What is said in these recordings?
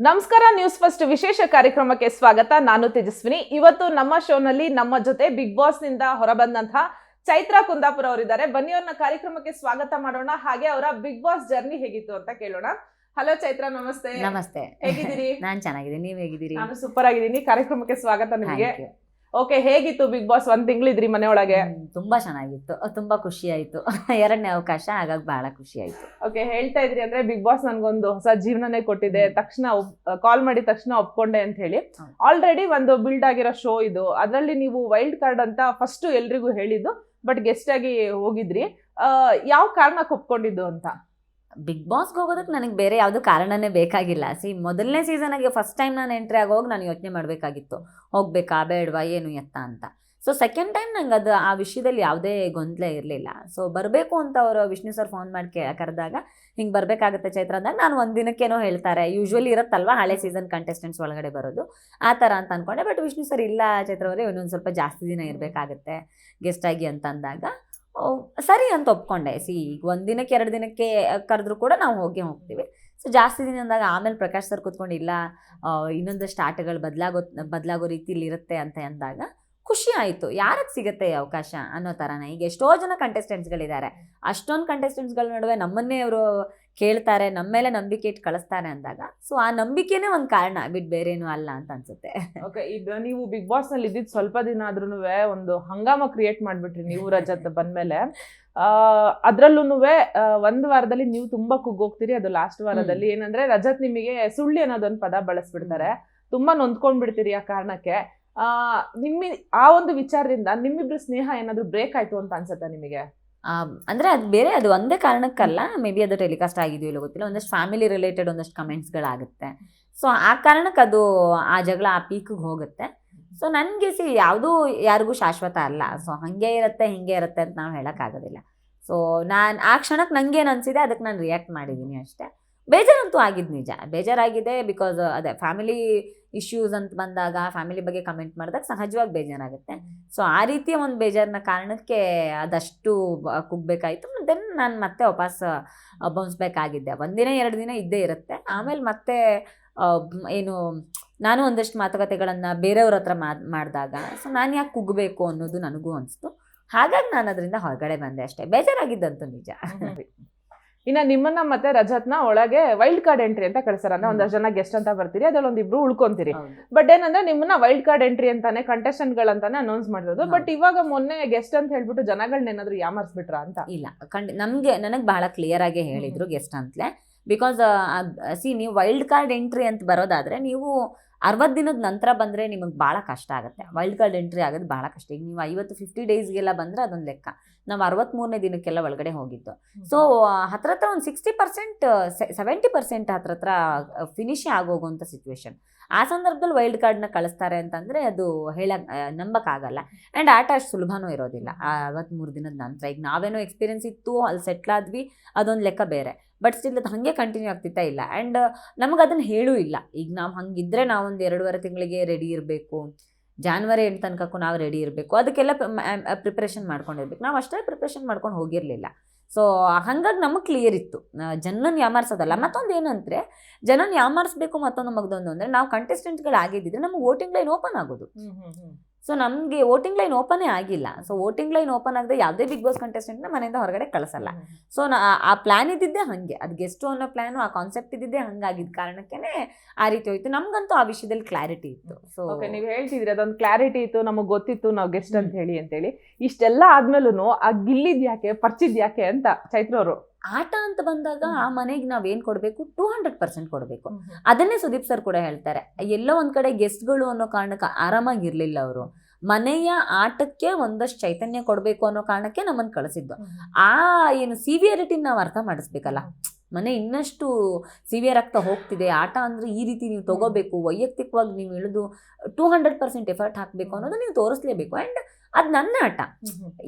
ನಮಸ್ಕಾರ. News first ವಿಶೇಷ ಕಾರ್ಯಕ್ರಮಕ್ಕೆ ಸ್ವಾಗತ. ನಾನು ತೇಜಸ್ವಿನಿ. ಇವತ್ತು ನಮ್ಮ ಶೋನಲ್ಲಿ ನಮ್ಮ ಜೊತೆ ಬಿಗ್ ಬಾಸ್ ನಿಂದ ಹೊರಬಂದಂತಹ ಚೈತ್ರಾ ಕುಂದಾಪುರ ಅವರಿದ್ದಾರೆ. ಬನ್ನಿ ಅವ್ರನ್ನ ಕಾರ್ಯಕ್ರಮಕ್ಕೆ ಸ್ವಾಗತ ಮಾಡೋಣ, ಹಾಗೆ ಅವರ ಬಿಗ್ ಬಾಸ್ ಜರ್ನಿ ಹೇಗಿತ್ತು ಅಂತ ಕೇಳೋಣ. ಹಲೋ ಚೈತ್ರಾ, ನಮಸ್ತೆ. ನಮಸ್ತೆ, ಹೇಗಿದ್ದೀರಿ? ನಾನ್ ಚೆನ್ನಾಗಿದ್ದೀನಿ, ನೀವ್ ಹೇಗಿದ್ದೀರಿ? ನಾನು ಸೂಪರ್ ಆಗಿದ್ದೀನಿ. ಕಾರ್ಯಕ್ರಮಕ್ಕೆ ಸ್ವಾಗತ ನಿಮಗೆ. ಓಕೆ, ಹೇಗಿತ್ತು ಬಿಗ್ ಬಾಸ್? 1 ತಿಂಗಳಿದ್ರಿ ಮನೆಯೊಳಗೆ. ತುಂಬಾ ಚೆನ್ನಾಗಿತ್ತು, ತುಂಬಾ ಖುಷಿ ಆಯ್ತು. 2ನೇ ಅವಕಾಶ, ಹಾಗಾಗಿ ಬಹಳ ಖುಷಿ ಆಯ್ತು. ಓಕೆ, ಹೇಳ್ತಾ ಇದ್ರಿ ಅಂದ್ರೆ ಬಿಗ್ ಬಾಸ್ ನನ್ಗೊಂದು ಹೊಸ ಜೀವನನೇ ಕೊಟ್ಟಿದೆ, ತಕ್ಷಣ ಕಾಲ್ ಮಾಡಿದ ತಕ್ಷಣ ಒಪ್ಕೊಂಡೆ ಅಂತ ಹೇಳಿ. ಆಲ್ರೆಡಿ ಒಂದು ಬಿಲ್ಡ್ ಆಗಿರೋ ಶೋ ಇದು. ಅದರಲ್ಲಿ ನೀವು ವೈಲ್ಡ್ ಕಾರ್ಡ್ ಅಂತ ಫಸ್ಟ್ ಎಲ್ರಿಗೂ ಹೇಳಿದ್ದು, ಬಟ್ ಗೆಸ್ಟ್ ಆಗಿ ಹೋಗಿದ್ರಿ. ಯಾವ ಕಾರಣಕ್ಕೆ ಒಪ್ಕೊಂಡಿದ್ದು ಅಂತ? ಬಿಗ್ ಬಾಸ್ಗೆ ಹೋಗೋದಕ್ಕೆ ನನಗೆ ಬೇರೆ ಯಾವುದು ಕಾರಣನೇ ಬೇಕಾಗಿಲ್ಲ. ಮೊದಲನೇ ಸೀಸನ್ಗೆ ಫಸ್ಟ್ ಟೈಮ್ ನಾನು ಎಂಟ್ರಿ ಆಗೋವಾಗ ನಾನು ಯೋಚನೆ ಮಾಡಬೇಕಾಗಿತ್ತು, ಹೋಗ್ಬೇಕಾ ಬೇಡವಾ ಏನು ಎತ್ತ ಅಂತ. ಸೊ ಸೆಕೆಂಡ್ ಟೈಮ್ ನಂಗೆ ಅದು ಆ ವಿಷಯದಲ್ಲಿ ಯಾವುದೇ ಗೊಂದಲ ಇರಲಿಲ್ಲ. ಸೊ ಬರಬೇಕು ಅಂತ ಅವರು ವಿಷ್ಣು ಸರ್ ಫೋನ್ ಮಾಡಿ ಕರೆದಾಗ ಹಿಂಗೆ ಬರಬೇಕಾಗುತ್ತೆ ಚೈತ್ರ ಅಂದಾಗ ನಾನು ಒಂದು ದಿನಕ್ಕೇನೋ ಹೇಳ್ತಾರೆ, ಯೂಶ್ವಲಿ ಇರುತ್ತಲ್ವ ಹಳೆ ಸೀಸನ್ ಕಂಟೆಸ್ಟೆಂಟ್ಸ್ ಒಳಗಡೆ ಬರೋದು ಆ ಥರ ಅಂತ ಅಂದ್ಕೊಂಡೆ. ಬಟ್ ವಿಷ್ಣು ಸರ್ ಇಲ್ಲ ಚೈತ್ರ ಅವರೇ, ಇನ್ನೊಂದು ಸ್ವಲ್ಪ ಜಾಸ್ತಿ ದಿನ ಇರಬೇಕಾಗತ್ತೆ ಗೆಸ್ಟ್ ಆಗಿ ಅಂತ ಅಂದಾಗ ಸರಿ ಅಂತ ಒಪ್ಕೊಂಡೆ. ಈಗ 1 ದಿನಕ್ಕೆ 2 ದಿನಕ್ಕೆ ಕರೆದ್ರು ಕೂಡ ನಾವು ಹೋಗ್ತೀವಿ. ಸೊ ಜಾಸ್ತಿ ದಿನ ಅಂದಾಗ ಆಮೇಲೆ ಪ್ರಕಾಶ್ ಸರ್ ಕೂತ್ಕೊಂಡು ಇಲ್ಲ ಇನ್ನೊಂದಷ್ಟು ಆಟಗಳು ಬದಲಾಗೋ ರೀತಿಲಿ ಇರುತ್ತೆ ಅಂತ ಅಂದಾಗ ಖುಷಿ ಆಯಿತು. ಯಾರಿಗೆ ಸಿಗುತ್ತೆ ಈ ಅವಕಾಶ ಅನ್ನೋ ಥರನೇ. ಈಗ ಎಷ್ಟೋ ಜನ ಕಂಟೆಸ್ಟೆಂಟ್ಸ್ಗಳಿದ್ದಾರೆ, ಅಷ್ಟೊಂದು ಕಂಟೆಸ್ಟೆಂಟ್ಸ್ಗಳ ನಡುವೆ ನಮ್ಮನ್ನೇ ಅವರು ಕೇಳ್ತಾರೆ, ನಮ್ಮ ಮೇಲೆ ನಂಬಿಕೆ ಇಟ್ಟು ಕಳಿಸ್ತಾರೆ ಅಂದಾಗ ಸೊ ಆ ನಂಬಿಕೆನೇ ಒಂದು ಕಾರಣ, ಬಿಟ್ಟು ಬೇರೇನೂ ಅಲ್ಲ ಅಂತ ಅನ್ಸುತ್ತೆ. ಓಕೆ, ಈಗ ನೀವು ಬಿಗ್ ಬಾಸ್ ನಲ್ಲಿ ಇದ್ದಿದ್ದು ಸ್ವಲ್ಪ ದಿನ ಆದ್ರೂ ಒಂದು ಹಂಗಾಮ ಕ್ರಿಯೇಟ್ ಮಾಡ್ಬಿಟ್ರಿ ನೀವು ರಜತ್ ಬಂದ್ಮೇಲೆ. ಅದ್ರಲ್ಲೂ 1 ವಾರದಲ್ಲಿ ನೀವು ತುಂಬಾ ಕುಗ್ಗೋಗ್ತೀರಿ. ಅದು ಲಾಸ್ಟ್ ವಾರದಲ್ಲಿ ಏನಂದ್ರೆ ರಜತ್ ನಿಮಗೆ ಸುಳ್ಳಿ ಅನ್ನೋದೊಂದು ಪದ ಬಳಸ್ಬಿಡ್ತಾರೆ, ತುಂಬಾ ನೊಂದ್ಕೊಂಡ್ಬಿಡ್ತೀರಿ ಆ ಕಾರಣಕ್ಕೆ. ಆ ಒಂದು ವಿಚಾರದಿಂದ ನಿಮ್ಮಿಬ್ರು ಸ್ನೇಹ ಏನಾದ್ರು ಬ್ರೇಕ್ ಆಯ್ತು ಅಂತ ಅನ್ಸುತ್ತಾ ನಿಮಗೆ? ಅಂದರೆ ಅದು ಬೇರೆ, ಅದು ಒಂದೇ ಕಾರಣಕ್ಕಲ್ಲ, ಮೇ ಬಿ ಅದು ಟೆಲಿಕಾಸ್ಟ್ ಆಗಿದೆಯೋ ಇಲ್ಲ ಗೊತ್ತಿಲ್ಲ, ಒಂದಷ್ಟು ಫ್ಯಾಮಿಲಿ ರಿಲೇಟೆಡ್ ಒಂದಷ್ಟು ಕಮೆಂಟ್ಸ್ಗಳಾಗುತ್ತೆ. ಸೊ ಆ ಕಾರಣಕ್ಕೆ ಅದು ಆ ಜಗಳ ಆ ಪೀಕಿಗೆ ಹೋಗುತ್ತೆ. ಸೊ ನನಗೆ ಯಾವುದೂ ಯಾರಿಗೂ ಶಾಶ್ವತ ಅಲ್ಲ. ಸೊ ಹಾಗೆ ಇರುತ್ತೆ ಹಿಂಗೆ ಇರುತ್ತೆ ಅಂತ ನಾವು ಹೇಳೋಕ್ಕಾಗೋದಿಲ್ಲ. ಸೊ ನಾನು ಆ ಕ್ಷಣಕ್ಕೆ ನನಗೇನು ಅನಿಸಿದೆ ಅದಕ್ಕೆ ನಾನು ರಿಯಾಕ್ಟ್ ಮಾಡಿದ್ದೀನಿ ಅಷ್ಟೇ. ಬೇಜಾರಂತೂ ಆಗಿದ್ದು ನಿಜ, ಬೇಜಾರಾಗಿದೆ. ಬಿಕಾಸ್ ಅದೇ ಫ್ಯಾಮಿಲಿ ಇಶ್ಯೂಸ್ ಅಂತ ಬಂದಾಗ, ಫ್ಯಾಮಿಲಿ ಬಗ್ಗೆ ಕಮೆಂಟ್ ಮಾಡಿದಾಗ ಸಹಜವಾಗಿ ಬೇಜಾರಾಗುತ್ತೆ. ಸೊ ಆ ರೀತಿಯ ಒಂದು ಬೇಜಾರಿನ ಕಾರಣಕ್ಕೆ ಅದಷ್ಟು ಕುಗ್ಬೇಕಾಯಿತು. ದೆನ್ ನಾನು ಮತ್ತೆ ವಾಪಸ್ ಬೌನ್ಸ್ಬೇಕಾಗಿದ್ದೆ. 1 ದಿನ 2 ದಿನ ಇದ್ದೇ ಇರುತ್ತೆ. ಆಮೇಲೆ ಮತ್ತೆ ಏನು ನಾನು ಒಂದಷ್ಟು ಮಾತುಕತೆಗಳನ್ನು ಬೇರೆಯವ್ರ ಹತ್ರ ಮಾಡಿದಾಗ ಸೊ ನಾನು ಯಾಕೆ ಕುಗ್ಗಬೇಕು ಅನ್ನೋದು ನನಗೂ ಅನಿಸ್ತು. ಹಾಗಾಗಿ ನಾನು ಅದರಿಂದ ಹೊರಗಡೆ ಬಂದೆ ಅಷ್ಟೇ. ಬೇಜಾರಾಗಿದ್ದಂತೂ ನಿಜ. ಇನ್ನ ನಿಮ್ಮನ್ನ ಮತ್ತೆ ರಜತ್ನ ಒಳಗೆ ವೈಲ್ಡ್ ಕಾರ್ಡ್ ಎಂಟ್ರಿ ಅಂತ ಕಳಿಸ್ತಾರ. ಅಂದ್ರೆ 1 ಜನ ಗೆಸ್ಟ್ ಅಂತ ಬರ್ತೀರಿ, ಅದ್ರಲ್ಲಿ 1-2 ಉಳ್ಕೊಂತೀರಿ. ಬಟ್ ಏನಂದ್ರೆ ನಿಮ್ಮನ್ನ ವೈಲ್ಡ್ ಕಾರ್ಡ್ ಎಂಟ್ರಿ ಅಂತಾನೆ ಕಂಟೆಸ್ಟೆಂಟ್ ಗಳಂತಾನೆ ಅನೌನ್ಸ್ ಮಾಡಿರೋದು. ಬಟ್ ಇವಾಗ ಮೊನ್ನೆ ಗೆಸ್ಟ್ ಅಂತ ಹೇಳ್ಬಿಟ್ಟು ಜನಗಳನ್ನ ಏನಾದ್ರು ಯಾಮರ್ಸ್ಬಿಟ್ರ ಅಂತ? ಇಲ್ಲ, ನನಗೆ ಬಹಳ ಕ್ಲಿಯರ್ ಆಗಿ ಹೇಳಿದ್ರು ಗೆಸ್ಟ್ ಅಂತಲೇ. ಬಿಕಾಸ್ ನೀವು ವೈಲ್ಡ್ ಕಾರ್ಡ್ ಎಂಟ್ರಿ ಅಂತ ಬರೋದಾದ್ರೆ ನೀವು 60 ದಿನದ ನಂತರ ಬಂದರೆ ನಿಮಗೆ ಭಾಳ ಕಷ್ಟ ಆಗುತ್ತೆ. ವೈಲ್ಡ್ ಕಾರ್ಡ್ ಎಂಟ್ರಿ ಆಗೋದು ಭಾಳ ಕಷ್ಟ. ಈಗ ನೀವು 50-50 ಡೇಸ್ಗೆಲ್ಲ ಬಂದರೆ ಅದೊಂದು ಲೆಕ್ಕ. ನಾವು 63ನೇ ದಿನಕ್ಕೆಲ್ಲ ಒಳಗಡೆ ಹೋಗಿದ್ದು. ಸೊ ಹತ್ರ ಒಂದು 60% 70% ಹತ್ರ ಫಿನಿಶೇ ಆಗೋಗುವಂಥ ಸಿಚುವೇಶನ್. ಆ ಸಂದರ್ಭದಲ್ಲಿ ವೈಲ್ಡ್ ಕಾರ್ಡ್ನ ಕಳಿಸ್ತಾರೆ ಅಂತಂದರೆ ಅದು ನಂಬಕ್ಕಾಗಲ್ಲ. ಆ್ಯಂಡ್ ಆಟ ಅಷ್ಟು ಸುಲಭನೂ ಇರೋದಿಲ್ಲ 63 ದಿನದ ನಂತರ. ಈಗ ನಾವೇನೋ ಎಕ್ಸ್ಪೀರಿಯನ್ಸ್ ಇತ್ತು, ಅಲ್ಲಿ ಸೆಟ್ಲಾದ್ವಿ, ಅದೊಂದು ಲೆಕ್ಕ ಬೇರೆ. ಬಟ್ ಸ್ಟಿಲ್ ಅದು ಹಾಗೆ ಕಂಟಿನ್ಯೂ ಆಗ್ತಿತ್ತಾ ಇಲ್ಲ. ಆ್ಯಂಡ್ ನಮಗೆ ಅದನ್ನು ಹೇಳೂ ಇಲ್ಲ. ಈಗ ನಾವು ಹಂಗಿದ್ರೆ ನಾವೊಂದು 2.5 ತಿಂಗಳಿಗೆ ರೆಡಿ ಇರಬೇಕು, ಜಾನ್ವರಿ 8 ತನಕಕ್ಕೂ ನಾವು ರೆಡಿ ಇರಬೇಕು, ಅದಕ್ಕೆಲ್ಲ ಪ್ರಿಪ್ರೇಷನ್ ಮಾಡ್ಕೊಂಡಿರ್ಬೇಕು. ನಾವು ಅಷ್ಟೇ ಪ್ರಿಪ್ರೇಷನ್ ಮಾಡ್ಕೊಂಡು ಹೋಗಿರಲಿಲ್ಲ. ಸೊ ಹಾಗಾಗಿ ನಮಗೆ ಕ್ಲಿಯರ್ ಇತ್ತು, ಜನನ ಯಾಮಾರಿಸೋದಲ್ಲ. ಮತ್ತೊಂದು ಏನಂದರೆ ಜನನ ಯಾಮಾರಿಸ್ಬೇಕು. ಮತ್ತೊಂದು ಮಗದೊಂದು ಅಂದರೆ ನಾವು ಕಂಟೆಸ್ಟೆಂಟ್ಗಳಾಗಿದ್ದಿದ್ರೆ ನಮಗೆ ವೋಟಿಂಗ್ ಲೈನ್ ಓಪನ್ ಆಗೋದು. ಸೊ ನಮಗೆ ವೋಟಿಂಗ್ ಲೈನ್ ಓಪನೇ ಆಗಿಲ್ಲ. ಸೊ ವೋಟಿಂಗ್ ಲೈನ್ ಓಪನ್ ಆಗದೆ ಯಾವುದೇ ಬಿಗ್ ಬಾಸ್ ಕಂಟೆಸ್ಟೆಂಟ್ನ ಮನೆಯಿಂದ ಹೊರಗಡೆ ಕಳಿಸಲ್ಲ. ಸೊ ಆ ಪ್ಲ್ಯಾನ್ ಇದ್ದಿದ್ದೆ ಹಾಗೆ, ಅದು ಗೆಸ್ಟು ಅನ್ನೋ ಪ್ಲ್ಯಾನು, ಆ ಕಾನ್ಸೆಪ್ಟ್ ಇದ್ದಿದ್ದೆ ಹಂಗಾಗಿದ್ದ ಕಾರಣಕ್ಕೇ ಆ ರೀತಿ ಹೋಯ್ತು. ನಮಗಂತೂ ಆ ವಿಷಯದಲ್ಲಿ ಕ್ಲಾರಿಟಿ ಇತ್ತು. ಸೊ ನೀವು ಹೇಳ್ತಿದ್ರಿ ಅದೊಂದು ಕ್ಲಾರಿಟಿ ಇತ್ತು, ನಮಗೆ ಗೊತ್ತಿತ್ತು ನಾವು ಗೆಸ್ಟ್ ಅಂತ ಹೇಳಿ ಅಂತೇಳಿ. ಇಷ್ಟೆಲ್ಲ ಆದ್ಮೇಲೂ ಆ ಗಿಲ್ಲಿದ್ ಯಾಕೆ, ಪರ್ಚಿದ್ ಯಾಕೆ ಅಂತ ಚೈತ್ರ ಅವರು? ಆಟ ಅಂತ ಬಂದಾಗ ಆ ಮನೆಗೆ ನಾವೇನು ಕೊಡಬೇಕು, 200% ಕೊಡಬೇಕು. ಅದನ್ನೇ ಸುದೀಪ್ ಸರ್ ಕೂಡ ಹೇಳ್ತಾರೆ. ಎಲ್ಲೋ ಒಂದು ಕಡೆ ಗೆಸ್ಟ್ಗಳು ಅನ್ನೋ ಕಾರಣಕ್ಕೆ ಆರಾಮಾಗಿರಲಿಲ್ಲ ಅವರು. ಮನೆಯ ಆಟಕ್ಕೆ ಒಂದಷ್ಟು ಚೈತನ್ಯ ಕೊಡಬೇಕು ಅನ್ನೋ ಕಾರಣಕ್ಕೆ ನಮ್ಮನ್ನು ಕಳಿಸಿದ್ದು. ಆ ಏನು ಸಿವಿಯರಿಟಿನ ನಾವು ಅರ್ಥ ಮಾಡಿಸ್ಬೇಕಲ್ಲ. ಮನೆ ಇನ್ನಷ್ಟು ಸಿವಿಯರ್ ಆಗ್ತಾ ಹೋಗ್ತಿದೆ, ಆಟ ಅಂದರೆ ಈ ರೀತಿ ನೀವು ತೊಗೋಬೇಕು, ವೈಯಕ್ತಿಕವಾಗಿ ನೀವು ಇಳಿದು 200% ಎಫರ್ಟ್ ಹಾಕಬೇಕು ಅನ್ನೋದು ನೀವು ತೋರಿಸ್ಲೇಬೇಕು. ಆ್ಯಂಡ್ ಅದ್ ನನ್ನ ಆಟ.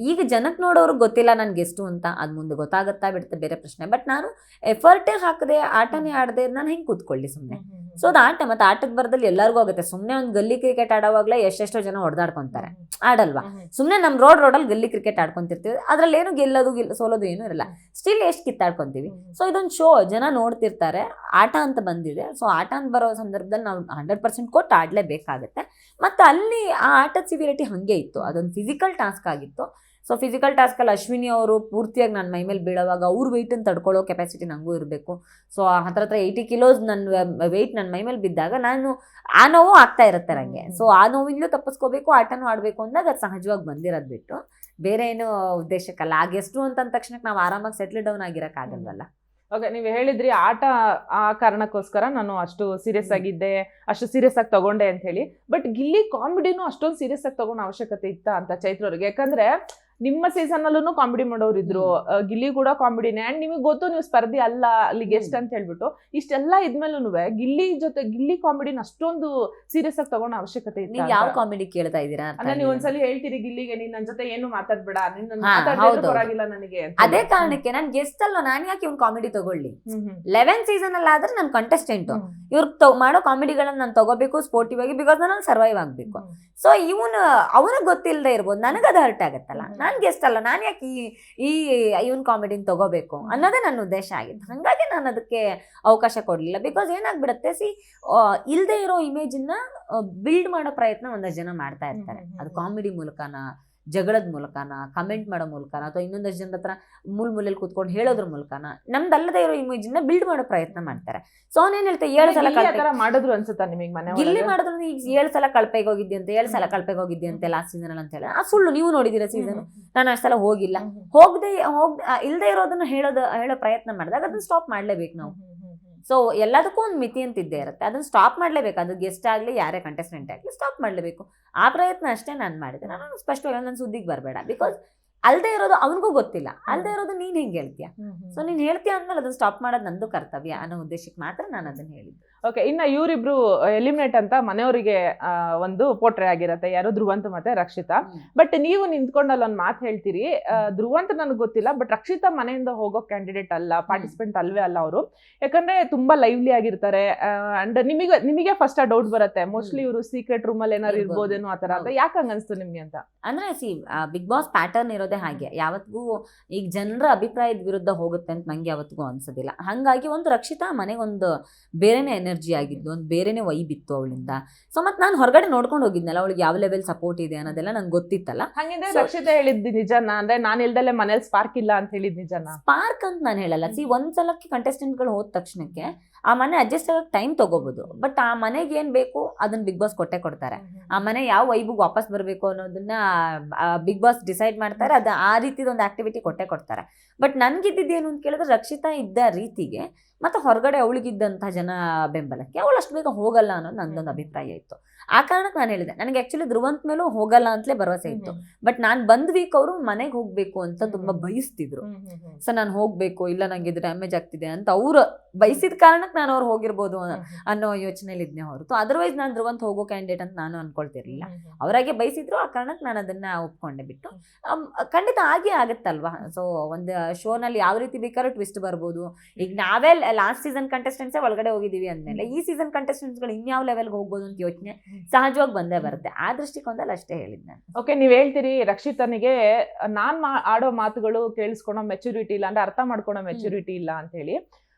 ಈಗ ಜನಕ್ಕೆ ನೋಡೋರ್ಗೆ ಗೊತ್ತಿಲ್ಲ ನನ್ಗೆ ಎಷ್ಟು ಅಂತ, ಅದ್ ಮುಂದೆ ಗೊತ್ತಾಗತ್ತಾ ಬಿಡುತ್ತೆ ಬೇರೆ ಪ್ರಶ್ನೆ. ಬಟ್ ನಾನು ಎಫರ್ಟೇ ಹಾಕದೆ ಆಟನೇ ಆಡದೆ ನಾನು ಹೆಂಗ್ ಕೂತ್ಕೊಳ್ಳಿ ಸುಮ್ನೆ. ಸೊ ಅದು ಆಟ. ಮತ್ತೆ ಆಟದ ಬರದಲ್ಲಿ ಎಲ್ಲರಿಗೂ ಆಗುತ್ತೆ. ಸುಮ್ನೆ ಒಂದು ಗಲ್ಲಿ ಕ್ರಿಕೆಟ್ ಆಡೋವಾಗ್ಲೇ ಎಷ್ಟೆಷ್ಟೋ ಜನ ಹೊಡೆದಾಡ್ಕೊಂತಾರೆ, ಆಡಲ್ವಾ? ಸುಮ್ನೆ ನಮ್ ರೋಡಲ್ಲಿ ಗಲ್ಲಿ ಕ್ರಿಕೆಟ್ ಆಡ್ಕೊಂತಿರ್ತೀವಿ, ಅದ್ರಲ್ಲಿ ಏನು ಗೆಲ್ಲೋದು ಸೋಲೋದು ಏನು ಇರಲ್ಲ, ಸ್ಟಿಲ್ ಎಷ್ಟು ಕಿತ್ತಾಡ್ಕೊಂತೀವಿ. ಸೊ ಇದೊಂದು ಶೋ, ಜನ ನೋಡ್ತಿರ್ತಾರೆ, ಆಟ ಅಂತ ಬಂದಿದೆ. ಸೊ ಆಟ ಅಂತ ಬರೋ ಸಂದರ್ಭದಲ್ಲಿ ನಾವು 100% ಕೊಟ್ಟು ಆಡ್ಲೇಬೇಕಾಗತ್ತೆ. ಮತ್ತೆ ಅಲ್ಲಿ ಆ ಆಟದ ಸಿವಿರಿಟಿ ಹಂಗೆ ಇತ್ತು, ಅದೊಂದು ಫಿಸಿಕಲ್ ಟಾಸ್ಕ್ ಆಗಿತ್ತು. ಸೊ ಫಿಸಿಕಲ್ ಟಾಸ್ಕಲ್ಲಿ ಅಶ್ವಿನಿ ಅವರು ಪೂರ್ತಿಯಾಗಿ ನನ್ನ ಮೈ ಮೇಲೆ ಬೀಳೋವಾಗ ಅವ್ರ ವೆಯ್ಟನ್ನು ತಡ್ಕೊಳ್ಳೋ ಕೆಪಾಸಿಟಿ ನನಗೂ ಇರಬೇಕು. ಸೊ ಹತ್ರ 80 ಕಿಲೋಸ್ ನನ್ನ ವೆಯ್ಟ್ ನನ್ನ ಮೈ ಮೇಲೆ ಬಿದ್ದಾಗ ನಾನು ಆ ನೋವು ಆಗ್ತಾ ಇರುತ್ತೆ ನನಗೆ. ಸೊ ಆ ನೋವಿಂದಲೂ ತಪ್ಪಿಸ್ಕೋಬೇಕು, ಆಟನೂ ಆಡಬೇಕು ಅಂದಾಗ ಅದು ಸಹಜವಾಗಿ ಬಂದಿರೋದು ಬಿಟ್ಟು ಬೇರೆ ಏನು ಉದ್ದೇಶಕ್ಕಲ್ಲ. ಆಗೆಷ್ಟು ಅಂತಂದ ತಕ್ಷಣಕ್ಕೆ ನಾವು ಆರಾಮಾಗಿ ಸೆಟ್ಲ್ ಡೌನ್ ಆಗಿರೋಕ್ಕಾಗಲ್ವಲ್ಲ. ಓಕೆ, ನೀವು ಹೇಳಿದ್ರಿ ಆಟ ಆ ಕಾರಣಕ್ಕೋಸ್ಕರ ನಾನು ಅಷ್ಟು ಸೀರಿಯಸ್ ಆಗಿದ್ದೆ, ಅಷ್ಟು ಸೀರಿಯಸ್ ಆಗಿ ತಗೊಂಡೆ ಅಂತ ಹೇಳಿ. ಬಟ್ ಗಿಲ್ಲಿ ಕಾಮಿಡಿನೂ ಅಷ್ಟೊಂದು ಸೀರಿಯಸ್ ಆಗಿ ತಗೊಂಡ ಅವಶ್ಯಕತೆ ಇತ್ತ ಅಂತ ಚೈತ್ರ ಅವ್ರಿಗೆ? ಯಾಕಂದ್ರೆ ನಿಮ್ಮ ಸೀಸನ್ ಅಲ್ಲೂ ಕಾಮಿಡಿ ಮಾಡೋರು ಇದ್ರು, ಗಿಲ್ಲಿ ಕೂಡ ಕಾಮಿಡಿನೇ. ಅಂಡ್ ನಿಮಗೆ ಗೊತ್ತು ನೀವು ಸ್ಪರ್ಧಿ ಅಲ್ಲ, ಅಲ್ಲಿ ಗೆಸ್ಟ್ ಅಂತ ಹೇಳ್ಬಿಟ್ಟು ಇಷ್ಟೆಲ್ಲ ಇದ್ಮೇಲೂ ಗಿಲ್ಲಿ ಕಾಮಿಡಿನ ಅಷ್ಟೊಂದು ಸೀರಿಯಸ್ ಆಗಿ ತಗೊಂಡ ಅವಶ್ಯಕತೆ ಇತ್ತು. ನೀವು ಯಾವ ಕಾಮಿಡಿ ಕೇಳ್ತಾ ಇದ್ದೀರಾ? ಅಂದ್ರೆ ನೀವು ಒಂದ್ಸಲಿ ಹೇಳ್ತೀರಿ ಗಿಲ್ಲಿಗೆ, ನೀನ್ ನನ್ನ ಜೊತೆ ಏನು ಮಾತಾಡ್ಬೇಡ, ಪರವಾಗಿಲ್ಲ ನನಗೆ. ಅದೇ ಕಾರಣಕ್ಕೆ ನಾನು ಗೆಸ್ಟ್ ಅಲ್ಲ, ನಾನು ಯಾಕೆ ಇವ್ನು ಕಾಮಿಡಿ ತಗೊಳ್ಳಿ? 11 ಸೀಸನ್ ಅಲ್ಲಿ ಆದ್ರೆ ನಾನು ಕಂಟೆಸ್ಟೆಂಟ್, ಇವ್ರು ಮಾಡೋ ಕಾಮಿಡಿಗಳನ್ನ ನಾನು ತಗೋಬೇಕು ಸ್ಪೋರ್ಟಿವ್ ಆಗಿ, ಬಿಕಾಸ್ ನಾನು ಸರ್ವೈವ್ ಆಗ್ಬೇಕು. ಸೊ ಅವನಿಗೆ ಗೊತ್ತಿಲ್ಲದೆ ಇರ್ಬೋದು, ನನಗದು ಹರ್ಟ್ ಆಗತ್ತಲ್ಲ. ನಾನು ಗೆಸ್ಟ್ ಅಲ್ಲ, ನಾನು ಯಾಕೆ ಈ ಇವನ್ ಕಾಮಿಡಿನ ತಗೋಬೇಕು ಅನ್ನೋದೇ ನನ್ನ ಉದ್ದೇಶ ಆಗಿತ್ತು. ಹಾಗಾಗಿ ನಾನು ಅದಕ್ಕೆ ಅವಕಾಶ ಕೊಡಲಿಲ್ಲ. ಬಿಕಾಸ್ ಏನಾಗ್ಬಿಡತ್ತೆ, ಇಲ್ಲದೆ ಇರೋ ಇಮೇಜನ್ನ ಬಿಲ್ಡ್ ಮಾಡೋ ಪ್ರಯತ್ನ ಒಂದಷ್ಟು ಜನ ಮಾಡ್ತಾ ಇರ್ತಾರೆ. ಅದು ಕಾಮಿಡಿ ಮೂಲಕನ, ಜಗಳದ ಮೂಲಕನ, ಕಮೆಂಟ್ ಮಾಡೋ ಮೂಲಕನ, ಅಥವಾ ಇನ್ನೊಂದಷ್ಟು ಜನರ ಹತ್ರ ಮೂಲೆಯಲ್ಲಿ ಕೂತ್ಕೊಂಡು ಹೇಳೋದ್ರ ಮೂಲಕನ ನಮ್ದಲ್ಲದೆ ಇರೋ ಇಮೇಜನ್ನ ಬಿಲ್ಡ್ ಮಾಡೋ ಪ್ರಯತ್ನ ಮಾಡ್ತಾರೆ. ಸೊ ಅವನೇನ್ ಹೇಳ್ತಾ 7 ಸಲ ಮಾಡಿದ್ರು ಅನ್ಸುತ್ತಾ ನಿಮಗೆ? ಗಿಲ್ಲಿ ಮಾಡಿದ್ರು. ಈಗ 7 ಸಲ ಕಳ್ಪೆಗೆ ಹೋಗಿದ್ದೆ ಅಂತ, 7 ಸಲ ಕಳ್ಪೆಗೆ ಹೋಗಿದ್ದೆ ಅಂತೆ ಲಾಸ್ಟ್ ಸೀಸನ್ ಅಲ್ಲಿ ಅಂತ ಹೇಳಿ. ಆ ಸುಳ್ಳು. ನೀವು ನೋಡಿದಿರ ಸೀಸನ್? ನಾನು ಅಷ್ಟು ಸಲ ಹೋಗಿಲ್ಲ. ಇಲ್ದೇ ಇರೋದನ್ನ ಹೇಳೋ ಪ್ರಯತ್ನ ಮಾಡಿದಾಗ ಅದನ್ನ ಸ್ಟಾಪ್ ಮಾಡ್ಲೇಬೇಕು ನಾವು. ಸೊ ಎಲ್ಲದಕ್ಕೂ ಒಂದು ಮಿತಿ ಅಂತ ಇದ್ದೇ ಇರುತ್ತೆ, ಅದನ್ನ ಸ್ಟಾಪ್ ಮಾಡ್ಲೇಬೇಕು. ಅದು ಗೆಸ್ಟ್ ಆಗಲಿ ಯಾರೇ ಕಂಟೆಸ್ಟೆಂಟ್ ಆಗಲಿ ಸ್ಟಾಪ್ ಮಾಡಲೇಬೇಕು. ಆ ಪ್ರಯತ್ನ ಅಷ್ಟೇ ನಾನು ಮಾಡಿದೆ. ನಾನು ಸ್ಪಷ್ಟವಾಗಿ ನನ್ನ ಸುದ್ದಿಗೆ ಬರಬೇಡ, ಬಿಕಾಸ್ ಅಲ್ದೇ ಇರೋದು ಅವನಿಗೂ ಗೊತ್ತಿಲ್ಲ, ಅಲ್ದೇ ಇರೋದು ನೀನ್ ಹೆಂಗೆ ಹೇಳ್ತೀಯ? ಸೊ ನೀನ್ ಹೇಳ್ತೀಯ ಅಂದ್ಮೇಲೆ ಅದನ್ನ ಸ್ಟಾಪ್ ಮಾಡೋದು ನಂದು ಕರ್ತವ್ಯ ಅನ್ನೋ ಉದ್ದೇಶಕ್ಕೆ ಮಾತ್ರ ನಾನು ಅದನ್ನ ಹೇಳಿದ್ದೆ. ಓಕೆ, ಇನ್ನ ಇವರಿಬ್ರು ಎಲಿಮಿನೇಟ್ ಅಂತ ಮನೆಯವರಿಗೆ ಒಂದು ಪೋಟ್ರೆ ಆಗಿರತ್ತೆ, ಯಾರು ಧ್ರುವಂತ್ ಮತ್ತೆ ರಕ್ಷಿತಾ. ಬಟ್ ನೀವು ನಿಂತ್ಕೊಂಡಲ್ಲಿ ಒಂದು ಮಾತು ಹೇಳ್ತೀರಿ, ಧ್ರುವಂತ್ ನನಗೆ ಗೊತ್ತಿಲ್ಲ, ಬಟ್ ರಕ್ಷಿತಾ ಮನೆಯಿಂದ ಹೋಗೋ ಕ್ಯಾಂಡಿಡೇಟ್ ಅಲ್ಲ, ಪಾರ್ಟಿಸಿಪೆಂಟ್ ಅಲ್ವೇ ಅಲ್ಲ ಅವರು. ಯಾಕಂದ್ರೆ ತುಂಬಾ ಲೈವ್ಲಿ ಆಗಿರ್ತಾರೆ. ಅಂಡ್ ನಿಮಗೆ ಫಸ್ಟ್ ಆ ಡೌಟ್ ಬರುತ್ತೆ, ಮೋಸ್ಟ್ಲಿ ಇವರು ಸೀಕ್ರೆಟ್ ರೂಮ್ ಅಲ್ಲಿ ಏನಾದ್ರು ಇರ್ಬೋದೇನೋ ಆತರ ಅಂತ. ಯಾಕೆ ಹಂಗ ಅನ್ಸ್ತು ನಿಮ್ಗೆ ಅಂತ? ಅಂದ್ರೆ ಬಿಗ್ ಬಾಸ್ ಪ್ಯಾಟರ್ನ್ ಇರೋದೇ ಹಾಗೆ, ಯಾವತ್ತಿಗೂ ಈಗ ಜನರ ಅಭಿಪ್ರಾಯದ ವಿರುದ್ಧ ಹೋಗುತ್ತೆ ಅಂತ ನಂಗೆ ಯಾವತ್ತಿಗೂ ಅನ್ಸೋದಿಲ್ಲ. ಹಾಗಾಗಿ ಒಂದು ರಕ್ಷಿತಾ ಮನೆಗೊಂದು ಬೇರೆನೇ ಎನರ್ಜಿ ಆಗಿದ್ದು, ಒಂದು ಬೇರೆನೇ ವೈಬ್ ಇತ್ತು ಅವಳಿಂದ. ಸೊ ಮತ್ತೆ ನಾನು ಹೊರಗಡೆ ನೋಡ್ಕೊಂಡು ಹೋಗಿದ್ನಲ್ಲ, ಅವಳಿಗೆ ಯಾವ ಲೆವೆಲ್ ಸಪೋರ್ಟ್ ಇದೆ ಅನ್ನೋದೆಲ್ಲ ನಂಗೆ ಗೊತ್ತಿತ್ತಲ್ಲ. ಹಾಗಿದ್ರೆ ರಕ್ಷಿತಾ ಹೇಳಿದ್ದು ನಿಜನಾ? ಅಂದ್ರೆ ನಾನು ಇಲ್ದಲೆ ಮನೇಲಿ ಸ್ಪಾರ್ಕ್ ಇಲ್ಲ ಅಂತ ಹೇಳಿದ್ ನಿಜನಾ? ಸ್ಪಾರ್ಕ್ ಅಂತ ನಾನು ಹೇಳಲ್ಲ. ಒಂದ್ಸಲಕ್ಕೆ ಕಂಟೆಸ್ಟೆಂಟ್ಗಳು ಹೋದ ತಕ್ಷಣಕ್ಕೆ ಆ ಮನೆ ಅಡ್ಜಸ್ಟ್ ಆಗಕ್ಕೆ ಟೈಮ್ ತಗೋಬಹುದು. ಬಟ್ ಆ ಮನೆಗೆ ಏನ್ ಬೇಕು ಅದನ್ನ ಬಿಗ್ ಬಾಸ್ ಕೊಟ್ಟೆ ಕೊಡ್ತಾರೆ. ಆ ಮನೆ ಯಾವ ವೈಬಿಗೆ ವಾಪಸ್ ಬರಬೇಕು ಅನ್ನೋದನ್ನ ಬಿಗ್ ಬಾಸ್ ಡಿಸೈಡ್ ಮಾಡ್ತಾರೆ. ಅದು ಆ ರೀತಿದ ಒಂದು ಆಕ್ಟಿವಿಟಿ ಕೊಟ್ಟೆ ಕೊಡ್ತಾರೆ. ಬಟ್ ನನ್ಗಿದ್ದೇನು ಅಂತ ಕೇಳಿದ್ರೆ, ರಕ್ಷಿತಾ ಇದ್ದ ರೀತಿಗೆ ಮತ್ತು ಹೊರಗಡೆ ಅವಳಿಗಿದ್ದಂಥ ಜನ ಬೆಂಬಲಕ್ಕೆ ಅವಳು ಅಷ್ಟು ಬೇಗ ಹೋಗಲ್ಲ ಅನ್ನೋದು ನನ್ನದೊಂದು ಅಭಿಪ್ರಾಯ ಇತ್ತು. ಆ ಕಾರಣಕ್ಕೆ ನಾನು ಹೇಳಿದೆ, ನನಗೆ ಆ್ಯಕ್ಚುಲಿ ಧ್ರುವಂತ್ ಮೇಲೂ ಹೋಗಲ್ಲ ಅಂತಲೇ ಭರವಸೆ ಇತ್ತು. ಬಟ್ ನಾನು ಬಂದ್ ವೀಕ್ ಅವರು ಮನೆಗೆ ಹೋಗಬೇಕು ಅಂತ ತುಂಬ ಬಯಸ್ತಿದ್ರು. ಸೊ ನಾನು ಹೋಗಬೇಕು, ಇಲ್ಲ ನನಗೆ ಇದು ಡ್ಯಾಮೇಜ್ ಆಗ್ತಿದೆ ಅಂತ ಅವರು ಬಯಸಿದ ಕಾರಣಕ್ಕೆ ನಾನು ಅವ್ರು ಹೋಗಿರ್ಬೋದು ಅನ್ನೋ ಯೋಚನೆಯಲ್ಲಿ ಇದ್ನೇ ಹೊರತು ಅದರ್ವೈಸ್ ನಾನು ಧ್ರುವಂತ್ ಹೋಗೋ ಕ್ಯಾಂಡಿಡೇಟ್ ಅಂತ ನಾನು ಅನ್ಕೊಳ್ತಿರ್ಲಿಲ್ಲ. ಅವರಾಗೆ ಬಯಸಿದ್ರು, ಆ ಕಾರಣಕ್ಕೆ ನಾನು ಅದನ್ನು ಒಪ್ಕೊಂಡೆ ಬಿಟ್ಟು. ಖಂಡಿತ ಆಗೇ ಆಗುತ್ತಲ್ವಾ. ಸೊ ಒಂದು ಶೋನಲ್ಲಿ ಯಾವ ರೀತಿ ಬೇಕಾದ್ರೂ ಟ್ವಿಸ್ಟ್ ಬರ್ಬೋದು. ಈಗ ನಾವೇ ಲಾಸ್ಟ್ ಸೀಸನ್ ಕಂಟೆಸ್ಟೆಂಟ್ಸೇ ಒಳಗಡೆ ಹೋಗಿದ್ದೀವಿ ಅಂದಮೇಲೆ ಈ ಸೀಸನ್ ಕಂಟೆಸ್ಟೆಂಟ್ಸ್ಗಳು ಇನ್ಯಾವ ಲೆವೆಲ್ಗೆ ಹೋಗ್ಬೋದು ಅಂತ ಯೋಚನೆ ಸಹಜವಾಗಿ ಬಂದೇ ಬರುತ್ತೆ. ಆ ದೃಷ್ಟಿಕೋನದಲ್ಲಿ ಅಷ್ಟೇ ಹೇಳಿದ್ ನಾನು. ಓಕೆ, ನೀವ್ ಹೇಳ್ತೀರಿ ರಕ್ಷಿತನಿಗೆ ನಾನ್ ಆಡೋ ಮಾತುಗಳು ಕೇಳಿಸ್ಕೊಳೋ ಮೆಚುರಿಟಿ ಇಲ್ಲ, ಅಂದ್ರೆ ಅರ್ಥ ಮಾಡ್ಕೊಳೋ ಮೆಚುರಿಟಿ ಇಲ್ಲ ಅಂತ ಹೇಳಿ.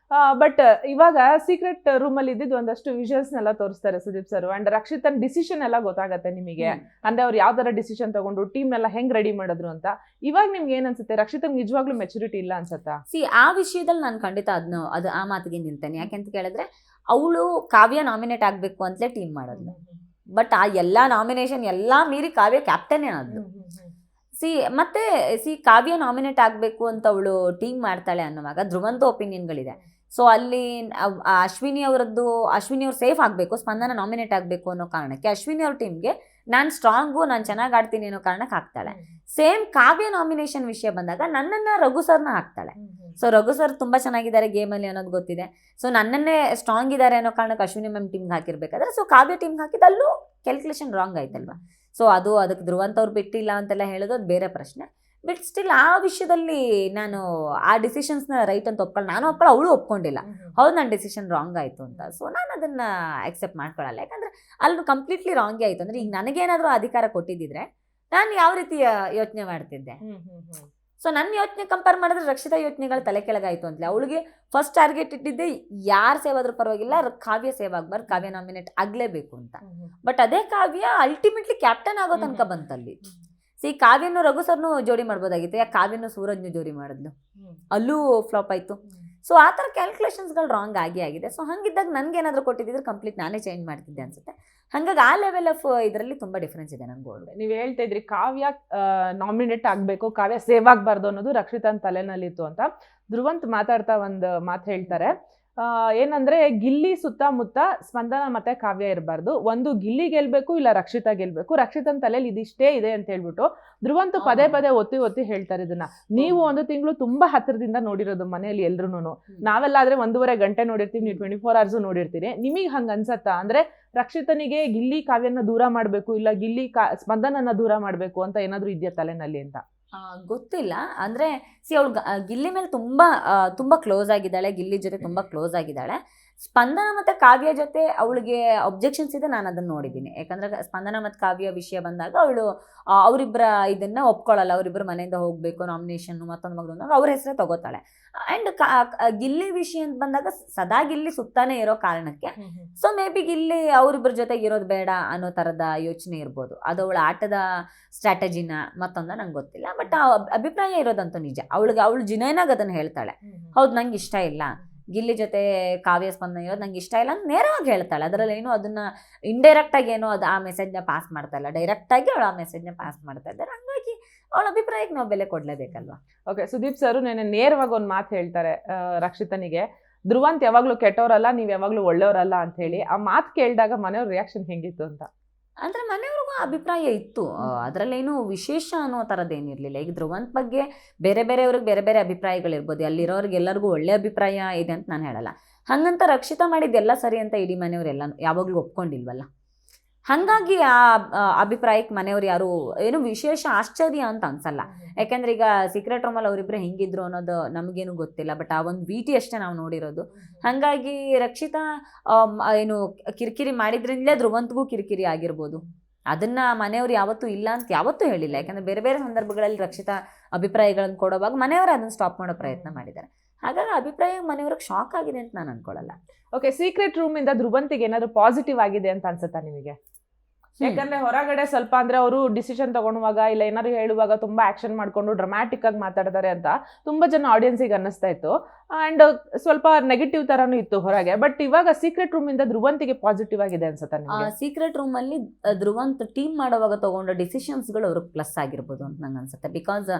ಬಟ್ ಇವಾಗ ಸೀಕ್ರೆಟ್ ರೂಮ್ ಅಲ್ಲಿ ಇದ್ದಿದ್ದು ಒಂದಷ್ಟು ವಿಜುವಲ್ಸ್ ನೆಲ್ಲ ತೋರಿಸ್ತಾರೆ ಸುದೀಪ್ ಸರ್. ಅಂಡ್ ರಕ್ಷಿತನ್ ಡಿಸಿಷನ್ ಎಲ್ಲ ಗೊತ್ತಾಗತ್ತೆ ನಿಮಗೆ, ಅಂದ್ರೆ ಅವ್ರು ಯಾವ ತರ ಡಿಸಿಷನ್ ತಗೊಂಡು ಟೀಮ್ ಎಲ್ಲ ಹೆಂಗ್ ರೆಡಿ ಮಾಡಿದ್ರು ಅಂತ. ಇವಾಗ ನಿಮ್ಗೆ ಏನ್ ಅನ್ಸುತ್ತೆ, ರಕ್ಷಿತನ್ ನಿಜವಾಗ್ಲೂ ಮೆಚುರಿಟಿ ಇಲ್ಲ ಅನ್ಸತ್ತಾ? ಆ ವಿಷಯದಲ್ಲಿ ನಾನು ಖಂಡಿತ ಅದು ಆ ಮಾತಿಗೆ ನಿಲ್ತೇನೆ. ಯಾಕೆಂತ ಕೇಳಿದ್ರೆ, ಅವಳು ಕಾವ್ಯ ನಾಮಿನೇಟ್ ಆಗ್ಬೇಕು ಅಂತಲೇ ಟೀಮ್ ಮಾಡೋದು. ಬಟ್ ಆ ಎಲ್ಲಾ ನಾಮಿನೇಷನ್ ಎಲ್ಲಾ ಮೀರಿ ಕಾವ್ಯ ಕ್ಯಾಪ್ಟನ್ನೇ ಆದ್ಲು. ಕಾವ್ಯ ನಾಮಿನೇಟ್ ಆಗಬೇಕು ಅಂತ ಅವಳು ಟೀಮ್ ಮಾಡ್ತಾಳೆ ಅನ್ನುವಾಗ ಧ್ರುವಂತ ಒಪಿನಿಯನ್ಗಳಿದೆ. ಸೊ ಅಲ್ಲಿ ಅಶ್ವಿನಿ ಅವ್ರು ಸೇಫ್ ಆಗಬೇಕು, ಸ್ಪಂದನ ನಾಮಿನೇಟ್ ಆಗಬೇಕು ಅನ್ನೋ ಕಾರಣಕ್ಕೆ ಅಶ್ವಿನಿ ಅವ್ರ ಟೀಮ್ಗೆ ನಾನು ಸ್ಟ್ರಾಂಗು, ನಾನು ಚೆನ್ನಾಗಿ ಆಡ್ತೀನಿ ಅನ್ನೋ ಕಾರಣಕ್ಕೆ ಹಾಕ್ತಾಳೆ. ಸೇಮ್ ಕಾವ್ಯ ನಾಮಿನೇಷನ್ ವಿಷಯ ಬಂದಾಗ ನನ್ನನ್ನು ರಘು ಸರ್ನ ಹಾಕ್ತಾಳೆ. ಸೊ ರಘು ಸರ್ ತುಂಬ ಚೆನ್ನಾಗಿದ್ದಾರೆ ಗೇಮಲ್ಲಿ ಅನ್ನೋದು ಗೊತ್ತಿದೆ. ಸೊ ನನ್ನನ್ನೇ ಸ್ಟ್ರಾಂಗ್ ಇದ್ದಾರೆ ಅನ್ನೋ ಕಾರಣಕ್ಕೆ ಅಶ್ವಿನಿ ಮ್ಯಾಮ್ ಟೀಮ್ಗೆ ಹಾಕಿರ್ಬೇಕಾದ್ರೆ ಸೊ ಕಾವ್ಯ ಟೀಮ್ಗೆ ಹಾಕಿದ್ದಲ್ಲೂ ಕ್ಯಾಲ್ಕುಲೇಷನ್ ರಾಂಗ್ ಆಯ್ತಲ್ವಾ. ಸೊ ಅದಕ್ಕೆ ಧ್ರುವಂತ್ ಅವ್ರು ಬಿಟ್ಟಿಲ್ಲ ಅಂತೆಲ್ಲ ಹೇಳೋದು ಅದು ಬೇರೆ ಪ್ರಶ್ನೆ. ಬಟ್ ಸ್ಟಿಲ್ ಆ ವಿಷಯದಲ್ಲಿ ನಾನು ಆ ಡಿಸಿಷನ್ಸ್ನ ರೈಟ್ ಅಂತ ನಾನು ಅವಳು ಒಪ್ಕೊಂಡಿಲ್ಲ. ಹೌದು ನನ್ನ ಡಿಸಿಷನ್ ರಾಂಗ್ ಆಯಿತು ಅಂತ. ಸೊ ನಾನು ಅದನ್ನು ಆಕ್ಸೆಪ್ಟ್ ಮಾಡ್ಕೊಳ್ಳಲ್ಲ. ಯಾಕಂದರೆ ಅಲ್ಲಿ ಕಂಪ್ಲೀಟ್ಲಿ ರಾಂಗೇ ಆಯಿತು. ಅಂದರೆ ಈಗ ನನಗೇನಾದರೂ ಅಧಿಕಾರ ಕೊಟ್ಟಿದ್ದಿದ್ರೆ ನಾನು ಯಾವ ರೀತಿ ಯೋಚನೆ ಮಾಡ್ತಿದ್ದೆ. ಸೊ ನನ್ನ ಯೋಚನೆ ಕಂಪೇರ್ ಮಾಡಿದ್ರೆ ರಕ್ಷಿತಾ ಯೋಚನೆಗಳು ತಲೆ ಕೆಳಗಾಯಿತು ಅಂತಲೇ. ಅವಳಿಗೆ ಫಸ್ಟ್ ಟಾರ್ಗೆಟ್ ಇಟ್ಟಿದ್ದೆ ಯಾರು ಸೇವ್ ಆದ್ರೂ ಪರವಾಗಿಲ್ಲ, ಕಾವ್ಯ ಸೇವ್ ಆಗಬಾರ್ದು, ಕಾವ್ಯ ನಾಮಿನೇಟ್ ಆಗಲೇಬೇಕು ಅಂತ. ಬಟ್ ಅದೇ ಕಾವ್ಯ ಅಲ್ಟಿಮೇಟ್ಲಿ ಕ್ಯಾಪ್ಟನ್ ಆಗೋ ತನಕ ಬಂತಲ್ಲಿ. ಕಾವ್ಯನು ರಘು ಸರ್ನು ಜೋಡಿ ಮಾಡ್ಬೋದಾಗಿತ್ತು, ಯಾಕೆ ಕಾವ್ಯನು ಸೂರಜ್ನು ಜೋಡಿ ಮಾಡಿದ್ಲು, ಅಲ್ಲೂ ಫ್ಲಾಪ್ ಆಯಿತು. ಸೊ ಆ ಥರ ಕ್ಯಾಲ್ಕುಲೇಷನ್ಸ್ಗಳು ರಾಂಗ್ ಆಗಿದೆ. ಸೊ ಹಂಗಿದ್ದಾಗ ನನಗೇನಾದರೂ ಕೊಟ್ಟಿದ್ದಿದ್ರೆ ಕಂಪ್ಲೀಟ್ ನಾನೇ ಚೇಂಜ್ ಮಾಡ್ತಿದ್ದೆ ಅನ್ಸುತ್ತೆ. ಹಾಗಾಗಿ ಆ ಲೆವೆಲ್ ಆಫ್ ಇದರಲ್ಲಿ ತುಂಬ ಡಿಫ್ರೆನ್ಸ್ ಇದೆ ನಂಗೆ. ನೀವು ಹೇಳ್ತಾ ಇದ್ರಿ ಕಾವ್ಯ ನಾಮಿನೇಟ್ ಆಗಬೇಕು, ಕಾವ್ಯ ಸೇವ್ ಆಗಬಾರ್ದು ಅನ್ನೋದು ರಕ್ಷಿತನ ತಲೆನಲ್ಲಿತ್ತು ಅಂತ. ಧ್ರುವಂತ್ ಮಾತಾಡ್ತಾ ಒಂದು ಮಾತು ಹೇಳ್ತಾರೆ, ಏನಂದ್ರೆ ಗಿಲ್ಲಿ ಸುತ್ತಮುತ್ತ ಸ್ಪಂದನ ಮತ್ತೆ ಕಾವ್ಯ ಇರಬಾರ್ದು, ಒಂದು ಗಿಲ್ಲಿ ಗೆಲ್ಬೇಕು ಇಲ್ಲ ರಕ್ಷಿತಾ ಗೆಲ್ಬೇಕು, ರಕ್ಷಿತನ ತಲೆಯಲ್ಲಿ ಇದಿಷ್ಟೇ ಇದೆ ಅಂತ ಹೇಳ್ಬಿಟ್ಟು ಧ್ರುವಂತ್ ಪದೇ ಪದೇ ಒತ್ತಿ ಹೇಳ್ತಾರೆ ಇದನ್ನ. ನೀವು 1 ತಿಂಗಳು ತುಂಬಾ ಹತ್ತಿರದಿಂದ ನೋಡಿರೋದು ಮನೆಯಲ್ಲಿ ಎಲ್ರು. ನಾವೆಲ್ಲಾದ್ರೆ 1.5 ಗಂಟೆ ನೋಡಿರ್ತೀವಿ, ನೀವು 24 hours ನೋಡಿರ್ತೀರಿ. ನಿಮಗೆ ಹಂಗ ಅನ್ಸತ್ತಾ? ಅಂದ್ರೆ ರಕ್ಷಿತನಿಗೆ ಗಿಲ್ಲಿ ಕಾವ್ಯನ ದೂರ ಮಾಡ್ಬೇಕು ಇಲ್ಲ ಗಿಲ್ಲಿ ಸ್ಪಂದನನ್ನ ದೂರ ಮಾಡ್ಬೇಕು ಅಂತ ಏನಾದ್ರು ಇದೆಯಾ ತಲೆನಲ್ಲಿ ಅಂತ? ಗೊತ್ತಿಲ್ಲ. ಅಂದರೆ ಅವಳು ಗಿಲ್ಲಿ ಮೇಲೆ ತುಂಬ ಕ್ಲೋಸ್ ಆಗಿದ್ದಾಳೆ, ಗಿಲ್ಲಿ ಜೊತೆ ತುಂಬ ಕ್ಲೋಸ್ ಆಗಿದ್ದಾಳೆ. ಸ್ಪಂದನ ಮತ್ತು ಕಾವ್ಯ ಜೊತೆ ಅವಳಿಗೆ ಅಬ್ಜೆಕ್ಷನ್ಸ್ ಇದೆ, ನಾನು ಅದನ್ನು ನೋಡಿದ್ದೀನಿ. ಯಾಕಂದರೆ ಸ್ಪಂದನ ಮತ್ತು ಕಾವ್ಯ ವಿಷಯ ಬಂದಾಗ ಅವರಿಬ್ಬರ ಇದನ್ನು ಒಪ್ಕೊಳ್ಳಲ್ಲ. ಅವರಿಬ್ಬರು ಮನೆಯಿಂದ ಹೋಗಬೇಕು, ನಾಮಿನೇಷನ್ನು ಮತ್ತೊಂದು ಮಗದೊಂದಾಗ ಅವ್ರ ಹೆಸರೇ ತಗೋತಾಳೆ. ಆ್ಯಂಡ್ ಗಿಲ್ಲಿ ವಿಷಯ ಅಂತ ಬಂದಾಗ ಸದಾ ಗಿಲ್ಲಿ ಸುತ್ತಾನೆ ಇರೋ ಕಾರಣಕ್ಕೆ ಸೊ ಮೇ ಬಿ ಗಿಲ್ಲಿ ಅವರಿಬ್ಬರ ಜೊತೆಗೆ ಇರೋದು ಬೇಡ ಅನ್ನೋ ಥರದ ಯೋಚನೆ ಇರ್ಬೋದು. ಅದು ಅವಳ ಆಟದ ಸ್ಟ್ರಾಟಜಿನ ಮತ್ತೊಂದ ನಂಗೆ ಗೊತ್ತಿಲ್ಲ. ಬಟ್ ಆ ಅಭಿಪ್ರಾಯ ಇರೋದಂತೂ ನಿಜ. ಅವಳು ಜಿನೈನಾಗ ಅದನ್ನು ಹೇಳ್ತಾಳೆ, ಹೌದು ನಂಗೆ ಇಷ್ಟ ಇಲ್ಲ ಗಿಲ್ಲಿ ಜೊತೆ ಕಾವ್ಯ ಸ್ಪಂದನ ಇರೋದು ನಂಗೆ ಇಷ್ಟ ಇಲ್ಲ ಅಂತ ನೇರವಾಗಿ ಹೇಳ್ತಾಳೆ. ಅದರಲ್ಲಿ ಏನು ಅದನ್ನು ಇಂಡೈರೆಕ್ಟಾಗಿ ಏನೋ ಅದು ಆ ಮೆಸೇಜ್ನ ಪಾಸ್ ಮಾಡ್ತಾ ಇಲ್ಲ, ಡೈರೆಕ್ಟಾಗಿ ಅವಳು ಆ ಮೆಸೇಜ್ನ ಪಾಸ್ ಮಾಡ್ತಾ ಇದ್ದಾರೆ. ಹಂಗಾಗಿ ಅವಳ ಅಭಿಪ್ರಾಯಕ್ಕೆ ನಾವು ಬೆಲೆ ಕೊಡಲೇಬೇಕಲ್ವಾ. ಓಕೆ, ಸುದೀಪ್ ಸರ್ ನೇರವಾಗಿ ಒಂದು ಮಾತು ಹೇಳ್ತಾರೆ ರಕ್ಷಿತನಿಗೆ, ಧ್ರುವಂತ್ ಯಾವಾಗಲೂ ಕೆಟ್ಟವರಲ್ಲ, ನೀವು ಯಾವಾಗಲೂ ಒಳ್ಳೆಯವರಲ್ಲ ಅಂತ ಹೇಳಿ. ಆ ಮಾತು ಕೇಳಿದಾಗ ಮನೆಯವ್ರ ರಿಯಾಕ್ಷನ್ ಹೆಂಗಿತ್ತು ಅಂತ? ಅಂದರೆ ಮನೆಯವ್ರಿಗೂ ಅಭಿಪ್ರಾಯ ಇತ್ತು, ಅದರಲ್ಲೇನು ವಿಶೇಷ ಅನ್ನೋ ಥರದ್ದೇನಿರಲಿಲ್ಲ. ಈಗ ಧ್ರುವಂತ್ ಬಗ್ಗೆ ಬೇರೆಯವ್ರಿಗೆ ಬೇರೆ ಅಭಿಪ್ರಾಯಗಳಿರ್ಬೋದು, ಅಲ್ಲಿರೋರಿಗೆ ಎಲ್ಲರಿಗೂ ಒಳ್ಳೆ ಅಭಿಪ್ರಾಯ ಇದೆ ಅಂತ ನಾನು ಹೇಳಲ್ಲ. ಹಾಗಂತ ರಕ್ಷಿತಾ ಮಾಡಿದ್ದೆಲ್ಲ ಸರಿ ಅಂತ ಇಡೀ ಮನೆಯವರೆಲ್ಲ ಯಾವಾಗಲೂ ಒಪ್ಕೊಂಡಿಲ್ವಲ್ಲ. ಹಾಗಾಗಿ ಆ ಅಭಿಪ್ರಾಯಕ್ಕೆ ಮನೆಯವ್ರು ಯಾರು ಏನು ವಿಶೇಷ ಆಶ್ಚರ್ಯ ಅಂತ ಅನ್ಸಲ್ಲ. ಯಾಕೆಂದ್ರೆ ಈಗ ಸೀಕ್ರೆಟ್ ರೂಮಲ್ಲಿ ಅವರಿಬ್ಬರು ಹೆಂಗಿದ್ರು ಅನ್ನೋದು ನಮಗೇನು ಗೊತ್ತಿಲ್ಲ. ಬಟ್ ಆ ಒಂದು ವಿಟಿ ಅಷ್ಟೇ ನಾವು ನೋಡಿರೋದು. ಹಾಗಾಗಿ ರಕ್ಷಿತಾ ಏನು ಕಿರಿಕಿರಿ ಮಾಡಿದ್ರಿಂದಲೇ ಧ್ರುವಂತ್ಗೂ ಕಿರಿಕಿರಿ ಆಗಿರ್ಬೋದು. ಅದನ್ನು ಮನೆಯವ್ರು ಯಾವತ್ತೂ ಇಲ್ಲ ಅಂತ ಯಾವತ್ತೂ ಹೇಳಿಲ್ಲ. ಯಾಕಂದರೆ ಬೇರೆ ಸಂದರ್ಭಗಳಲ್ಲಿ ರಕ್ಷಿತಾ ಅಭಿಪ್ರಾಯಗಳನ್ನು ಕೊಡೋವಾಗ ಮನೆಯವರು ಅದನ್ನು ಸ್ಟಾಪ್ ಮಾಡೋ ಪ್ರಯತ್ನ ಮಾಡಿದ್ದಾರೆ. ಹಾಗಾಗಿ ಅಭಿಪ್ರಾಯ ಮನೆಯವ್ರಿಗೆ ಶಾಕ್ ಆಗಿದೆ ಅಂತ ನಾನು ಅನ್ಕೊಳ್ಳಲ್ಲ. ಓಕೆ, ಸೀಕ್ರೆಟ್ ರೂಮಿಂದ ಧ್ರುವಂತಿಗೆ ಏನಾದ್ರು ಪಾಸಿಟಿವ್ ಆಗಿದೆ ಅಂತ ಅನ್ಸುತ್ತಾ ನಿಮಗೆ? ಯಾಕಂದ್ರೆ ಹೊರಗಡೆ ಸ್ವಲ್ಪ ಅಂದ್ರೆ ಅವರು ಡಿಸಿಷನ್ ತಗೊಳುವಾಗ ಇಲ್ಲ ಏನಾದ್ರು ಹೇಳುವಾಗ ತುಂಬಾ ಆಕ್ಷನ್ ಮಾಡ್ಕೊಂಡು ಡ್ರಾಮ್ಯಾಟಿಕ್ ಆಗಿ ಮಾತಾಡ್ತಾರೆ ಅಂತ ತುಂಬಾ ಜನ ಆಡಿಯನ್ಸಿಗೆ ಅನ್ನಿಸ್ತಾ ಇತ್ತು. ಅಂಡ್ ಸ್ವಲ್ಪ ನೆಗೆಟಿವ್ ತರಾನು ಇತ್ತು ಹೊರಗೆ. ಬಟ್ ಇವಾಗ ಸೀಕ್ರೆಟ್ ರೂಮ್ ಇಂದ ಧ್ರುವಂತಿಗೆ ಪಾಸಿಟಿವ್ ಆಗಿದೆ ಅನ್ಸುತ್ತಾ ನಿಮಗೆ? ಸೀಕ್ರೆಟ್ ರೂಮ್ ಅಲ್ಲಿ ಧ್ರುವಂತ್ ಟೀಮ್ ಮಾಡುವಾಗ ತಗೊಂಡ ಡಿಸಿಷನ್ಸ್ಗಳು ಅವ್ರಿಗೆ ಪ್ಲಸ್ ಆಗಿರ್ಬೋದು ಅಂತ ನಂಗೆ ಅನ್ಸುತ್ತೆ. ಬಿಕಾಸ್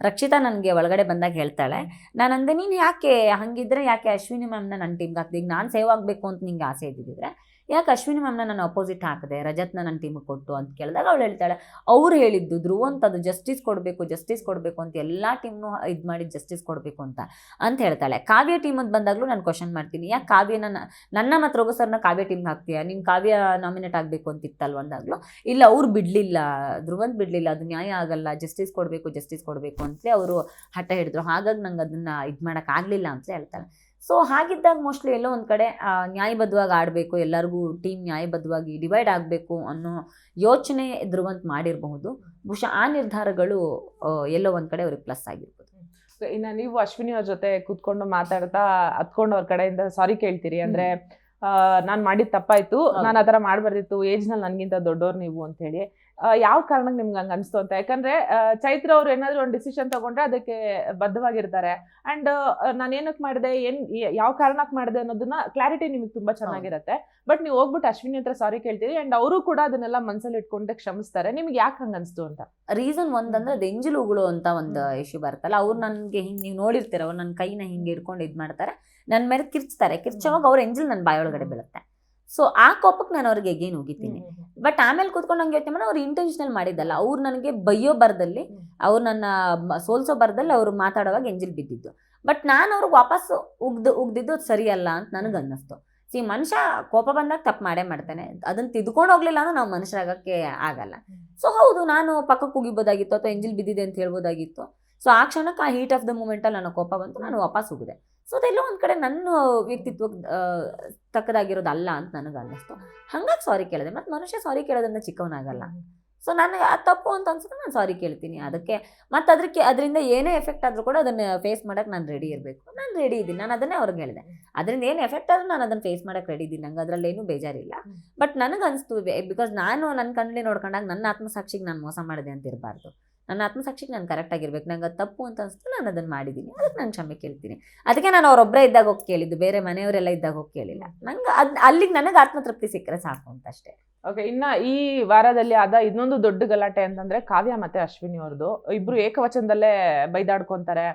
ರಕ್ಷಿತಾ ನನಗೆ ಒಳಗಡೆ ಬಂದಾಗ ಹೇಳ್ತಾಳೆ, ನಾನು ಅಂದೆ ನೀನು ಯಾಕೆ ಹಂಗಿದ್ರೆ ಯಾಕೆ ಅಶ್ವಿನಿ ಮ್ಯಾಮ್ನ ನನ್ನ ಟೀಮ್ಗೆ ಹಾಕ್ದೆ? ಈಗ ನಾನು ಸೇವ್ ಆಗಬೇಕು ಅಂತ ನಿಂಗೆ ಆಸೆ ಇದ್ದಿದ್ರೆ ಯಾಕೆ ಅಶ್ವಿನಿ ಮ್ಯಾಮ್ನ ನಾನು ಅಪೋಸಿಟ್ ಹಾಕಿದೆ, ರಜತ್ನ ನನ್ನ ಟೀಮಿಗೆ ಕೊಟ್ಟು ಅಂತ ಕೇಳಿದಾಗ ಅವಳು ಹೇಳ್ತಾಳೆ, ಅವ್ರು ಹೇಳಿದ್ದು ಧ್ರುವಂತ್ ಅದು ಜಸ್ಟಿಸ್ ಕೊಡಬೇಕು ಅಂತ ಎಲ್ಲ ಟೀಮ್ನು ಇದು ಮಾಡಿ ಜಸ್ಟಿಸ್ ಕೊಡಬೇಕು ಅಂತ ಹೇಳ್ತಾಳೆ. ಕಾವ್ಯ ಟೀಮ್ ಅಂತ ಬಂದಾಗಲೂ ನಾನು ಕ್ವಶನ್ ಮಾಡ್ತೀನಿ, ಯಾಕೆ ಕಾವ್ಯನ ನನ್ನ ಮತ್ತು ರಘು ಸರ್ನ ಕಾವ್ಯ ಟೀಮ್ಗೆ ಹಾಕ್ತೀಯಾ, ನೀನು ಕಾವ್ಯ ನಾಮಿನೇಟ್ ಆಗಬೇಕು ಅಂತಿತ್ತಲ್ವ ಅಂದಾಗಲೂ ಇಲ್ಲ ಅವ್ರು ಬಿಡಲಿಲ್ಲ, ಧ್ರುವಂತ್ ಬಿಡಲಿಲ್ಲ, ಅದು ನ್ಯಾಯ ಆಗಲ್ಲ, ಜಸ್ಟಿಸ್ ಕೊಡಬೇಕು ಅಂತಲೇ ಅವರು ಹಠ ಹಿಡಿದ್ರು. ಹಾಗಾಗಿ ನಂಗೆ ಅದನ್ನು ಇದು ಮಾಡೋಕ್ಕಾಗಲಿಲ್ಲ ಅಂತ ಹೇಳ್ತಾಳೆ. ಸೊ ಹಾಗಿದ್ದಾಗ ಮೋಸ್ಟ್ಲಿ ಎಲ್ಲೋ ಒಂದು ಕಡೆ ನ್ಯಾಯಬದ್ಧವಾಗಿ ಆಡಬೇಕು, ಎಲ್ಲರಿಗೂ ಟೀಮ್ ನ್ಯಾಯಬದ್ಧವಾಗಿ ಡಿವೈಡ್ ಆಗಬೇಕು ಅನ್ನೋ ಯೋಚನೆ ಧ್ರುವಂತ್ ಮಾಡಿರಬಹುದು. ಬಹುಶಃ ಆ ನಿರ್ಧಾರಗಳು ಎಲ್ಲೋ ಒಂದು ಕಡೆ ಅವ್ರಿಗೆ ಪ್ಲಸ್ ಆಗಿರ್ಬೋದು. ಇನ್ನು ನೀವು ಅಶ್ವಿನಿ ಅವ್ರ ಜೊತೆ ಕೂತ್ಕೊಂಡು ಮಾತಾಡ್ತಾ ಹತ್ಕೊಂಡು ಅವ್ರ ಕಡೆಯಿಂದ ಸಾರಿ ಕೇಳ್ತೀರಿ, ಅಂದ್ರೆ ನಾನು ಮಾಡಿದ ತಪ್ಪಾಯ್ತು, ನಾನು ಆ ಥರ ಮಾಡಬಾರ್ದಿತ್ತು, ಏಜ್ನಲ್ಲಿ ನನಗಿಂತ ದೊಡ್ಡವ್ರು ನೀವು ಅಂತ ಹೇಳಿ. ಯಾವ ಕಾರಣಕ್ಕೆ ನಿಮ್ಗೆ ಹಂಗ ಅನ್ಸ್ತು ಅಂತ? ಯಾಕಂದ್ರೆ ಚೈತ್ರ ಅವ್ರು ಏನಾದ್ರು ಒಂದು ಡಿಸಿಷನ್ ತಗೊಂಡ್ರೆ ಅದಕ್ಕೆ ಬದ್ಧವಾಗಿರ್ತಾರೆ. ಅಂಡ್ ನಾನು ಏನಕ್ಕೆ ಮಾಡಿದೆ, ಯಾವ ಕಾರಣಕ್ಕೆ ಮಾಡಿದೆ ಅನ್ನೋದನ್ನ ಕ್ಲಾರಿಟಿ ನಿಮಗೆ ತುಂಬಾ ಚೆನ್ನಾಗಿರುತ್ತೆ. ಬಟ್ ನೀವು ಹೋಗ್ಬಿಟ್ಟು ಅಶ್ವಿನಿ ಹತ್ರ ಸಾರಿ ಕೇಳ್ತೀರಿ ಅಂಡ್ ಅವರು ಕೂಡ ಅದನ್ನೆಲ್ಲ ಮನ್ಸಲ್ಲಿ ಇಟ್ಕೊಂಡೆ ಕ್ಷಮಿಸ್ತಾರೆ. ನಿಮ್ಗೆ ಯಾಕೆ ಹಂಗ ಅನ್ಸ್ತು ಅಂತ? ರೀಸನ್ ಒಂದಂದ್ರೆ ಅದು ಎಂಜಲು ಉಗುಳು ಅಂತ ಒಂದು ಇಶ್ಯೂ ಬರುತ್ತಲ್ಲ, ಅವ್ರು ನನ್ಗೆ ಹಿಂಗ್ ನೀವು ನೋಡಿರ್ತೀರ, ಅವ್ರು ನನ್ನ ಕೈನ ಹಿಂಗೆ ಇಟ್ಕೊಂಡು ಇದ್ ಮಾಡ್ತಾರೆ, ನನ್ನ ಮೇಲೆ ಕಿರ್ಚ್ತಾರೆ. ಕಿರ್ಚೋವಾಗ ಅವ್ರ ಎಂಜಲ್ ನನ್ನ ಬಾಯೊಳಗಡೆ ಬೀಳುತ್ತೆ. ಸೊ ಆ ಕೋಪಕ್ಕೆ ನಾನು ಅವ್ರಿಗೆ ಎಗೇನ್ ಹೋಗಿದ್ದೀನಿ. ಬಟ್ ಆಮೇಲೆ ಕೂತ್ಕೊಂಡು ನಂಗೆ ಯೋಚನೆ ಮಾಡಿ ಅವ್ರು ಇಂಟೆನ್ಷನಲ್ ಮಾಡಿದ್ದಲ್ಲ, ಅವ್ರು ನನಗೆ ಬೈಯೋ ಬರದಲ್ಲಿ, ಅವ್ರು ನನ್ನ ಸೋಲ್ಸೋ ಬರದಲ್ಲಿ ಅವ್ರು ಮಾತಾಡುವಾಗ ಎಂಜಲ್ ಬಿದ್ದಿದ್ದು. ಬಟ್ ನಾನು ಅವ್ರಿಗೆ ವಾಪಸ್ ಉಗ್ದಿದ್ದು ಸರಿಯಲ್ಲ ಅಂತ ನನಗೆ ಅನ್ನಿಸ್ತು. ಮನುಷ್ಯ ಕೋಪ ಬಂದಾಗ ತಪ್ಪು ಮಾಡೇ ಮಾಡ್ತಾನೆ, ಅದನ್ನ ತಿದ್ಕೊಂಡು ಹೋಗ್ಲಿಲ್ಲ ಅಂದ್ರೆ ನಾವು ಮನುಷ್ಯರಾಗಕ್ಕೆ ಆಗಲ್ಲ. ಸೊ ಹೌದು, ನಾನು ಪಕ್ಕಕ್ಕೆ ಉಗಿಬೋದಾಗಿತ್ತು ಅಥವಾ ಎಂಜಿಲ್ ಬಿದ್ದಿದೆ ಅಂತ ಹೇಳ್ಬೋದಾಗಿತ್ತು. ಸೊ ಆ ಕ್ಷಣಕ್ಕೆ ಆ ಹೀಟ್ ಆಫ್ ದ ಮೂಮೆಂಟಲ್ಲಿ ನನ್ನ ಕೋಪ ಬಂತು, ನಾನು ವಾಪಸ್ ಹೋಗಿದೆ. ಸೊ ಅದೆಲ್ಲೋ ಒಂದು ಕಡೆ ನನ್ನ ವ್ಯಕ್ತಿತ್ವ ತಕ್ಕದಾಗಿರೋದಲ್ಲ ಅಂತ ನನಗೆ ಅನ್ನಿಸ್ತು. ಹಂಗಾಗಿ ಸಾರಿ ಕೇಳಿದೆ. ಮತ್ತು ಮನುಷ್ಯ ಸಾರಿ ಕೇಳೋದ್ರಿಂದ ಚಿಕ್ಕವನಾಗಲ್ಲ. ಸೊ ನನಗೆ ಅದು ತಪ್ಪು ಅಂತ ಅನ್ಸುತ್ತೆ, ನಾನು ಸಾರಿ ಕೇಳ್ತೀನಿ. ಅದಕ್ಕೆ ಮತ್ತು ಅದರಿಂದ ಏನೇ ಎಫೆಕ್ಟ್ ಆದರೂ ಕೂಡ ಅದನ್ನು ಫೇಸ್ ಮಾಡೋಕ್ಕೆ ನಾನು ರೆಡಿ ಇರಬೇಕು. ನಾನು ರೆಡಿ ಇದ್ದೀನಿ, ನಾನು ಅದನ್ನೇ ಅವ್ರಿಗೆ ಹೇಳಿದೆ. ಅದರಿಂದ ಏನು ಎಫೆಕ್ಟ್ ಆದರೂ ನಾನು ಅದನ್ನು ಫೇಸ್ ಮಾಡೋಕ್ಕೆ ರೆಡಿ ಇದ್ದೀನಿ, ನಂಗೆ ಅದರಲ್ಲೇನೂ ಬೇಜಾರಿಲ್ಲ. ಬಟ್ ನನಗೆ ಅನಿಸ್ತು, ಬಿಕಾಸ್ ನಾನು ನನ್ನ ಕಣ್ಣಲ್ಲಿ ನೋಡ್ಕೊಂಡಾಗ ನನ್ನ ಆತ್ಮಸಾಕ್ಷಿಗೆ ನಾನು ಮೋಸ ಮಾಡಿದೆ ಅಂತ ಇರಬಾರ್ದು. ನನ್ನ ಆತ್ಮಸಾಕ್ಷಿಗೆ ನಾನು ಕರೆಕ್ಟಾಗಿರ್ಬೇಕು. ನಂಗೆ ಅದು ತಪ್ಪು ಅಂತ ಅನಿಸ್ತು, ನಾನು ಅದನ್ನು ಮಾಡಿದ್ದೀನಿ, ಅದಕ್ಕೆ ನಾನು ಕ್ಷಮೆ ಕೇಳ್ತೀನಿ. ಅದಕ್ಕೆ ನಾನು ಅವರೊಬ್ಬರೇ ಇದ್ದಾಗ ಹೋಗಿ ಕೇಳಿದ್ದು, ಬೇರೆ ಮನೆಯವರೆಲ್ಲ ಇದ್ದಾಗ ಹೋಗಿ ಕೇಳಿಲ್ಲ. ನಂಗೆ ಅಲ್ಲಿಗೆ ನನಗೆ ಆತ್ಮತೃಪ್ತಿ ಸಿಕ್ಕರೆ ಸಾಕು ಅಂತ ಅಷ್ಟೇ. ಓಕೆ, ಇನ್ನ ಈ ವಾರದಲ್ಲಿ ಆದ ಇನ್ನೊಂದು ದೊಡ್ಡ ಗಲಾಟೆ ಅಂತಂದ್ರೆ ಕಾವ್ಯ ಮತ್ತೆ ಅಶ್ವಿನಿ ಅವ್ರದ್ದು. ಇಬ್ರು ಏಕವಚನದಲ್ಲೇ ಬೈದಾಡ್ಕೊಂತಾರೆ.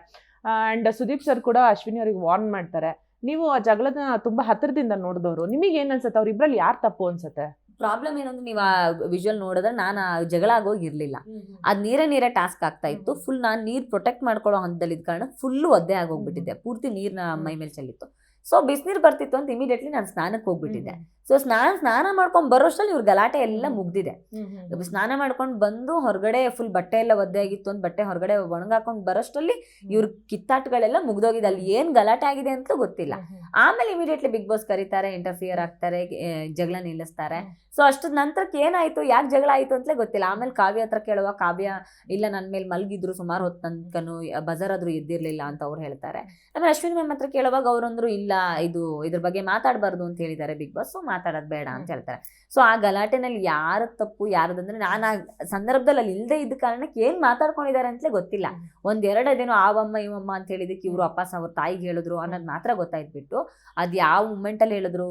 ಅಂಡ್ ಸುದೀಪ್ ಸರ್ ಕೂಡ ಅಶ್ವಿನಿ ಅವ್ರಿಗೆ ವಾರ್ನ್ ಮಾಡ್ತಾರೆ. ನೀವು ಆ ಜಗಳದ ತುಂಬಾ ಹತ್ತಿರದಿಂದ ನೋಡಿದವರು, ನಿಮಗೆ ಏನ್ ಅನ್ಸುತ್ತೆ? ಅವ್ರಿಬ್ರಲ್ಲಿ ಯಾರು ತಪ್ಪು ಅನ್ಸುತ್ತೆ? ಪ್ರಾಬ್ಲಮ್ ಏನಂದ್ರೆ, ನೀವು ಆ ವಿಜುವಲ್ ನೋಡಿದ್ರೆ ನಾನು ಜಗಳ ಆಗೋಗಿರ್ಲಿಲ್ಲ. ಅದು ನೀರೇ ಟಾಸ್ಕ್ ಆಗ್ತಾ ಇತ್ತು. ಫುಲ್ ನಾನು ನೀರು ಪ್ರೊಟೆಕ್ಟ್ ಮಾಡ್ಕೊಳ್ಳೋ ಹಂತದಲ್ಲಿ ಇದ್ದ ಕಾರಣ ಫುಲ್ಲು ಒದ್ದೆ ಆಗೋಗ್ಬಿಟ್ಟಿದ್ದೆ. ಪೂರ್ತಿ ನೀರಿನ ಮೈ ಮೇಲೆ ಚೆಲ್ಲಿತ್ತು. ಸೊ ಬಿಸಿನೀರು ಬರ್ತಿತ್ತು ಅಂತ ಇಮಿಡಿಯೇಟ್ಲಿ ನಾನು ಸ್ನಾನಕ್ಕೆ ಹೋಗ್ಬಿಟ್ಟಿದ್ದೆ. ಸೊ ಸ್ನಾನ ಮಾಡ್ಕೊಂಡು ಬರೋಷ್ಟರಲ್ಲಿ ಇವ್ರ ಗಲಾಟೆ ಎಲ್ಲ ಮುಗ್ದಿದೆ. ಸ್ನಾನ ಮಾಡ್ಕೊಂಡು ಬಂದು ಹೊರಗಡೆ ಫುಲ್ ಬಟ್ಟೆ ಎಲ್ಲ ಒದ್ದೆ ಆಗಿತ್ತು ಅಂತ ಬಟ್ಟೆ ಹೊರಗಡೆ ಒಣಗಾಕೊಂಡು ಬರೋಷ್ಟರಲ್ಲಿ ಇವ್ರ ಕಿತ್ತಾಟಗಳೆಲ್ಲ ಮುಗ್ದೋಗಿದೆ. ಅಲ್ಲಿ ಏನು ಗಲಾಟೆ ಆಗಿದೆ ಅಂತ ಗೊತ್ತಿಲ್ಲ. ಆಮೇಲೆ ಇಮಿಡಿಯೇಟ್ಲಿ ಬಿಗ್ ಬಾಸ್ ಕರೀತಾರೆ, ಇಂಟರ್ಫಿಯರ್ ಆಗ್ತಾರೆ, ಜಗಳ ನಿಲ್ಲಿಸ್ತಾರೆ. ಸೊ ಅಷ್ಟದ ನಂತರಕ್ಕೆ ಏನಾಯ್ತು, ಯಾಕೆ ಜಗಳ ಆಯಿತು ಅಂತಲೇ ಗೊತ್ತಿಲ್ಲ. ಆಮೇಲೆ ಕಾವ್ಯ ಹತ್ರ ಕೇಳುವ, ಕಾವ್ಯ ಇಲ್ಲ ನನ್ನ ಮೇಲೆ ಮಲಗಿದ್ರು ಸುಮಾರು ಹೊತ್ತು ತನಕನೂ, ಬಜಾರ್ ಆದ್ರೂ ಎದ್ದಿರ್ಲಿಲ್ಲ ಅಂತ ಅವ್ರು ಹೇಳ್ತಾರೆ. ಆಮೇಲೆ ಅಶ್ವಿನಿ ಮ್ಯಾಮ್ ಹತ್ರ ಕೇಳುವಾಗ ಅವರಂದ್ರು ಇಲ್ಲ, ಇದ್ರ ಬಗ್ಗೆ ಮಾತಾಡಬಾರ್ದು ಅಂತ ಹೇಳಿದ್ದಾರೆ ಬಿಗ್ ಬಾಸ್, ಸೊ ಮಾತಾಡೋದು ಬೇಡ ಅಂತ ಹೇಳ್ತಾರೆ. ಸೊ ಆ ಗಲಾಟೆನಲ್ಲಿ ಯಾರ ತಪ್ಪು ಯಾರದಂದ್ರೆ, ನಾನು ಆ ಸಂದರ್ಭದಲ್ಲಿ ಅಲ್ಲಿ ಇಲ್ಲದೆ ಇದ್ದ ಕಾರಣಕ್ಕೆ ಏನು ಮಾತಾಡ್ಕೊಂಡಿದ್ದಾರೆ ಅಂತಲೇ ಗೊತ್ತಿಲ್ಲ. ಒಂದೆರಡೇನೋ ಆವಮ್ಮ ಇವಮ್ಮ ಅಂತ ಹೇಳಿದಕ್ಕೆ ಇವರು ಅಪ್ಪಾಸ್ ಅವ್ರ ತಾಯಿಗೆ ಹೇಳಿದ್ರು ಅನ್ನೋದು ಮಾತ್ರ ಗೊತ್ತಾಯ್ತು. ಅದು ಯಾವ ಮೂಮೆಂಟಲ್ಲಿ ಹೇಳಿದ್ರು,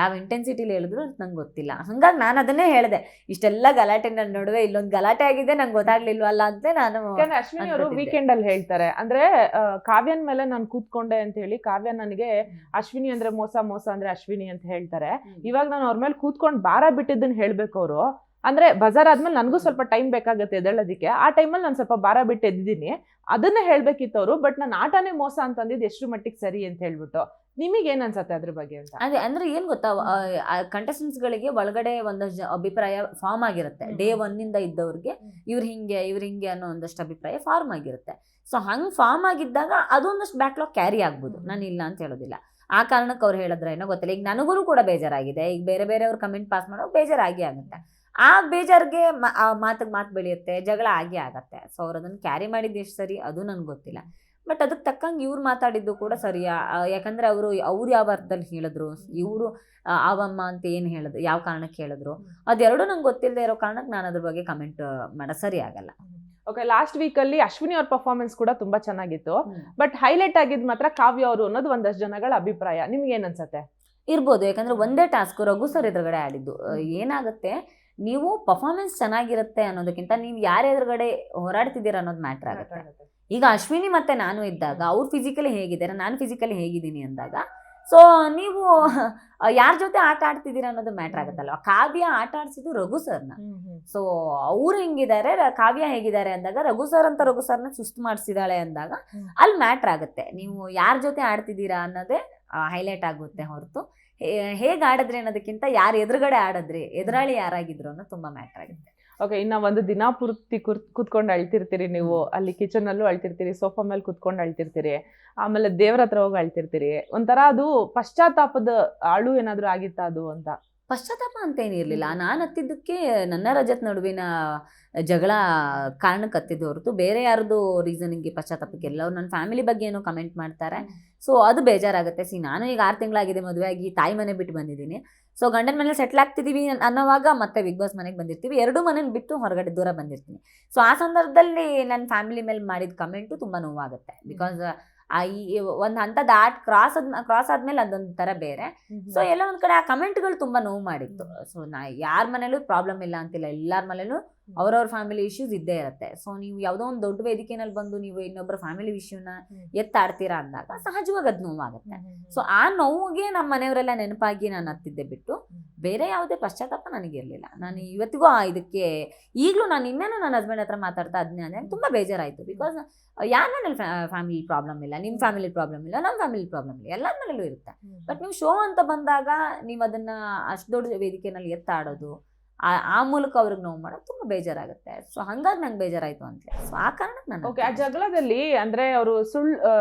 ಯಾವ ಇಂಟೆನ್ಸಿಟಿಲಿ ಹೇಳಿದ್ರು ಅಂತ ನಂಗೆ ಗೊತ್ತಿಲ್ಲ. ಹಂಗಾಗಿ ನಾನು ಅದನ್ನೇ ಹೇಳಿದೆ, ಇಷ್ಟೆಲ್ಲ ಗಲಾಟೆ ನನ್ನ ನಡುವೆ ಇಲ್ಲೊಂದು ಗಲಾಟೆ ಆಗಿದೆ, ನಂಗೆ ಗೊತ್ತಾಗ್ಲಿಲ್ವಲ್ಲ ಅಂತ ನಾನು. ಅಶ್ವಿನಿ ಅವರು ವೀಕೆಂಡ್ ಅಲ್ಲಿ ಹೇಳ್ತಾರೆ, ಅಂದ್ರೆ ಕಾವ್ಯನ್ ಮೇಲೆ ನಾನು ಕೂತ್ಕೊಂಡೆ ಅಂತ ಹೇಳಿ, ಕಾವ್ಯ ನನಗೆ ಅಶ್ವಿನಿ ಅಂದ್ರೆ ಮೋಸ, ಮೋಸ ಅಂದ್ರೆ ಅಶ್ವಿನಿ ಅಂತ ಹೇಳ್ತಾರೆ. ಇವಾಗ ನಾನು ಅವ್ರ ಮೇಲೆ ಕೂತ್ಕೊಂಡು ಭಾರ ಬಿಟ್ಟಿದ್ದನ್ನ ಹೇಳ್ಬೇಕು ಅವರು. ಅಂದ್ರೆ ಬಜಾರ್ ಆದ್ಮೇಲೆ ನನಗೂ ಸ್ವಲ್ಪ ಟೈಮ್ ಬೇಕಾಗುತ್ತೆ ಎದ್ದೇಳೋದಕ್ಕೆ. ಆ ಟೈಮಲ್ಲಿ ನಾನು ಸ್ವಲ್ಪ ಭಾರ ಬಿಟ್ಟು ಎದ್ದಿದ್ದೀನಿ, ಅದನ್ನ ಹೇಳ್ಬೇಕಿತ್ತು ಅವರು. ಬಟ್ ನಾನು ಆಟನೇ ಮೋಸ ಅಂತಂದಿದ್ದು ಎಷ್ಟು ಮಟ್ಟಿಗೆ ಸರಿ ಅಂತ ಹೇಳ್ಬಿಟ್ಟು. ನಿಮಗೆ ಏನ್ ಅನ್ಸತ್ತೆ ಅದ್ರ ಬಗ್ಗೆ ಅಂತ? ಅದೇ ಅಂದ್ರೆ ಏನ್ ಗೊತ್ತಾ, ಕಂಟೆಸ್ಟೆಂಟ್ಸ್ ಗಳಿಗೆ ಒಳಗಡೆ ಒಂದಷ್ಟು ಅಭಿಪ್ರಾಯ ಫಾರ್ಮ್ ಆಗಿರುತ್ತೆ. ಡೇ 1 ಇಂದ ಇದ್ದವ್ರಿಗೆ ಇವ್ರು ಹಿಂಗೆ ಅನ್ನೋ ಒಂದಷ್ಟು ಅಭಿಪ್ರಾಯ ಫಾರ್ಮ್ ಆಗಿರುತ್ತೆ. ಸೊ ಹಂಗೆ ಫಾರ್ಮ್ ಆಗಿದ್ದಾಗ ಅದೊಂದಷ್ಟು ಬ್ಯಾಕ್ಲಾಗ್ ಕ್ಯಾರಿ ಆಗ್ಬೋದು, ನಾನು ಇಲ್ಲ ಅಂತ ಹೇಳೋದಿಲ್ಲ. ಆ ಕಾರಣಕ್ಕೆ ಅವ್ರು ಹೇಳಿದ್ರೆ ಏನೋ ಗೊತ್ತಿಲ್ಲ. ಈಗ ನನಗೂ ಕೂಡ ಬೇಜಾರಾಗಿದೆ. ಈಗ ಬೇರೆಯವ್ರು ಕಮೆಂಟ್ ಪಾಸ್ ಮಾಡೋ ಬೇಜಾರಾಗಿ ಆಗುತ್ತೆ. ಆ ಬೇಜಾರಿಗೆ ಮಾತಿಗೆ ಮಾತು ಬೆಳೆಯುತ್ತೆ, ಜಗಳ ಆಗತ್ತೆ. ಸೊ ಅವ್ರು ಅದನ್ನು ಕ್ಯಾರಿ ಮಾಡಿದ್ದು ಎಷ್ಟು ಸರಿ ಅದು ನನಗೆ ಗೊತ್ತಿಲ್ಲ. ಬಟ್ ಅದಕ್ಕೆ ತಕ್ಕಂಗೆ ಇವ್ರು ಮಾತಾಡಿದ್ದು ಕೂಡ ಸರಿಯಾ, ಯಾಕಂದರೆ ಅವ್ರು ಯಾವ ಅರ್ಥದಲ್ಲಿ ಹೇಳಿದ್ರು, ಇವರು ಆವಮ್ಮ ಅಂತ ಏನು ಹೇಳಿದ್ರು, ಯಾವ ಕಾರಣಕ್ಕೆ ಹೇಳಿದ್ರು, ಅದೆರಡು ನಂಗೆ ಗೊತ್ತಿಲ್ಲದೆ ಇರೋ ಕಾರಣಕ್ಕೆ ನಾನು ಅದ್ರ ಬಗ್ಗೆ ಕಮೆಂಟ್ ಮಾಡೋದು ಸರಿ ಆಗಲ್ಲ. ಓಕೆ, ಲಾಸ್ಟ್ ವೀಕಲ್ಲಿ ಅಶ್ವಿನಿ ಅವ್ರ ಪರ್ಫಾರ್ಮೆನ್ಸ್ ಕೂಡ ತುಂಬಾ ಚೆನ್ನಾಗಿತ್ತು. ಬಟ್ ಹೈಲೈಟ್ ಆಗಿದ್ದು ಮಾತ್ರ ಕಾವ್ಯ ಅವರು ಅನ್ನೋದು ಒಂದಷ್ಟು ಜನಗಳ ಅಭಿಪ್ರಾಯ. ನಿಮ್ಗೆ ಏನ್ ಅನ್ಸತ್ತೆ? ಇರ್ಬೋದು, ಯಾಕಂದ್ರೆ ಒಂದೇ ಟಾಸ್ಕ್ ರಘು ಸರ್ ಎದುರುಗಡೆ ಆಡಿದ್ದು. ಏನಾಗುತ್ತೆ, ನೀವು ಪರ್ಫಾರ್ಮೆನ್ಸ್ ಚೆನ್ನಾಗಿರುತ್ತೆ ಅನ್ನೋದಕ್ಕಿಂತ ನೀವು ಯಾರ ಎದುರುಗಡೆ ಹೋರಾಡ್ತಿದ್ದೀರಾ ಅನ್ನೋದು ಮ್ಯಾಟ್ರ್ ಆಗುತ್ತೆ. ಈಗ ಅಶ್ವಿನಿ ಮತ್ತೆ ನಾನು ಇದ್ದಾಗ ಅವ್ರು ಫಿಸಿಕಲಿ ಹೇಗಿದ್ದಾರೆ, ನಾನು ಫಿಸಿಕಲಿ ಹೇಗಿದ್ದೀನಿ ಅಂದಾಗ, ಸೊ ನೀವು ಯಾರ ಜೊತೆ ಆಟ ಆಡ್ತಿದ್ದೀರಾ ಅನ್ನೋದು ಮ್ಯಾಟ್ರ್ ಆಗುತ್ತಲ್ವ. ಕಾವ್ಯ ಆಟ ಆಡ್ಸಿದ್ದು ರಘು ಸರ್ನ. ಸೊ ಅವ್ರು ಹೆಂಗಿದ್ದಾರೆ, ಕಾವ್ಯ ಹೇಗಿದ್ದಾರೆ ಅಂದಾಗ, ರಘು ಸರ್ನ ಸುಸ್ತು ಮಾಡಿಸಿದಾಳೆ ಅಂದಾಗ ಅಲ್ಲಿ ಮ್ಯಾಟ್ರ್ ಆಗುತ್ತೆ. ನೀವು ಯಾರ ಜೊತೆ ಆಡ್ತಿದ್ದೀರಾ ಅನ್ನೋದೇ ಹೈಲೈಟ್ ಆಗುತ್ತೆ ಹೊರತು ಹೇಗೆ ಆಡಿದ್ರಿ ಅನ್ನೋದಕ್ಕಿಂತ ಯಾರು ಎದುರುಗಡೆ ಆಡಿದ್ರಿ, ಎದುರಾಳಿ ಯಾರಾಗಿದ್ರು ಅನ್ನೋ ತುಂಬಾ ಮ್ಯಾಟ್ರ್ ಆಗುತ್ತೆ. ಓಕೆ, ಇನ್ನ ಒಂದು ದಿನ ಪೂರ್ತಿ ಕೂತ್ಕೊಂಡು ಅಳ್ತಿರ್ತೀರಿ ನೀವು. ಅಲ್ಲಿ ಕಿಚನ್ ಅಲ್ಲೂ ಅಳ್ತಿರ್ತೀರಿ, ಸೋಫಾ ಮೇಲೆ ಕೂತ್ಕೊಂಡು ಅಳ್ತಿರ್ತೀರಿ, ಆಮೇಲೆ ದೇವ್ರ ಹತ್ರ ಹೋಗಿ ಅಳ್ತಿರ್ತೀರಿ. ಒಂಥರ ಅದು ಪಶ್ಚಾತ್ತಾಪದ ಅಳು ಏನಾದ್ರು ಆಗಿತ್ತಾ ಅದು ಅಂತ? ಪಶ್ಚಾತ್ತಾಪ ಅಂತ ಏನಿರಲಿಲ್ಲ. ನಾನು ಹತ್ತಿದ್ದಕ್ಕೆ ನನ್ನ ರಜತ್ ನಡುವಿನ ಜಗಳ ಕಾರಣಕ್ಕೆ ಹತ್ತಿದ್ದು ಹೊರತು ಬೇರೆ ಯಾರ್ದು ರೀಸನಿಂಗ್ಗೆ ಪಶ್ಚಾತ್ತಾಪಕ್ಕೆ ಇಲ್ಲ. ಅವ್ರು ನನ್ನ ಫ್ಯಾಮಿಲಿ ಬಗ್ಗೆ ಏನೋ ಕಮೆಂಟ್ ಮಾಡ್ತಾರೆ. ಸೊ ಅದು ಬೇಜಾರಾಗುತ್ತೆ. ನಾನು ಈಗ 6 ತಿಂಗಳಾಗಿದೆ ಮದುವೆ ಆಗಿ, ತಾಯಿ ಮನೆ ಬಿಟ್ಟು ಬಂದಿದ್ದೀನಿ. ಸೊ ಗಂಡನ ಮನೇಲಿ ಸೆಟ್ಲ್ ಆಗ್ತಿದ್ದೀವಿ ಅನ್ನೋವಾಗ ಮತ್ತೆ ಬಿಗ್ ಬಾಸ್ ಮನೆಗೆ ಬಂದಿರ್ತೀವಿ. 2 ಮನೇಲಿ ಬಿಟ್ಟು ಹೊರಗಡೆ ದೂರ ಬಂದಿರ್ತೀನಿ. ಸೊ ಆ ಸಂದರ್ಭದಲ್ಲಿ ನನ್ನ ಫ್ಯಾಮಿಲಿ ಮೇಲೆ ಮಾಡಿದ ಕಮೆಂಟು ತುಂಬ ನೋವಾಗುತ್ತೆ. ಬಿಕಾಸ್ ಈ ಒಂದು ಹಂತ ಕ್ರಾಸ್ ಆದ್ಮೇಲೆ ಅದೊಂದು ಥರ ಬೇರೆ. ಸೊ ಎಲ್ಲ ಒಂದು ಕಡೆ ಆ ಕಮೆಂಟ್ಗಳು ತುಂಬ ನೋವು ಮಾಡಿತ್ತು. ಸೊ ಯಾರ ಮನೇಲೂ ಪ್ರಾಬ್ಲಮ್ ಇಲ್ಲ ಅಂತಿಲ್ಲ, ಎಲ್ಲರ ಮನೇಲೂ ಅವ್ರವ್ರ ಫ್ಯಾಮಿಲಿ ಇಶ್ಯೂಸ್ ಇದ್ದೇ ಇರುತ್ತೆ. ಸೊ ನೀವು ಯಾವುದೋ ಒಂದು ದೊಡ್ಡ ವೇದಿಕೆನಲ್ಲಿ ಬಂದು ನೀವು ಇನ್ನೊಬ್ಬರ ಫ್ಯಾಮಿಲಿ ಇಶ್ಯೂನ ಎತ್ತಾಡ್ತೀರಾ ಅಂದಾಗ ಸಹಜವಾಗಿ ಅದು ನೋವಾಗುತ್ತೆ. ಸೊ ಆ ನೋವಿಗೆ ನಮ್ಮ ಮನೆಯವರೆಲ್ಲ ನೆನಪಾಗಿ ನಾನು ಹತ್ತಿದ್ದೆ ಬಿಟ್ಟು ಬೇರೆ ಯಾವುದೇ ಪಶ್ಚಾತ್ತಾಪ ನನಗಿರಲಿಲ್ಲ. ನಾನು ಇವತ್ತಿಗೂ ಇದಕ್ಕೆ ಈಗಲೂ ನಾನು ಇನ್ನೇನು ನನ್ನ ಹಸ್ಬೆಂಡ್ ಹತ್ರ ಮಾತಾಡ್ತಾ ಅದನ್ನೇ ತುಂಬ ಬೇಜಾರಾಯಿತು. ಬಿಕಾಸ್ ಯಾರ ಮನೇಲಿ ಫ್ಯಾಮಿಲಿ ಪ್ರಾಬ್ಲಮ್ ಇಲ್ಲ, ನಿಮ್ಮ ಫ್ಯಾಮಿಲಿ ಪ್ರಾಬ್ಲಮ್ ಇಲ್ಲ, ನಮ್ಮ ಫ್ಯಾಮಿಲಿ ಪ್ರಾಬ್ಲಮ್ ಇಲ್ಲ, ಎಲ್ಲರ ಮನೇಲೂ ಇರುತ್ತೆ. ಬಟ್ ನೀವು ಶೋ ಅಂತ ಬಂದಾಗ ನೀವು ಅದನ್ನು ಅಷ್ಟು ದೊಡ್ಡ ವೇದಿಕೆಯಲ್ಲಿ ಎತ್ತಾಡೋದು, ಆ ಮೂಲಕ ಅವ್ರಿಗೆ ನೋವು ಮಾಡೋದು ತುಂಬ ಬೇಜಾರಾಗುತ್ತೆ. ಸೊ ಹಂಗಾಗಿ ನಂಗೆ ಬೇಜಾರಾಯಿತು ಅಂತ. ಸೊ ಆ ಕಾರಣಕ್ಕೆ ನಾನು ಓಕೆ. ಆ ಜಗಳದಲ್ಲಿ ಅಂದ್ರೆ ಅವರು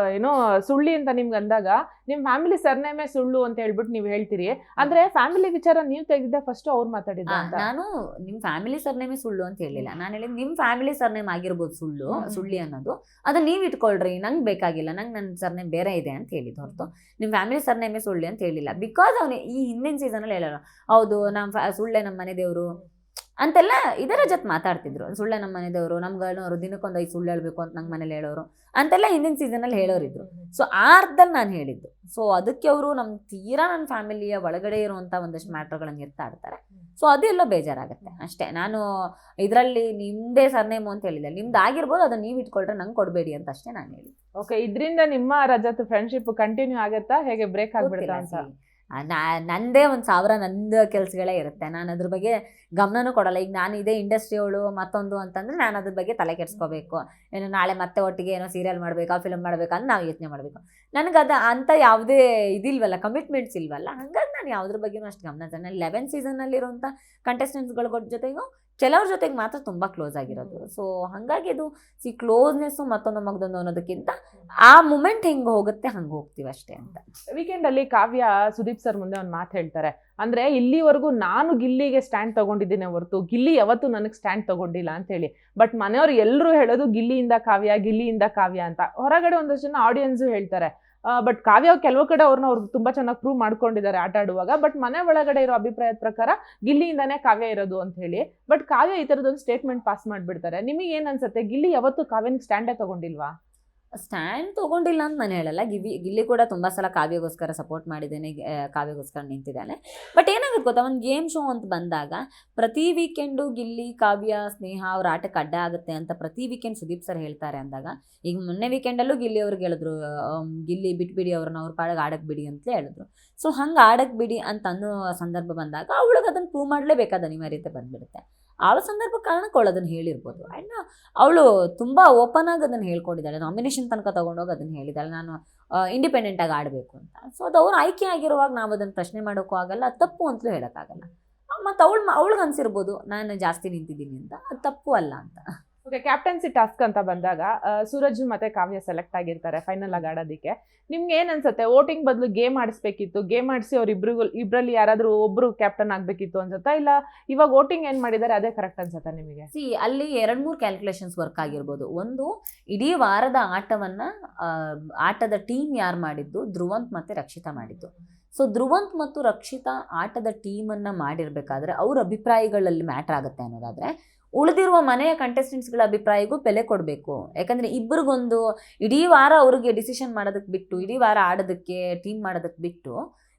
ಸುಳ್ಳಿ ಅಂತ ನಿಮ್ಗೆ ಅಂದಾಗ ನಿಮ್ ಫ್ಯಾಮಿಲಿ ಸರ್ನೇಮೇ ಸುಳ್ಳು ಅಂತ ಹೇಳ್ಬಿಟ್ಟು ನೀವು ಹೇಳ್ತೀರಿ. ಅಂದ್ರೆ ಫ್ಯಾಮಿಲಿ ವಿಚಾರ ನೀವು ತೆಗೆದ ಫಸ್ಟ್ ಅವ್ರು ಮಾತಾಡಿದ ಅಂತ. ನಾನು ನಿಮ್ ಫ್ಯಾಮಿಲಿ ಸರ್ನೇಮೇ ಸುಳ್ಳು ಅಂತ ಹೇಳಿಲ್ಲ. ನಾನು ಹೇಳಿದ್ ನಿಮ್ ಫ್ಯಾಮಿಲಿ ಸರ್ನೇಮ್ ಆಗಿರ್ಬೋದು ಸುಳ್ಳಿ ಅನ್ನೋದು, ಅದನ್ನ ನೀವ್ ಇಟ್ಕೊಳ್ರಿ, ನಂಗೆ ಬೇಕಾಗಿಲ್ಲ, ನಂಗೆ ನನ್ನ ಸರ್ನೇಮ್ ಬೇರೆ ಇದೆ ಅಂತ ಹೇಳಿದ್ ಹೊರತು ನಿಮ್ ಫ್ಯಾಮಿಲಿ ಸರ್ನೇಮೇ ಸುಳ್ಳು ಅಂತ ಹೇಳಿಲ್ಲ. ಬಿಕಾಸ್ ಅವನು ಈ ಹಿಂದಿನ ಸೀಸನ್ ಅಲ್ಲಿ ಹೇಳೋರು, ಹೌದು ಸುಳ್ಳೆ ನಮ್ಮ ಮನೆ ದೇವರು ಅಂತೆಲ್ಲ ಇದರ ಜೊತೆ ಮಾತಾಡ್ತಿದ್ರು. ಸುಳ್ಳೆ ನಮ್ಮ ಮನೆ ದೇವರು, ನಮ್ಗಳವ್ರು ದಿನಕ್ಕೊಂದು 5 ಸುಳ್ಳು ಹೇಳ್ಬೇಕು ಅಂತ ನಂಗೆ ಮನೇಲಿ ಹೇಳೋರು ಅಂತೆಲ್ಲ ಹಿಂದಿನ ಸೀಸನಲ್ಲಿ ಹೇಳೋರಿದ್ರು. ಸೊ ಆ ಅರ್ಥದಲ್ಲಿ ನಾನು ಹೇಳಿದ್ದು. ಸೊ ಅದಕ್ಕೆ ಅವರು ನನ್ನ ಫ್ಯಾಮಿಲಿಯ ಒಳಗಡೆ ಇರುವಂಥ ಒಂದಷ್ಟು ಮ್ಯಾಟ್ರ್ಗಳನ್ನು ಎತ್ತಾಡ್ತಾರೆ. ಸೊ ಅದೆಲ್ಲ ಬೇಜಾರಾಗುತ್ತೆ ಅಷ್ಟೇ. ನಾನು ಇದರಲ್ಲಿ ನಿಮ್ಮದೇ ಸರ್ನೇಮು ಅಂತ ಹೇಳಿದೆ, ನಿಮ್ದು ಆಗಿರ್ಬೋದು, ಅದನ್ನ ನೀವು ಇಟ್ಕೊಳ್ರೆ ನಂಗೆ ಕೊಡಬೇಡಿ ಅಂತ ಅಷ್ಟೇ ನಾನು ಹೇಳಿ. ಓಕೆ. ಇದರಿಂದ ನಿಮ್ಮ ರಜತ್ ಫ್ರೆಂಡ್ಶಿಪ್ ಕಂಟಿನ್ಯೂ ಆಗುತ್ತಾ, ಹೇಗೆ ಬ್ರೇಕ್ ಆಗ್ಬಿಡುತ್ತಾ ಅಂತ? ನಂದೇ 1000 ನಂದು ಕೆಲಸಗಳೇ ಇರುತ್ತೆ. ನಾನು ಅದ್ರ ಬಗ್ಗೆ ಗಮನನೂ ಕೊಡಲ್ಲ. ಈಗ ನಾನು ಇದೇ ಇಂಡಸ್ಟ್ರಿಯವಳು ಮತ್ತೊಂದು ಅಂತಂದರೆ ನಾನು ಅದ್ರ ಬಗ್ಗೆ ತಲೆ ಕೆಡಿಸ್ಕೋಬೇಕು, ಏನು ನಾಳೆ ಮತ್ತೆ ಒಟ್ಟಿಗೆ ಏನೋ ಸೀರಿಯಲ್ ಮಾಡಬೇಕಾ, ಫಿಲ್ಮ್ ಮಾಡಬೇಕಾ ಅಂತ ನಾವು ಯೋಚನೆ ಮಾಡಬೇಕು. ನನಗೆ ಅಂತ ಯಾವುದೇ ಇದಿಲ್ವಲ್ಲ, ಕಮಿಟ್ಮೆಂಟ್ಸ್ ಇಲ್ವಲ್ಲ. ಹಾಗಾಗಿ ನಾನು ಯಾವುದ್ರ ಬಗ್ಗೆನೂ ಅಷ್ಟು ಗಮನ. ನಾನು 11 ಸೀಸನ್ನಲ್ಲಿರುವಂಥ ಕಂಟೆಸ್ಟೆಂಟ್ಸ್ಗಳ ಜೊತೆಗೂ ಕೆಲವ್ರ ಜೊತೆಗೆ ಮಾತ್ರ ತುಂಬ ಕ್ಲೋಸ್ ಆಗಿರೋದು. ಸೊ ಹಾಗಾಗಿ ಅದು ಕ್ಲೋಸ್ನೆಸ್ಸು ಮತ್ತೊಂದು ಮಗದೊಂದು ಅನ್ನೋದಕ್ಕಿಂತ ಆ ಮೂಮೆಂಟ್ ಹೆಂಗೆ ಹೋಗುತ್ತೆ ಹಂಗೆ ಹೋಗ್ತೀವಿ ಅಷ್ಟೇ ಅಂತ. ವೀಕೆಂಡಲ್ಲಿ ಕಾವ್ಯ ಸುದೀಪ್ ಸರ್ ಮುಂದೆ ಒಂದು ಮಾತು ಹೇಳ್ತಾರೆ. ಅಂದರೆ ಇಲ್ಲಿವರೆಗೂ ನಾನು ಗಿಲ್ಲಿಗೆ ಸ್ಟ್ಯಾಂಡ್ ತಗೊಂಡಿದ್ದೀನಿ ಹೊರತು ಗಿಲ್ಲಿ ಯಾವತ್ತೂ ನನಗೆ ಸ್ಟ್ಯಾಂಡ್ ತಗೊಂಡಿಲ್ಲ ಅಂತ ಹೇಳಿ. ಬಟ್ ಮನೆಯವ್ರು ಎಲ್ಲರೂ ಹೇಳೋದು ಗಿಲ್ಲಿಯಿಂದ ಕಾವ್ಯ ಅಂತ. ಹೊರಗಡೆ ಒಂದಷ್ಟು ಜನ ಆಡಿಯನ್ಸು ಹೇಳ್ತಾರೆ. ಬಟ್ ಕಾವ್ಯ ಕೆಲವು ಕಡೆ ಅವ್ರು ತುಂಬಾ ಚೆನ್ನಾಗಿ ಪ್ರೂವ್ ಮಾಡ್ಕೊಂಡಿದ್ದಾರೆ ಆಟ ಆಡುವಾಗ. ಬಟ್ ಮನೆ ಒಳಗಡೆ ಇರೋ ಅಭಿಪ್ರಾಯದ ಪ್ರಕಾರ ಗಿಲ್ಲಿಯಿಂದಾನೇ ಕಾವ್ಯ ಇರೋದು ಅಂತ ಹೇಳಿ. ಬಟ್ ಕಾವ್ಯ ಈ ಥರದೊಂದು ಸ್ಟೇಟ್ಮೆಂಟ್ ಪಾಸ್ ಮಾಡಿಬಿಡ್ತಾರೆ. ನಿಮಗೆ ಏನು ಅನ್ಸುತ್ತೆ, ಗಿಲ್ಲಿ ಯಾವತ್ತೂ ಕಾವ್ಯನಿಗೆ ಸ್ಟ್ಯಾಂಡೇ ತಗೊಂಡಿಲ್ವಾ? ಸ್ಟ್ಯಾಂಡ್ ತೊಗೊಂಡಿಲ್ಲ ಅಂತ ನಾನು ಹೇಳಲ್ಲ. ಗಿಲ್ಲಿ ಕೂಡ ತುಂಬ ಸಲ ಕಾವ್ಯಗೋಸ್ಕರ ಸಪೋರ್ಟ್ ಮಾಡಿದ್ದೇನೆ, ಕಾವ್ಯಗೋಸ್ಕರ ನಿಂತಿದ್ದಾನೆ. ಬಟ್ ಏನಾಗುತ್ತೆ ಗೊತ್ತಾ, ಒಂದು ಗೇಮ್ ಶೋ ಅಂತ ಬಂದಾಗ ಪ್ರತಿ ವೀಕೆಂಡು ಗಿಲ್ಲಿ, ಕಾವ್ಯ, ಸ್ನೇಹ ಅವ್ರ ಆಟಕ್ಕೆ ಅಡ್ಡ ಆಗುತ್ತೆ ಅಂತ ಪ್ರತಿ ವೀಕೆಂಡ್ ಸುದೀಪ್ ಸರ್ ಹೇಳ್ತಾರೆ ಅಂದಾಗ, ಈಗ ಮೊನ್ನೆ ವೀಕೆಂಡಲ್ಲೂ ಗಿಲ್ಲಿ ಅವ್ರಿಗೆ ಹೇಳಿದ್ರು, ಗಿಲ್ಲಿ ಬಿಟ್ಬಿಡಿ ಅವ್ರನ್ನ, ಅವ್ರ ಪಾಡಿಗೆ ಆಡಕ್ಕೆ ಬಿಡಿ ಅಂತ ಹೇಳಿದ್ರು. ಸೊ ಹಂಗೆ ಆಡಕ್ಕೆ ಬಿಡಿ ಅಂತ ಅನ್ನೋ ಸಂದರ್ಭ ಬಂದಾಗ ಅವಳಿಗೆ ಅದನ್ನು ಪ್ರೂವ್ ಮಾಡಲೇಬೇಕಾದ ಅನಿವಾರ್ಯತೆ ಬಂದುಬಿಡುತ್ತೆ. ಆ ಸಂದರ್ಭ ಕಾರಣಕ್ಕೆ ಅವಳು ಅದನ್ನು ಹೇಳಿರ್ಬೋದು. ಆ್ಯಂಡ್ ಅವಳು ತುಂಬ ಓಪನ್ ಆಗಿ ಅದನ್ನು ಹೇಳ್ಕೊಂಡಿದ್ದಾಳೆ. ನಾಮಿನೇಷನ್ ತನಕ ತೊಗೊಂಡೋಗಿ ಅದನ್ನು ಹೇಳಿದ್ದಾಳೆ, ನಾನು ಇಂಡಿಪೆಂಡೆಂಟಾಗಿ ಆಡಬೇಕು ಅಂತ. ಸೊ ಅದು ಅವ್ರು ಆಯ್ಕೆ ಆಗಿರುವಾಗ ನಾವು ಅದನ್ನು ಪ್ರಶ್ನೆ ಮಾಡೋಕ್ಕೂ ಆಗಲ್ಲ, ಅದು ತಪ್ಪು ಅಂತಲೂ ಹೇಳೋಕ್ಕಾಗಲ್ಲ. ಮತ್ತು ಅವಳಿಗೆ ಅನಿಸಿರ್ಬೋದು ನಾನು ಜಾಸ್ತಿ ನಿಂತಿದ್ದೀನಿ ಅಂತ, ಅದು ತಪ್ಪು ಅಲ್ಲ ಅಂತ. ಓಕೆ. ಕ್ಯಾಪ್ಟನ್ಸಿ ಟಾಸ್ಕ್ ಅಂತ ಬಂದಾಗ ಸೂರಜ್ ಮತ್ತೆ ಕಾವ್ಯ ಸೆಲೆಕ್ಟ್ ಆಗಿರ್ತಾರೆ ಫೈನಲ್ ಆಗಿ ಆಡೋದಕ್ಕೆ. ನಿಮ್ಗೆ ಏನು ಅನ್ಸುತ್ತೆ, ವೋಟಿಂಗ್ ಬದಲು ಗೇಮ್ ಆಡಿಸ್ಬೇಕಿತ್ತು, ಗೇಮ್ ಆಡಿಸಿ ಅವ್ರು ಇಬ್ಬರಲ್ಲಿ ಯಾರಾದರೂ ಒಬ್ರು ಕ್ಯಾಪ್ಟನ್ ಆಗಬೇಕಿತ್ತು ಅನ್ಸುತ್ತಾ, ಇಲ್ಲ ಇವಾಗ ವೋಟಿಂಗ್ ಏನು ಮಾಡಿದ್ದಾರೆ ಅದೇ ಕರೆಕ್ಟ್ ಅನ್ಸುತ್ತಾ ನಿಮಗೆ? ಅಲ್ಲಿ 2-3 ಕ್ಯಾಲ್ಕುಲೇಷನ್ಸ್ ವರ್ಕ್ ಆಗಿರ್ಬೋದು. ಒಂದು, ಇಡೀ ವಾರದ ಆಟದ ಟೀಮ್ ಯಾರು ಮಾಡಿದ್ದು, ಧ್ರುವಂತ್ ಮತ್ತು ರಕ್ಷಿತಾ ಮಾಡಿದ್ದು. ಸೊ ಧ್ರುವಂತ್ ಮತ್ತು ರಕ್ಷಿತಾ ಆಟದ ಟೀಮನ್ನು ಮಾಡಿರಬೇಕಾದ್ರೆ ಅವ್ರ ಅಭಿಪ್ರಾಯಗಳಲ್ಲಿ ಮ್ಯಾಟ್ರ್ ಆಗುತ್ತೆ ಅನ್ನೋದಾದರೆ, ಉಳಿದಿರುವ ಮನೆಯ ಕಂಟೆಸ್ಟೆಂಟ್ಸ್ಗಳ ಅಭಿಪ್ರಾಯಕ್ಕೂ ಬೆಲೆ ಕೊಡಬೇಕು. ಯಾಕಂದರೆ ಇಬ್ಬರಿಗೊಂದು ಇಡೀ ವಾರ ಅವ್ರಿಗೆ ಡಿಸಿಷನ್ ಮಾಡೋದಕ್ಕೆ ಬಿಟ್ಟು, ಇಡೀ ವಾರ ಆಡೋದಕ್ಕೆ ಟೀಮ್ ಮಾಡೋದಕ್ಕೆ ಬಿಟ್ಟು,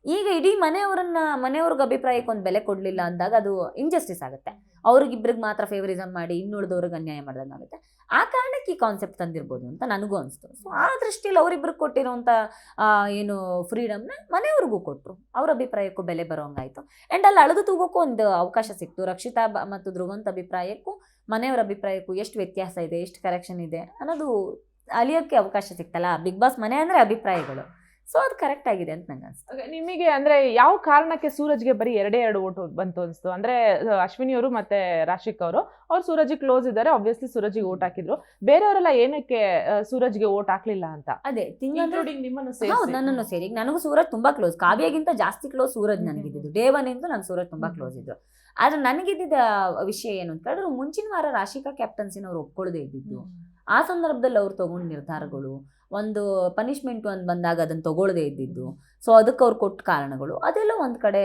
ಈಗ ಇಡೀ ಮನೆಯವ್ರಿಗೆ ಅಭಿಪ್ರಾಯಕ್ಕೆ ಒಂದು ಬೆಲೆ ಕೊಡಲಿಲ್ಲ ಅಂದಾಗ ಅದು ಇಂಜಸ್ಟಿಸ್ ಆಗುತ್ತೆ. ಅವ್ರಿಗಿಬ್ರಿಗೆ ಮಾತ್ರ ಫೇವರಿಸಮ್ ಮಾಡಿ ಇನ್ನುಳಿದವ್ರಿಗೆ ಅನ್ಯಾಯ ಮಾಡ್ದಂಗಾಗುತ್ತೆ. ಆ ಕಾರಣಕ್ಕೆ ಈ ಕಾನ್ಸೆಪ್ಟ್ ತಂದಿರ್ಬೋದು ಅಂತ ನನಗೂ ಅನಿಸ್ತು. ಸೊ ಆ ದೃಷ್ಟಿಯಲ್ಲಿ ಅವರಿಬ್ರಿಗೆ ಕೊಟ್ಟಿರೋಂಥ ಏನು ಫ್ರೀಡಮ್ನ ಮನೆಯವ್ರಿಗೂ ಕೊಟ್ಟರು, ಅವ್ರ ಅಭಿಪ್ರಾಯಕ್ಕೂ ಬೆಲೆ ಬರೋಂಗಾಯಿತು. ಆ್ಯಂಡ್ ಅಲ್ಲಿ ಅಳೆದು ತೂಗೋಕ್ಕೂ ಒಂದು ಅವಕಾಶ ಸಿಕ್ತು. ರಕ್ಷಿತಾ ಮತ್ತು ಧ್ರುವಂತ್ ಅಭಿಪ್ರಾಯಕ್ಕೂ ಮನೆಯವರ ಅಭಿಪ್ರಾಯಕ್ಕೂ ಎಷ್ಟು ವ್ಯತ್ಯಾಸ ಇದೆ, ಎಷ್ಟು ಕರೆಕ್ಷನ್ ಇದೆ ಅನ್ನೋದು ಅಲಿಯೋಕ್ಕೆ ಅವಕಾಶ ಸಿಕ್ತಲ್ಲ. ಬಿಗ್ ಬಾಸ್ ಮನೆ ಅಂದರೆ ಅಭಿಪ್ರಾಯಗಳು. ಸೊ ಅದು ಕರೆಕ್ಟ್ ಆಗಿದೆ ಅಂತ ನಂಗೆ ಅನ್ಸುತ್ತೆ. ನಿಮಗೆ ಅಂದ್ರೆ ಯಾವ ಕಾರಣಕ್ಕೆ ಸೂರಜ್ಗೆ ಬರೀ 2 ಓಟ್ ಬಂತು ಅನ್ಸ್ತು? ಅಂದ್ರೆ ಅಶ್ವಿನಿ ಅವರು ಮತ್ತೆ ರಾಶಿಕ್ ಅವರು ಸೂರಜ್ಗೆ ಕ್ಲೋಸ್ ಇದ್ದಾರೆ, ಆಬ್ವಿಯಸ್ಲಿ ಸೂರಜ್ಗೆ ಓಟ್ ಹಾಕಿದ್ರು. ಬೇರೆಯವರೆಲ್ಲ ಏನಕ್ಕೆ ಸೂರಜ್ಗೆ ಓಟ್ ಹಾಕ್ಲಿಲ್ಲ ಅಂತ? ಅದೇ ನಿಮ್ಮನ್ನು ಹೌದು, ನನ್ನನ್ನು ಸೇರಿ. ಈಗ ನನಗೂ ಸೂರಜ್ ತುಂಬಾ ಕ್ಲೋಸ್, ಕಾವ್ಯಗಿಂತ ಜಾಸ್ತಿ ಕ್ಲೋಸ್ ಸೂರಜ್ ನನಗಿದ್ದು. ಡೇ 1 ಇಂದ ನಾನು ಸೂರಜ್ ತುಂಬಾ ಕ್ಲೋಸ್ ಇದ್ರು. ಆದ್ರೆ ನನಗಿದ್ದ ವಿಷಯ ಏನು ಅಂತ ಹೇಳಿದ್ರೆ, ಮುಂಚಿನ ವಾರ ರಾಶಿಕಾ ಕ್ಯಾಪ್ಟನ್ಸಿನ ಅವ್ರು ಒಪ್ಕೊಳ್ಳದೆ ಇದ್ದಿದ್ದು. ಆ ಸಂದರ್ಭದಲ್ಲಿ ಅವ್ರು ತಗೊಂಡ ನಿರ್ಧಾರಗಳು, ಒಂದು ಪನಿಷ್ಮೆಂಟ್ ಅಂತ ಬಂದಾಗ ಅದನ್ನ ತಗೊಳ್ಳದೆ ಇದ್ದಿದ್ದು, ಸೊ ಅದಕ್ಕೆ ಅವ್ರು ಕೊಟ್ಟ ಕಾರಣಗಳು, ಅದೆಲ್ಲ ಒಂದ್ ಕಡೆ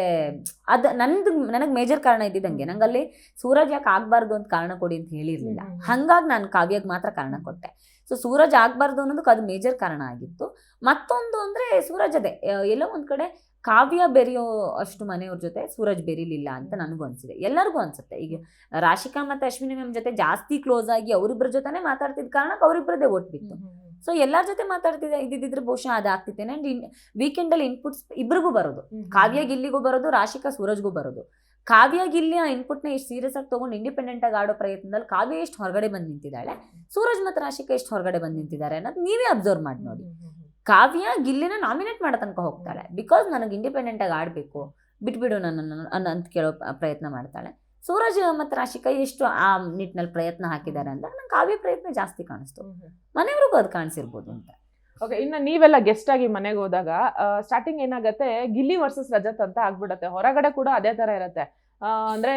ಅದು ನನಗೆ ಮೇಜರ್ ಕಾರಣ ಇದ್ದಿದ್ದಂಗೆ. ನಂಗೆ ಅಲ್ಲಿ ಸೂರಜ್ ಯಾಕೆ ಆಗ್ಬಾರ್ದು ಅಂತ ಕಾರಣ ಕೊಡಿ ಅಂತ ಹೇಳಿರ್ಲಿಲ್ಲ. ಹಂಗಾಗಿ ನಾನು ಕಾವ್ಯಗೆ ಮಾತ್ರ ಕಾರಣ ಕೊಟ್ಟೆ. ಸೊ ಸೂರಜ್ ಆಗ್ಬಾರ್ದು ಅನ್ನೋದಕ್ಕೆ ಅದು ಮೇಜರ್ ಕಾರಣ ಆಗಿತ್ತು. ಮತ್ತೊಂದು ಅಂದ್ರೆ ಸೂರಜ್ ಅದೇ ಎಲ್ಲೋ ಒಂದ್ ಕಡೆ ಕಾವ್ಯ ಬೆರೆಯೋ ಅಷ್ಟು ಮನೆಯವ್ರ ಜೊತೆ ಸೂರಜ್ ಬೆರೀಲಿಲ್ಲ ಅಂತ ನನಗೂ ಅನ್ಸಿದೆ, ಎಲ್ಲರಿಗೂ ಅನ್ಸುತ್ತೆ. ಈಗ ರಾಶಿಕಾ ಮತ್ತೆ ಅಶ್ವಿನಿ ಮ್ಯಾಮ್ ಜೊತೆ ಜಾಸ್ತಿ ಕ್ಲೋಸ್ ಆಗಿ ಅವರಿಬ್ಬರ ಜೊತೆನೆ ಮಾತಾಡ್ತಿದ್ದ ಕಾರಣಕ್ಕೆ ಅವರಿಬ್ಬರದೇ ಓಟ್ ಬಿತ್ತು. ಸೊ ಎಲ್ಲರ ಜೊತೆ ಇದ್ದಿದ್ರೆ ಬಹುಶಃ ಅದಾಗ್ತಿತ್ತೇನೆ. ಅಂಡ್ ವೀಕೆಂಡಲ್ಲಿ ಇನ್ಪುಟ್ಸ್ ಇಬ್ರಿಗೂ ಬರೋದು, ಕಾವ್ಯ ಗಿಲ್ಲಿಗೂ ಬರೋದು, ರಾಶಿಕಾ ಸೂರಜ್ಗೂ ಬರೋದು. ಕಾವ್ಯ ಗಿಲ್ಲಿ ಆ ಇನ್ಪುಟ್ನ ಎಷ್ಟು ಸೀರಿಯಸ್ ಆಗಿ ತಗೊಂಡು ಇಂಡಿಪೆಂಡೆಂಟ್ ಆಗಿ ಆಡೋ ಪ್ರಯತ್ನದಲ್ಲಿ ಕಾವ್ಯ ಎಷ್ಟು ಹೊರಗಡೆ ಬಂದು ನಿಂತಿದ್ದಾಳೆ, ಸೂರಜ್ ಮತ್ತು ರಾಶಿಕಾ ಎಷ್ಟು ಹೊರಗಡೆ ಬಂದು ನಿಂತಿದ್ದಾರೆ ಅನ್ನೋದು ನೀವೇ ಅಬ್ಸರ್ವ್ ಮಾಡಿ ನೋಡಿ. ಕಾವ್ಯ ಗಿಲ್ಲಿನ ನಾಮಿನೇಟ್ ಮಾಡೋ ತನಕ ಹೋಗ್ತಾಳೆ, ಬಿಕಾಸ್ ನನಗೆ ಇಂಡಿಪೆಂಡೆಂಟ್ ಆಗಿ ಆಡಬೇಕು, ಬಿಟ್ಬಿಡು ನನ್ನನ್ನು ಅಂತ ಕೇಳೋ ಪ್ರಯತ್ನ ಮಾಡ್ತಾಳೆ. ಸೂರಜ್ ಮತ್ತು ರಾಶಿಕಾ ಎಷ್ಟು ಆ ನಿಟ್ಟಿನಲ್ಲಿ ಪ್ರಯತ್ನ ಹಾಕಿದ್ದಾರೆ ಅಂತ ನಂಗೆ ಕಾವ್ಯ ಪ್ರಯತ್ನ ಜಾಸ್ತಿ ಕಾಣಿಸ್ತು. ಮನೆಯವ್ರಿಗೂ ಅದು ಕಾಣಿಸಿರ್ಬೋದು ಅಂತ. ಓಕೆ, ಇನ್ನು ನೀವೆಲ್ಲ ಗೆಸ್ಟ್ ಆಗಿ ಮನೆಗೆ ಹೋದಾಗ ಸ್ಟಾರ್ಟಿಂಗ್ ಏನಾಗತ್ತೆ, ಗಿಲ್ಲಿ ವರ್ಸಸ್ ರಜತ್ ಅಂತ ಆಗ್ಬಿಡತ್ತೆ. ಹೊರಗಡೆ ಕೂಡ ಅದೇ ತರ ಇರತ್ತೆ. ಅಂದ್ರೆ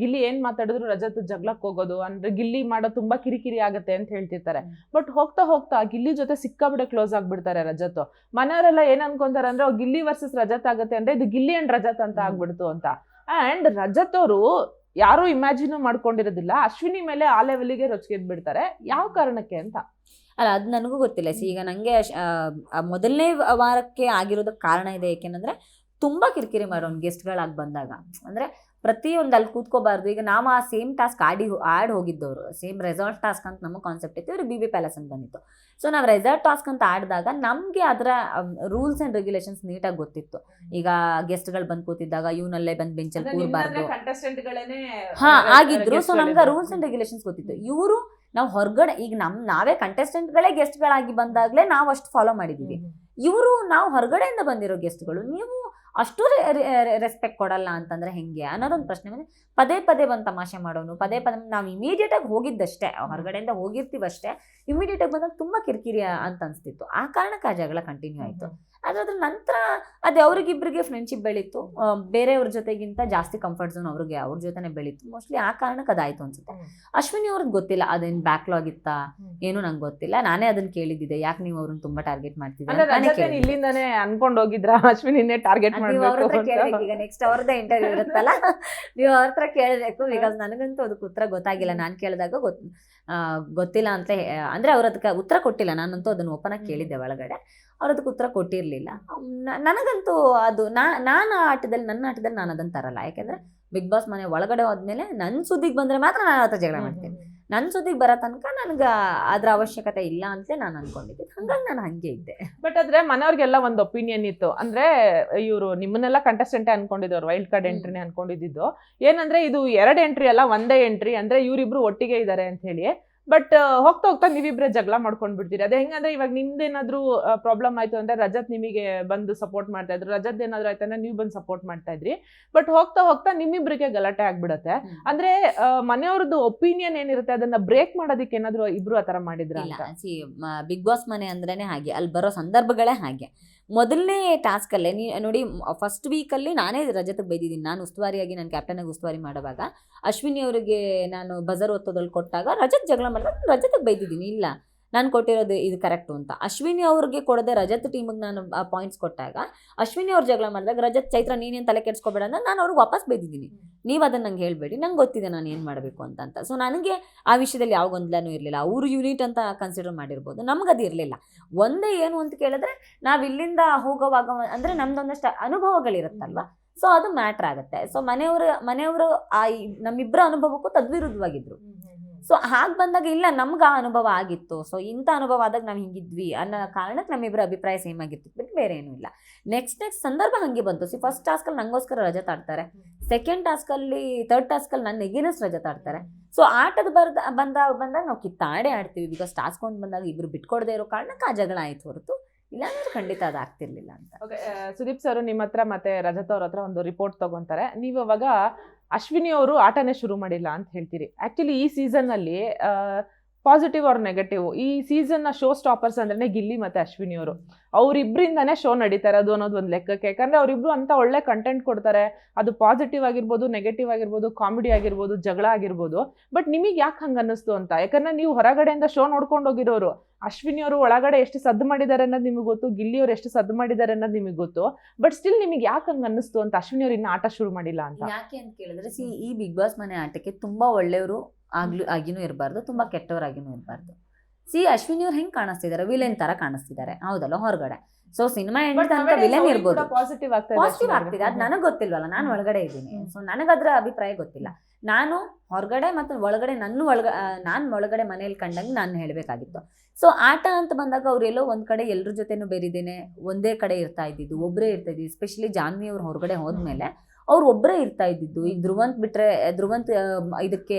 ಗಿಲ್ಲಿ ಏನ್ ಮಾತಾಡಿದ್ರು ರಜತ್ ಜಗಳಕ್ಕೆ ಹೋಗೋದು, ಅಂದ್ರೆ ಗಿಲ್ಲಿ ಮಾಡೋ ತುಂಬಾ ಕಿರಿಕಿರಿ ಆಗತ್ತೆ ಅಂತ ಹೇಳ್ತಿರ್ತಾರೆ. ಬಟ್ ಹೋಗ್ತಾ ಹೋಗ್ತಾ ಗಿಲ್ಲಿ ಜೊತೆ ಸಿಕ್ಕಾಬಿಡೆ ಕ್ಲೋಸ್ ಆಗ್ಬಿಡ್ತಾರೆ ರಜತ್. ಮನೆಯವರೆಲ್ಲ ಏನ್ ಅನ್ಕೊಂತಾರೆ ಅಂದ್ರೆ ಗಿಲ್ಲಿ ವರ್ಸಸ್ ರಜತ್ ಆಗತ್ತೆ ಅಂದ್ರೆ ಇದು ಗಿಲ್ಲಿ ಅಂಡ್ ರಜತ್ ಅಂತ ಆಗ್ಬಿಡ್ತು ಅಂತ. ಅಂಡ್ ರಜತ್ ಅವರು ಯಾರು ಇಮ್ಯಾಜಿನ್ ಮಾಡ್ಕೊಂಡಿರೋದಿಲ್ಲ, ಅಶ್ವಿನಿ ಮೇಲೆ ಆ ಲೆವೆಲ್ಗೆ ರೊಚ್ಗೆದ್ ಬಿಡ್ತಾರೆ. ಯಾವ ಕಾರಣಕ್ಕೆ ಅಂತ ಅಲ್ಲ, ಅದು ನನಗೂ ಗೊತ್ತಿಲ್ಲ. ಈಗ ನನಗೆ ಮೊದಲನೇ ವಾರಕ್ಕೆ ಆಗಿರೋದಕ್ಕೆ ಕಾರಣ ಇದೆ. ಏಕೆಂದ್ರೆ ತುಂಬಾ ಕಿರಿಕಿರಿ ಮಾಡೋನು ಗೆಸ್ಟ್ಗಳಾಗಿ ಬಂದಾಗ. ಅಂದ್ರೆ ಪ್ರತಿಯೊಂದು ಅಲ್ಲಿ ಕೂತ್ಕೋಬಾರ್ದು. ಈಗ ನಾವು ಆ ಸೇಮ್ ಟಾಸ್ಕ್ ಆಡ್ ಹೋಗಿದ್ದವರು, ಸೇಮ್ ರೆಸಾರ್ಟ್ ಟಾಸ್ಕ್ ಅಂತ ನಮ್ಮ ಕಾನ್ಸೆಪ್ಟ್ ಇತ್ತು, ಇವರು BB ಪ್ಯಾಲೇಸ್ ಅಂತ ಬಂದಿತ್ತು. ಸೊ ನಾವು ರೆಸಾರ್ಟ್ ಟಾಸ್ಕ್ ಅಂತ ಆಡಿದಾಗ ನಮಗೆ ಅದರ ರೂಲ್ಸ್ ಆ್ಯಂಡ್ ರೆಗ್ಯುಲೇಷನ್ಸ್ ನೀಟಾಗಿ ಗೊತ್ತಿತ್ತು. ಈಗ ಗೆಸ್ಟ್ಗಳು ಬಂದು ಕೂತಿದ್ದಾಗ ಇವನಲ್ಲೇ ಬಂದು ಬೆಂಚಲ್ಲಿ ಕೂರಬಾರ್ದು ಆಗಿದ್ರು. ಸೊ ನಮ್ಗೆ ರೂಲ್ಸ್ ಆ್ಯಂಡ್ ರೆಗ್ಯುಲೇಷನ್ಸ್ ಗೊತ್ತಿತ್ತು. ಇವರು ನಾವು ಹೊರಗಡೆ ಈಗ ನಾವೇ ಕಂಟೆಸ್ಟೆಂಟ್ಗಳೇ ಗೆಸ್ಟ್ಗಳಾಗಿ ಬಂದಾಗಲೇ ನಾವು ಅಷ್ಟು ಫಾಲೋ ಮಾಡಿದ್ದೀವಿ. ಇವರು ನಾವು ಹೊರಗಡೆಯಿಂದ ಬಂದಿರೋ ಗೆಸ್ಟ್ಗಳು, ನೀವು ಅಷ್ಟು ರೆಸ್ಪೆಕ್ಟ್ ಕೊಡಲ್ಲ ಅಂತಂದ್ರೆ ಹೆಂಗೆ ಅನ್ನೋದೊಂದು ಪ್ರಶ್ನೆ ಬಂದು ಪದೇ ಪದೇ ಬಂದು ತಮಾಷೆ ಮಾಡೋನು. ಪದೇ ನಾವು ಇಮಿಡಿಯೇಟಾಗಿ ಹೋಗಿದ್ದಷ್ಟೇ, ಹೊರಗಡೆಯಿಂದ ಹೋಗಿರ್ತೀವಷ್ಟೇ, ಇಮಿಡಿಯೇಟಾಗಿ ಬಂದಾಗ ತುಂಬ ಕಿರಿಕಿರಿ ಅಂತ ಅನಿಸ್ತಿತ್ತು. ಆ ಕಾರಣಕ್ಕೆ ಆ ಜಗಳ ಕಂಟಿನ್ಯೂ ಆಯಿತು. ಅದ್ರ ನಂತರ ಅದೇ ಅವ್ರಿಗಿಬ್ರಿಗೆ ಫ್ರೆಂಡ್ಶಿಪ್ ಬೆಳೀತು, ಬೇರೆಯವ್ರ ಜೊತೆಗಿಂತ ಜಾಸ್ತಿ ಕಂಫರ್ಟ್ ಝೋನ್ ಅವ್ರ ಜೊತೆನೆ ಬೆಳೀತು. ಮೋಸ್ಟ್ಲಿ ಆ ಕಾರಣಕ್ಕೆ ಅದಾಯ್ತು ಅನ್ಸುತ್ತೆ. ಅಶ್ವಿನಿ ಅವ್ರಿಗೆ ಗೊತ್ತಿಲ್ಲ ಅದೇನು ಬ್ಯಾಕ್ಲಾಗ್ ಇತ್ತಾ ಏನು ನಂಗೆ ಗೊತ್ತಿಲ್ಲ. ನಾನೇ ಅದನ್ನ ಕೇಳಿದ್ದೆ, ಯಾಕೆ ನೀವು ಅವ್ರನ್ನ ತುಂಬಾ ಟಾರ್ಗೆಟ್ ಮಾಡ್ತಿದ್ದೀರಾ, ಇಲ್ಲಿಂದಾನೆ ಅನ್ಕೊಂಡು ಹೋಗಿದ್ರ ಅಶ್ವಿನಿನೇ ಟಾರ್ಗೆಟ್ ಮಾಡ್ಬೇಕು. ಈಗ ನೆಕ್ಸ್ಟ್ ಅವ್ರದ್ದೇ ಇಂಟರ್ವ್ಯೂ ಇರುತ್ತಲ್ಲ, ನೀವು ಅವ್ರ ಹತ್ರ ಕೇಳಬೇಕು. ಬಿಕಾಸ್ ನನಗಂತೂ ಅದಕ್ಕೆ ಉತ್ತರ ಗೊತ್ತಾಗಿಲ್ಲ. ನಾನು ಕೇಳಿದಾಗ ಗೊತ್ತಿಲ್ಲ ಅಂತ ಅಂದ್ರೆ ಅವ್ರ ಅದಕ್ಕೆ ಉತ್ತರ ಕೊಟ್ಟಿಲ್ಲ. ನಾನಂತೂ ಅದನ್ನ ಓಪನ್ ಆಗಿ ಕೇಳಿದ್ದೆ ಒಳಗಡೆ, ಅವ್ರ ಅದಕ್ಕೆ ಉತ್ತರ ಕೊಟ್ಟಿರ್ಲಿಲ್ಲ. ನನಗಂತೂ ಅದು ನನ್ನ ಆಟದಲ್ಲಿ ನಾನು ಅದನ್ನ ತರಲ್ಲ. ಯಾಕೆಂದ್ರೆ ಬಿಗ್ ಬಾಸ್ ಮನೆ ಒಳಗಡೆ ಹೋದ್ಮೇಲೆ ನನ್ನ ಸುದ್ದಿಗೆ ಬಂದ್ರೆ ಮಾತ್ರ ನಾನು ಹತ್ರ ಜಗಳ ಮಾಡ್ತೀನಿ. ನನ್ನ ಸುದ್ದಿಗೆ ಬರೋ ತನಕ ನನಗೆ ಅದ್ರ ಅವಶ್ಯಕತೆ ಇಲ್ಲ ಅಂತಲೇ ನಾನು ಅನ್ಕೊಂಡಿದ್ದೆ. ಹಂಗಾಗಿ ನಾನು ಹಂಗೆ ಇದ್ದೆ. ಬಟ್ ಆದ್ರೆ ಮನೆಯವ್ರಿಗೆಲ್ಲ ಒಂದು ಒಪಿನಿಯನ್ ಇತ್ತು. ಅಂದ್ರೆ ಇವರು ನಿಮ್ಮನ್ನೆಲ್ಲ ಕಂಟೆಸ್ಟೆಂಟ್ ಅನ್ಕೊಂಡಿದ್ದವ್ರು, ವೈಲ್ಡ್ ಕಾರ್ಡ್ ಎಂಟ್ರಿನೇ ಅನ್ಕೊಂಡಿದ್ದು. ಏನಂದ್ರೆ ಇದು 2 ಎಂಟ್ರಿ ಅಲ್ಲ, ಒಂದೇ ಎಂಟ್ರಿ. ಅಂದ್ರೆ ಇವರಿಬ್ರು ಒಟ್ಟಿಗೆ ಇದ್ದಾರೆ ಅಂತ ಹೇಳಿ. ಬಟ್ ಹೋಗ್ತಾ ಹೋಗ್ತಾ ನೀವಿಬ್ರೆ ಜಗಳ ಮಾಡ್ಕೊಂಡ್ ಬಿಡ್ತೀರಿ. ಅದೇ ಹೆಂಗಂದ್ರೆ ಇವಾಗ ನಿಮ್ದೇನಾದ್ರೂ ಪ್ರಾಬ್ಲಮ್ ಆಯ್ತು ಅಂದ್ರೆ ರಜತ್ ನಿಮಗೆ ಬಂದು ಸಪೋರ್ಟ್ ಮಾಡ್ತಾ ಇದ್ರು, ರಜತ್ ಏನಾದ್ರು ಆಯ್ತು ಅಂದ್ರೆ ನೀವು ಬಂದು ಸಪೋರ್ಟ್ ಮಾಡ್ತಾ ಇದ್ರಿ. ಬಟ್ ಹೋಗ್ತಾ ಹೋಗ್ತಾ ನಿಮ್ಮಿಬ್ರಿಗೆ ಗಲಾಟೆ ಆಗ್ಬಿಡತ್ತೆ. ಅಂದ್ರೆ ಮನೆಯವ್ರದ್ದು ಒಪಿನಿಯನ್ ಏನಿರುತ್ತೆ ಅದನ್ನ ಬ್ರೇಕ್ ಮಾಡೋದಕ್ಕೆ ಏನಾದ್ರು ಇಬ್ರು ಆತರ ಮಾಡಿದ್ರ ಅಂತ? ಬಿಗ್ ಬಾಸ್ ಮನೆ ಅಂದ್ರೇನೆ ಹಾಗೆ, ಅಲ್ಲಿ ಬರೋ ಸಂದರ್ಭಗಳೇ ಹಾಗೆ. ಮೊದಲನೇ ಟಾಸ್ಕಲ್ಲೇ ನೋಡಿ, ಫಸ್ಟ್ ವೀಕಲ್ಲಿ ನಾನೇ ರಜತ್ಗೆ ಬೈದಿದ್ದೀನಿ. ನಾನು ಉಸ್ತುವಾರಿಯಾಗಿ, ನಾನು ಕ್ಯಾಪ್ಟನಾಗಿ ಉಸ್ತುವಾರಿ ಮಾಡುವಾಗ ಅಶ್ವಿನಿ ಅವರಿಗೆ ನಾನು ಬಜರ್ ಒತ್ತೋದ್ರಲ್ಲಿ ಕೊಟ್ಟಾಗ ರಜತ್ ಜಗಳ ಮಾಡಿದಾಗ ರಜತ್ಗೆ ಬೈದಿದ್ದೀನಿ. ಇಲ್ಲ, ನಾನು ಕೊಟ್ಟಿರೋದು ಇದು ಕರೆಕ್ಟು ಅಂತ. ಅಶ್ವಿನಿ ಅವ್ರಿಗೆ ಕೊಡದೆ ರಜತ್ ಟೀಮಿಗೆ ನಾನು ಪಾಯಿಂಟ್ಸ್ ಕೊಟ್ಟಾಗ ಅಶ್ವಿನಿ ಅವ್ರು ಜಗಳ ಮಾಡಿದಾಗ ರಜತ್, ಚೈತ್ರ ನೀನೇನು ತಲೆ ಕೆಡ್ಸ್ಕೊಬೇಡ ಅಂತ ನಾನು ಅವ್ರಿಗೆ ವಾಪಸ್ ಬೈದಿದ್ದೀನಿ. ನೀವು ಅದನ್ನು ನಂಗೆ ಹೇಳಬೇಡಿ, ನಂಗೆ ಗೊತ್ತಿದೆ ನಾನು ಏನು ಮಾಡಬೇಕು ಅಂತ. ಸೊ ನನಗೆ ಆ ವಿಷಯದಲ್ಲಿ ಯಾವ ಗೊಂದಲನೂ ಇರಲಿಲ್ಲ. ಅವರು ಯೂನಿಟ್ ಅಂತ ಕನ್ಸಿಡರ್ ಮಾಡಿರ್ಬೋದು, ನಮಗದು ಇರಲಿಲ್ಲ. ಒಂದೇ ಏನು ಅಂತ ಕೇಳಿದ್ರೆ, ನಾವು ಇಲ್ಲಿಂದ ಹೋಗೋವಾಗ ಅಂದರೆ ನಮ್ದೊಂದಷ್ಟು ಅನುಭವಗಳಿರುತ್ತಲ್ವ, ಸೊ ಅದು ಮ್ಯಾಟ್ರ್ ಆಗುತ್ತೆ. ಸೊ ಮನೆಯವರು ಆ ನಮ್ಮಿಬ್ಬರ ಅನುಭವಕ್ಕೂ ತದ್ವಿರುದ್ಧವಾಗಿದ್ರು. ಸೊ ಹಾಗೆ ಬಂದಾಗ ಇಲ್ಲ ನಮ್ಗೆ ಆ ಅನುಭವ ಆಗಿತ್ತು, ಸೊ ಇಂಥ ಅನುಭವ ಆದಾಗ ನಾವು ಹಿಂಗಿದ್ವಿ ಅನ್ನೋ ಕಾರಣಕ್ಕೆ ನಮ್ಮಿಬ್ಬರ ಅಭಿಪ್ರಾಯ ಸೇಮ್ ಆಗಿತ್ತು, ಬಿಟ್ಟು ಬೇರೆ ಏನೂ ಇಲ್ಲ. ನೆಕ್ಸ್ಟ್ ಸಂದರ್ಭ ಹಾಗೆ ಬಂತು. ಫಸ್ಟ್ ಟಾಸ್ಕಲ್ಲಿ ನಂಗೋಸ್ಕರ ರಜತ್ ಆಡ್ತಾರೆ, ಸೆಕೆಂಡ್ ಟಾಸ್ಕಲ್ಲಿ, ಥರ್ಡ್ ಟಾಸ್ಕಲ್ಲಿ ನನ್ನ ಎಗೇನೆಸ್ಟ್ ರಜತ್ ಆಡ್ತಾರೆ. ಸೊ ಆಟದ ಬಂದಾಗ ನಾವು ಕಿತ್ತಾಡೇ ಆಡ್ತೀವಿ. ಬಿಕಾಸ್ ಟಾಸ್ಕ್ ಒಂದು ಬಂದಾಗ ಇಬ್ಬರು ಬಿಟ್ಕೊಡದೇ ಇರೋ ಕಾರಣಕ್ಕೆ ಆ ಜಗಳ ಆಯ್ತು ಹೊರತು ಇಲ್ಲಾಂದ್ರೆ ಖಂಡಿತ ಅದಾಗ್ತಿರ್ಲಿಲ್ಲ ಅಂತ. ಸುದೀಪ್ ಸರ್ ನಿಮ್ಮ ಹತ್ರ ಮತ್ತೆ ರಜತ್ ಅವ್ರ ಹತ್ರ ಒಂದು ರಿಪೋರ್ಟ್ ತಗೊಂತಾರೆ. ನೀವು ಅವಾಗ ಅಶ್ವಿನಿ ಅವರು ಆಟನೇ ಶುರು ಮಾಡಿಲ್ಲ ಅಂತ ಹೇಳ್ತೀರಿ. ಆಕ್ಚುಲಿ ಈ ಸೀಸನ್ ಅಲ್ಲಿ ಪಾಸಿಟಿವ್ ಆರ್ ನೆಗೆಟಿವ್, ಈ ಸೀಸನ್ ನ ಶೋ ಸ್ಟಾಪರ್ಸ್ ಅಂದ್ರೆ ಗಿಲ್ಲಿ ಮತ್ತೆ ಅಶ್ವಿನಿ ಅವರು, ಅವ್ರಿಬ್ರಿಂದಾನೇ ಶೋ ನಡೀತಾ ಇರೋದು ಅನ್ನೋದು ಒಂದು ಲೆಕ್ಕಕ್ಕೆ. ಯಾಕಂದ್ರೆ ಅವರಿಬ್ರು ಅಂತ ಒಳ್ಳೆ ಕಂಟೆಂಟ್ ಕೊಡ್ತಾರೆ, ಅದು ಪಾಸಿಟಿವ್ ಆಗಿರ್ಬೋದು, ನೆಗೆಟಿವ್ ಆಗಿರ್ಬೋದು, ಕಾಮಿಡಿ ಆಗಿರ್ಬೋದು, ಜಗಳ ಆಗಿರ್ಬೋದು. ಬಟ್ ನಿಮಗೆ ಯಾಕೆ ಹಂಗ ಅನ್ನಿಸ್ತು ಅಂತ? ಯಾಕಂದ್ರೆ ನೀವು ಹೊರಗಡೆಯಿಂದ ಶೋ ನೋಡ್ಕೊಂಡು ಹೋಗಿರೋರು. ಅಶ್ವಿನಿ ಅವರು ಒಳಗಡೆ ಎಷ್ಟು ಸದ್ದು ಮಾಡಿದ್ದಾರೆ ಅನ್ನೋದು ನಿಮಗೆ ಗೊತ್ತು, ಗಿಲ್ಲಿ ಅವ್ರು ಎಷ್ಟು ಸದ್ದು ಮಾಡಿದ್ದಾರೆ ಅನ್ನೋದು ನಿಮಗೆ ಗೊತ್ತು. ಬಟ್ ಸ್ಟಿಲ್ ನಿಮಗೆ ಯಾಕೆ ಹಂಗ ಅನ್ನಿಸ್ತು ಅಂತ ಅಶ್ವಿನಿ ಅವ್ರು ಇನ್ನು ಆಟ ಶುರು ಮಾಡಿಲ್ಲ ಅಂತ? ಯಾಕೆ ಅಂತ ಕೇಳಿದ್ರೆ, ಈ ಬಿಗ್ ಬಾಸ್ ಮನೆ ಆಟಕ್ಕೆ ತುಂಬಾ ಒಳ್ಳೆಯವರು ಆಗಿನೂ ಇರಬಾರ್ದು, ತುಂಬಾ ಕೆಟ್ಟವರಾಗಿನೂ ಇರಬಾರ್ದು. ಅಶ್ವಿನಿ ಅವ್ರು ಹೆಂಗ್ ಕಾಣಿಸ್ತಿದ್ದಾರೆ, ವಿಲನ್ ತರ ಕಾಣಿಸ್ತಿದ್ದಾರೆ, ಹೌದಲ್ಲ ಹೊರಗಡೆ. ಸೊ ಸಿನಿಮಾ ಎಂಡ್ ತನಕ ವಿಲನ್ ಇರ್ಬೋದು, ಪಾಸಿಟಿವ್ ಆಗ್ತಿದೆ, ಅದ್ ನನಗ್ ಗೊತ್ತಿಲ್ವಲ್ಲ, ನಾನು ಒಳಗಡೆ ಇದ್ದೀನಿ. ಸೊ ನನಗದ್ರ ಅಭಿಪ್ರಾಯ ಗೊತ್ತಿಲ್ಲ. ನಾನು ಹೊರಗಡೆ ಮತ್ತು ಒಳಗಡೆ ನಾನು ಒಳಗಡೆ ಮನೇಲಿ ಕಂಡಂಗೆ ನಾನು ಹೇಳಬೇಕಾಗಿತ್ತು. ಸೊ ಆಟ ಅಂತ ಬಂದಾಗ ಅವ್ರೆಲ್ಲೋ ಒಂದ್ ಕಡೆ ಎಲ್ರ ಜೊತೆನೂ ಬೇರಿದ್ದೇನೆ, ಒಂದೇ ಕಡೆ ಇರ್ತಾ ಇದ್ದಿದ್ದು, ಒಬ್ಬರೇ ಇರ್ತಾ ಇದ್ದಿದ್ದು. ಎಸ್ಪೆಷಲಿ ಜಾನ್ವಿ ಅವ್ರು ಹೊರಗಡೆ ಹೋದ್ಮೇಲೆ ಅವ್ರು ಒಬ್ಬರೇ ಇರ್ತಾ ಇದ್ದಿದ್ದು. ಈಗ ಧ್ರುವಂತ್ ಇದಕ್ಕೆ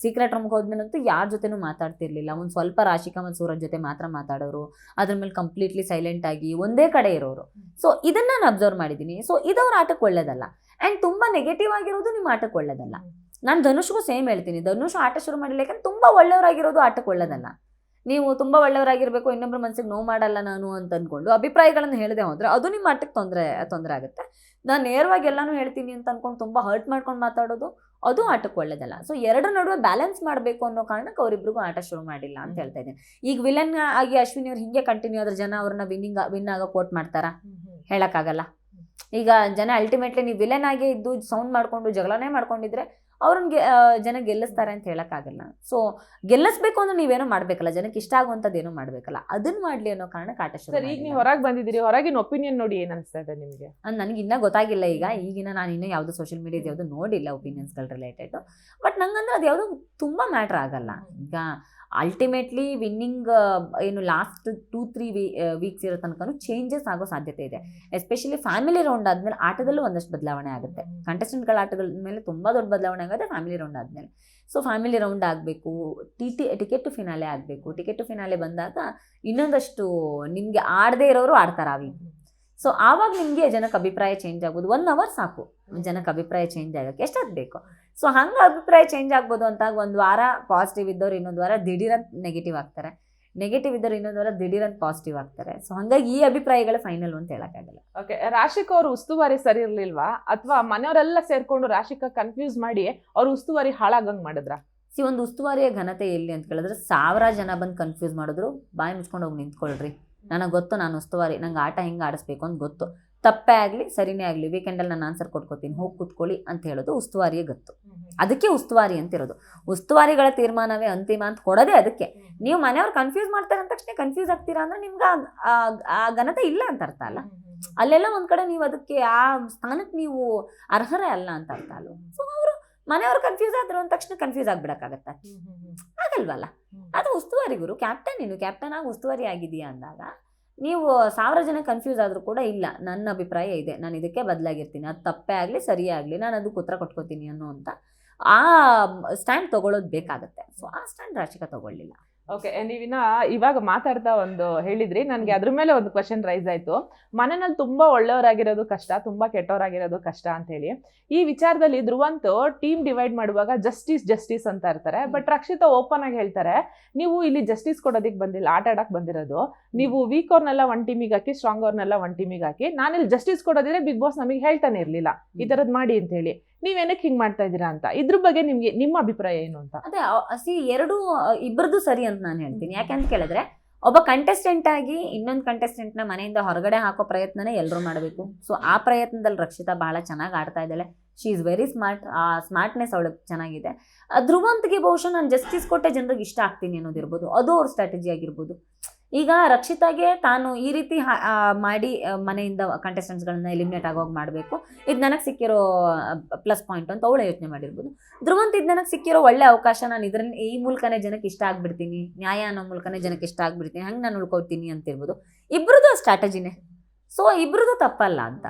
ಸೀಕ್ರೆಟ್ ರೂಮ್ಗೆ ಹೋದ್ಮೇಲಂತೂ ಯಾರ ಜೊತೆನೂ ಮಾತಾಡ್ತಿರ್ಲಿಲ್ಲ. ಒಂದು ಸ್ವಲ್ಪ ರಾಶಿಕಾ ಮತ್ತು ಸೂರಜ್ ಜೊತೆ ಮಾತ್ರ ಮಾತಾಡೋರು, ಅದ್ರ ಮೇಲೆ ಕಂಪ್ಲೀಟ್ಲಿ ಸೈಲೆಂಟ್ ಆಗಿ ಒಂದೇ ಕಡೆ ಇರೋರು. ಸೊ ಇದನ್ನ ನಾನು ಅಬ್ಸರ್ವ್ ಮಾಡಿದ್ದೀನಿ. ಸೊ ಇದವ್ರ ಆಟಕ್ಕೆ ಒಳ್ಳೇದಲ್ಲ, ಆ್ಯಂಡ್ ತುಂಬಾ ನೆಗೆಟಿವ್ ಆಗಿರೋದು ನಿಮ್ಮ ಆಟಕ್ಕೆ ಒಳ್ಳೇದಲ್ಲ. ನಾನು ಧನುಷ್ಗೂ ಸೇಮ್ ಹೇಳ್ತೀನಿ, ಧನುಷ್ ಆಟ ಶುರು ಮಾಡಿಲ್ಲ, ಯಾಕಂದ್ರೆ ತುಂಬಾ ಒಳ್ಳೆಯವರಾಗಿರೋದು ಆಟಕ್ಕೆ ಒಳ್ಳೇದಲ್ಲ. ನೀವು ತುಂಬಾ ಒಳ್ಳೆಯವರಾಗಿರ್ಬೇಕು, ಇನ್ನೊಬ್ಬರ ಮನಸ್ಸಿಗೆ ನೋವು ಮಾಡಲ್ಲ ನಾನು ಅಂತ ಅನ್ಕೊಂಡು ಅಭಿಪ್ರಾಯಗಳನ್ನು ಹೇಳದೆ ಹೋದ್ರೆ ಅದು ನಿಮ್ಮ ಆಟಕ್ಕೆ ತೊಂದರೆ ಆಗುತ್ತೆ. ನಾನು ನೇರವಾಗಿ ಎಲ್ಲಾನು ಹೇಳ್ತೀನಿ ಅಂತ ಅನ್ಕೊಂಡು ತುಂಬಾ ಹರ್ಟ್ ಮಾಡ್ಕೊಂಡು ಮಾತಾಡೋದು ಅದು ಆಟಕ್ಕೆ ಒಳ್ಳೇದಲ್ಲ. ಸೊ ಎರಡರ ನಡುವೆ ಬ್ಯಾಲೆನ್ಸ್ ಮಾಡಬೇಕು ಅನ್ನೋ ಕಾರಣಕ್ಕೆ ಅವರಿಬ್ರಿಗೂ ಆಟ ಶುರು ಮಾಡಿಲ್ಲ ಅಂತ ಹೇಳ್ತಾ ಇದ್ದೀನಿ. ಈಗ ವಿಲನ್ ಆಗಿ ಅಶ್ವಿನಿ ಅವ್ರು ಹಿಂಗೆ ಕಂಟಿನ್ಯೂ ಆದ್ರೆ ಜನ ಅವ್ರನ್ನ ವಿನ್ ಆಗೋ ಕೋಟ್ ಮಾಡ್ತಾರಾ? ಹೇಳಕ್ಕಾಗಲ್ಲ. ಈಗ ಜನ ಅಲ್ಟಿಮೇಟ್ಲಿ ನೀವು ವಿಲನ್ ಆಗೇ ಇದ್ದು ಸೌಂಡ್ ಮಾಡ್ಕೊಂಡು ಜಗಳನೇ ಮಾಡ್ಕೊಂಡಿದ್ರೆ ಅವ್ರನ್ಗೆ ಜನ ಗೆಲ್ಲಿಸ್ತಾರೆ ಅಂತ ಹೇಳಕ್ಕಾಗಲ್ಲ. ಸೊ ಗೆಲ್ಲಿಸ್ಬೇಕು ಅಂದ್ರೆ ನೀವೇನೋ ಮಾಡ್ಬೇಕಲ್ಲ, ಜನಕ್ಕೆ ಇಷ್ಟ ಆಗುವಂಥದ್ದು ಏನೋ ಮಾಡ್ಬೇಕಲ್ಲ, ಅದನ್ನ ಮಾಡ್ಲಿ ಅನ್ನೋ ಕಾರಣಕ್ಕೆ ಆಟ ಶುರು. ಈಗ ನೀವು ಹೊರಗೆ ಬಂದಿದ್ದೀರಿ, ಹೊರಗಿನ ಒಪಿನಿಯನ್ ನೋಡಿ ಏನ್ ಅನ್ಸ್ತಾ ಇದೆ ನಿಮಗೆ? ನನಗೆ ಇನ್ನೂ ಗೊತ್ತಾಗಿಲ್ಲ. ಈಗಿನ ನಾನು ಇನ್ನೂ ಯಾವುದು ಸೋಷಿಯಲ್ ಮೀಡಿಯಾದ ಯಾವುದು ನೋಡಿಲ್ಲ ಒಪಿನಿಯನ್ಸ್ಗಳು ರಿಲೇಟೆಡ್. ಬಟ್ ನಂಗಂದ್ರೆ ಅದು ಯಾವುದೋ ತುಂಬ ಮ್ಯಾಟ್ರ್ ಆಗಲ್ಲ. ಈಗ ಅಲ್ಟಿಮೇಟ್ಲಿ ವಿನ್ನಿಂಗ್ ಏನು ಲಾಸ್ಟ್ 2-3 ವೀಕ್ಸ್ ಇರೋ ತನಕ ಚೇಂಜಸ್ ಆಗೋ ಸಾಧ್ಯತೆ ಇದೆ. ಎಸ್ಪೆಷಲಿ ಫ್ಯಾಮಿಲಿ ರೌಂಡ್ ಆದ್ಮೇಲೆ ಆಟದಲ್ಲೂ ಒಂದಷ್ಟು ಬದಲಾವಣೆ ಆಗುತ್ತೆ. ಕಂಟೆಸ್ಟೆಂಟ್ಗಳ ಆಟಗಳ ಮೇಲೆ ತುಂಬ ದೊಡ್ಡ ಬದಲಾವಣೆ ಆಗುತ್ತೆ ಫ್ಯಾಮಿಲಿ ರೌಂಡ್ ಆದಮೇಲೆ. ಸೊ ಫ್ಯಾಮಿಲಿ ರೌಂಡ್ ಆಗಬೇಕು, ಟಿಕೆಟ್ ಟು ಫಿನಾಲೆ ಆಗಬೇಕು. ಟಿಕೆಟ್ ಟು ಫಿನಾಲೆ ಬಂದಾಗ ಇನ್ನೊಂದಷ್ಟು ನಿಮಗೆ ಆಡದೇ ಇರೋರು ಆಡ್ತಾರೆ ಆ ವೀಕ್. ಸೊ ಆವಾಗ ನಿಮಗೆ ಜನಕ್ಕೆ ಅಭಿಪ್ರಾಯ ಚೇಂಜ್ ಆಗ್ಬೋದು. 1 hour ಸಾಕು ಜನಕ್ಕೆ ಅಭಿಪ್ರಾಯ ಚೇಂಜ್ ಆಗೋಕ್ಕೆ, ಎಷ್ಟಾದ್ ಬೇಕು. ಸೊ ಹಂಗೆ ಅಭಿಪ್ರಾಯ ಚೇಂಜ್ ಆಗ್ಬೋದು ಅಂತಾಗ ಒಂದು ವಾರ ಪಾಸಿಟಿವ್ ಇದ್ದವ್ರು ಇನ್ನೊಂದು ವಾರ ದಿಢೀರಂತ ನೆಗೆಟಿವ್ ಆಗ್ತಾರೆ, ನೆಗೆಟಿವ್ ಇದ್ದವ್ರು ಇನ್ನೊಂದು ವಾರ ದಿಢೀರಂತ ಪಾಸಿಟಿವ್ ಆಗ್ತಾರೆ. ಸೊ ಹಂಗಾಗಿ ಈ ಅಭಿಪ್ರಾಯಗಳೇ ಫೈನಲ್ ಅಂತ ಹೇಳಕ್ಕಾಗಲ್ಲ. ಓಕೆ, ರಾಶಿಕಾ ಅವ್ರ ಉಸ್ತುವಾರಿ ಸರಿ ಇರ್ಲಿಲ್ವಾ, ಅಥವಾ ಮನೆಯವರೆಲ್ಲ ಸೇರ್ಕೊಂಡು ರಾಶಿಕಾ ಕನ್ಫ್ಯೂಸ್ ಮಾಡಿ ಅವ್ರ ಉಸ್ತುವಾರಿ ಹಾಳಾಗಂಗ್ ಮಾಡಿದ್ರ? ಒಂದು ಉಸ್ತುವಾರಿಯ ಘನತೆ ಎಲ್ಲಿ ಅಂತ ಕೇಳಿದ್ರೆ, 1000 ಜನ ಬಂದು ಕನ್ಫ್ಯೂಸ್ ಮಾಡಿದ್ರು, ಬಾಯಿ ಮುಚ್ಕೊಂಡು ಹೋಗಿ ನಿಂತ್ಕೊಳ್ರಿ, ನನಗೆ ಗೊತ್ತು ನಾನು ಉಸ್ತುವಾರಿ, ನಂಗೆ ಆಟ ಹೆಂಗೆ ಆಡಿಸ್ಬೇಕು ಅಂತ ಗೊತ್ತು, ತಪ್ಪೇ ಆಗಲಿ ಸರಿನೇ ಆಗಲಿ ವೀಕೆಂಡಲ್ಲಿ ನಾನು ಆನ್ಸರ್ ಕೊಟ್ಕೋತೀನಿ, ಹೋಗಿ ಕೂತ್ಕೊಳ್ಳಿ ಅಂತ ಹೇಳೋದು ಉಸ್ತುವಾರಿಯೇ ಗೊತ್ತು. ಅದಕ್ಕೆ ಉಸ್ತುವಾರಿ ಅಂತಿರೋದು. ಉಸ್ತುವಾರಿಗಳ ತೀರ್ಮಾನವೇ ಅಂತಿಮ ಅಂತ ಕೊಡೋದೇ ಅದಕ್ಕೆ. ನೀವು ಮನೆಯವ್ರು ಕನ್ಫ್ಯೂಸ್ ಮಾಡ್ತಾರೆ ಅಂದ ತಕ್ಷಣ ಕನ್ಫ್ಯೂಸ್ ಆಗ್ತೀರಾ ಅಂದ್ರೆ ನಿಮ್ಗೆ ಆ ಘನತೆ ಇಲ್ಲ ಅಂತ ಅರ್ಥ ಅಲ್ಲ. ಅಲ್ಲೆಲ್ಲ ಒಂದ್ ಕಡೆ ನೀವು ಅದಕ್ಕೆ ಆ ಸ್ಥಾನಕ್ಕೆ ನೀವು ಅರ್ಹರೇ ಅಲ್ಲ ಅಂತ ಅರ್ಥ ಅಲ್ಲ. ಸೊ ಅವರು ಮನೆಯವ್ರು ಕನ್ಫ್ಯೂಸ್ ಆದ್ರು ಅಂದ ತಕ್ಷಣ ಕನ್ಫ್ಯೂಸ್ ಆಗ್ಬಿಡಕ್ಕಾಗತ್ತ? ಆಗಲ್ವಲ್ಲ. ಅದು ಉಸ್ತುವಾರಿ ಗುರು, ಕ್ಯಾಪ್ಟನ್ ಆಗಿ ಉಸ್ತುವಾರಿ ಆಗಿದೆಯಾ ಅಂದಾಗ ನೀವು 1000 ಜನ ಕನ್ಫ್ಯೂಸ್ ಆದರೂ ಕೂಡ ಇಲ್ಲ, ನನ್ನ ಅಭಿಪ್ರಾಯ ಇದೆ, ನಾನು ಇದಕ್ಕೆ ಬದಲಾಗಿರ್ತೀನಿ, ಅದು ತಪ್ಪೇ ಆಗಲಿ ಸರಿಯೇ ಆಗಲಿ ನಾನು ಅದಕ್ಕೆ ಉತ್ತರ ಕೊಟ್ಕೋತೀನಿ ಅನ್ನೋ ಅಂತ ಆ ಸ್ಟ್ಯಾಂಡ್ ತಗೊಳ್ಳೋದು ಬೇಕಾಗತ್ತೆ. ಸೊ ಆ ಸ್ಟ್ಯಾಂಡ್ ರಾಶಿಕಾ ತಗೊಳ್ಳಿಲ್ಲ. ಓಕೆ, ನೀವಿನ್ನ ಇವಾಗ ಮಾತಾಡ್ತಾ ಒಂದು ಹೇಳಿದ್ರಿ, ನನಗೆ ಅದ್ರ ಮೇಲೆ ಒಂದು ಕ್ವಶನ್ ರೈಸ್ ಆಯ್ತು. ಮನೆಯಲ್ಲಿ ತುಂಬಾ ಒಳ್ಳೆಯವರಾಗಿರೋದು ಕಷ್ಟ, ತುಂಬಾ ಕೆಟ್ಟವರಾಗಿರೋದು ಕಷ್ಟ ಅಂತ ಹೇಳಿ. ಈ ವಿಚಾರದಲ್ಲಿ ಧ್ರುವಂತ್ ಟೀಮ್ ಡಿವೈಡ್ ಮಾಡುವಾಗ ಜಸ್ಟಿಸ್ ಅಂತ ಇರ್ತಾರೆ. ಬಟ್ ರಕ್ಷಿತಾ ಓಪನ್ ಆಗಿ ಹೇಳ್ತಾರೆ, ನೀವು ಇಲ್ಲಿ ಜಸ್ಟಿಸ್ ಕೊಡೋದಿಕ್ ಬಂದಿಲ್ಲ, ಆಟ ಆಡಕ್ ಬಂದಿರೋದು. ನೀವು ವೀಕ್ ಅವ್ರನ್ನೆಲ್ಲ ಒನ್ ಟೀಮಿಗೆ ಹಾಕಿ, ಸ್ಟ್ರಾಂಗ್ ಅವ್ರನ್ನೆಲ್ಲ ಒನ್ ಟೀಮಿಗೆ ಹಾಕಿ, ನಾನಿಲ್ಲಿ ಜಸ್ಟಿಸ್ ಕೊಡೋದಿದ್ರೆ ಬಿಗ್ ಬಾಸ್ ನಮಗೆ ಹೇಳ್ತಾನೆ ಇರ್ಲಿಲ್ಲ ಈ ತರದ್ ಮಾಡಿ ಅಂತ ಹೇಳಿ. ನೀವೇನಕ್ಕೆ ಹಿಂಗ್ ಮಾಡ್ತಾ ಇದ್ದೀರಾ ಅಂತ, ಇದ್ರ ಬಗ್ಗೆ ನಿಮ್ಮ ಅಭಿಪ್ರಾಯ ಏನು ಅಂತ? ಅದೇ ಇಬ್ಬರದು ಸರಿ ಅಂತ ನಾನು ಹೇಳ್ತೀನಿ. ಯಾಕೆಂತ ಕೇಳಿದ್ರೆ, ಒಬ್ಬ ಕಂಟೆಸ್ಟೆಂಟ್ ಆಗಿ ಇನ್ನೊಂದು ಕಂಟೆಸ್ಟೆಂಟ್ ನ ಮನೆಯಿಂದ ಹೊರಗಡೆ ಹಾಕೋ ಪ್ರಯತ್ನನೇ ಎಲ್ಲರೂ ಮಾಡಬೇಕು. ಸೊ ಆ ಪ್ರಯತ್ನದಲ್ಲಿ ರಕ್ಷಿತಾ ಬಹಳ ಚೆನ್ನಾಗಿ ಆಡ್ತಾ ಇದ್ದಾಳೆ. She is very smart. ಆ ಸ್ಮಾರ್ಟ್ನೆಸ್ ಅವಳಿಗೆ ಚೆನ್ನಾಗಿದೆ. ಧ್ರುವಂತ್ಗೆ ಬಹುಶಃ ನಾನು ಜಸ್ಟಿಸ್ ಕೊಟ್ಟೆ ಜನರಿಗೆ ಇಷ್ಟ ಆಗ್ತೀನಿ ಅನ್ನೋದಿರ್ಬೋದು, ಅದು ಅವ್ರ ಸ್ಟ್ರಾಟಜಿ ಆಗಿರ್ಬೋದು. ಈಗ ರಕ್ಷಿತಾಗೆ ತಾನು ಈ ರೀತಿ ಮಾಡಿ ಮನೆಯಿಂದ ಕಂಟೆಸ್ಟೆಂಟ್ಸ್ಗಳನ್ನ ಎಲಿಮಿನೇಟ್ ಆಗೋಗಿ ಮಾಡಬೇಕು, ಇದು ನನಗೆ ಸಿಕ್ಕಿರೋ ಪ್ಲಸ್ ಪಾಯಿಂಟ್ ಅಂತ ಅವಳು ಯೋಚನೆ ಮಾಡಿರ್ಬೋದು. ಧ್ರುವಂತ್ ಇದು ನನಗೆ ಸಿಕ್ಕಿರೋ ಒಳ್ಳೆ ಅವಕಾಶ, ನಾನು ಇದರಲ್ಲಿ ಈ ಮೂಲಕನೇ ಜನಕ್ಕೆ ಇಷ್ಟ ಆಗ್ಬಿಡ್ತೀನಿ, ನ್ಯಾಯ ಅನ್ನೋ ಮೂಲಕನೇ ಜನಕ್ಕೆ ಇಷ್ಟ ಆಗ್ಬಿಡ್ತೀನಿ, ಹಂಗೆ ನಾನು ಉಳ್ಕೊಳ್ತೀನಿ ಅಂತಿರ್ಬೋದು. ಇಬ್ಬರದು ಸ್ಟ್ರಾಟಜಿನೇ. ಸೊ ಇಬ್ಬರದು ತಪ್ಪಲ್ಲ ಅಂತ.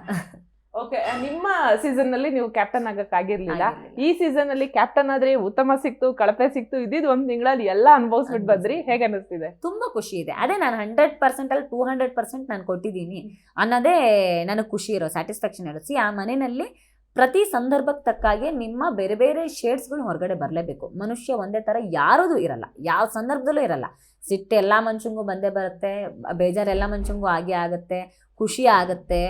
ಓಕೆ, ನಿಮ್ಮ ಸೀಸನ್ ನಲ್ಲಿ ನೀವು ಕ್ಯಾಪ್ಟನ್ ಆಗಕ್ ಆಗಿರ್ಲಿಲ್ಲ. ಈ ಸೀಸನ್ ಅಲ್ಲಿ ಕ್ಯಾಪ್ಟನ್ ಆದ್ರೆ ಉತ್ತಮ ಸಿಕ್ತು, ಕಳಪೆ ಸಿಕ್ತು, ಇದ್ದಿದ್ ಒಂದ್ ತಿಂಗಳಲ್ಲಿ ಎಲ್ಲಾ ಅನುಭವಿಸ್ಬಿಟ್ಟು ಬಂದ್ರಿ. ಹೇಗೆ ಅನಿಸ್ತಿದೆ? ತುಂಬಾ ಖುಷಿ ಇದೆ. ಅದೇ ನಾನು 100% ಅಲ್ಲಿ 200% ನಾನು ಕೊಟ್ಟಿದ್ದೀನಿ ಅನ್ನೋದೇ ನನಗೆ ಖುಷಿ ಇರೋ, ಸ್ಯಾಟಿಸ್ಫ್ಯಾಕ್ಷನ್ ಇರೋ. ಆ ಮನೆಯಲ್ಲಿ ಪ್ರತಿ ಸಂದರ್ಭಕ್ಕೆ ತಕ್ಕಾಗೆ ನಿಮ್ಮ ಬೇರೆ ಬೇರೆ ಶೇಡ್ಸ್ಗಳು ಹೊರಗಡೆ ಬರಲೇಬೇಕು. ಮನುಷ್ಯ ಒಂದೇ ಥರ ಯಾರದು ಇರಲ್ಲ, ಯಾವ ಸಂದರ್ಭದಲ್ಲೂ ಇರಲ್ಲ. ಸಿಟ್ಟು ಎಲ್ಲ ಮನುಷ್ಯಂಗೂ ಬಂದೇ ಬರುತ್ತೆ, ಬೇಜಾರು ಎಲ್ಲ ಮನುಷ್ಯಂಗೂ ಆಗೇ ಆಗುತ್ತೆ, ಖುಷಿ ಆಗುತ್ತೆ,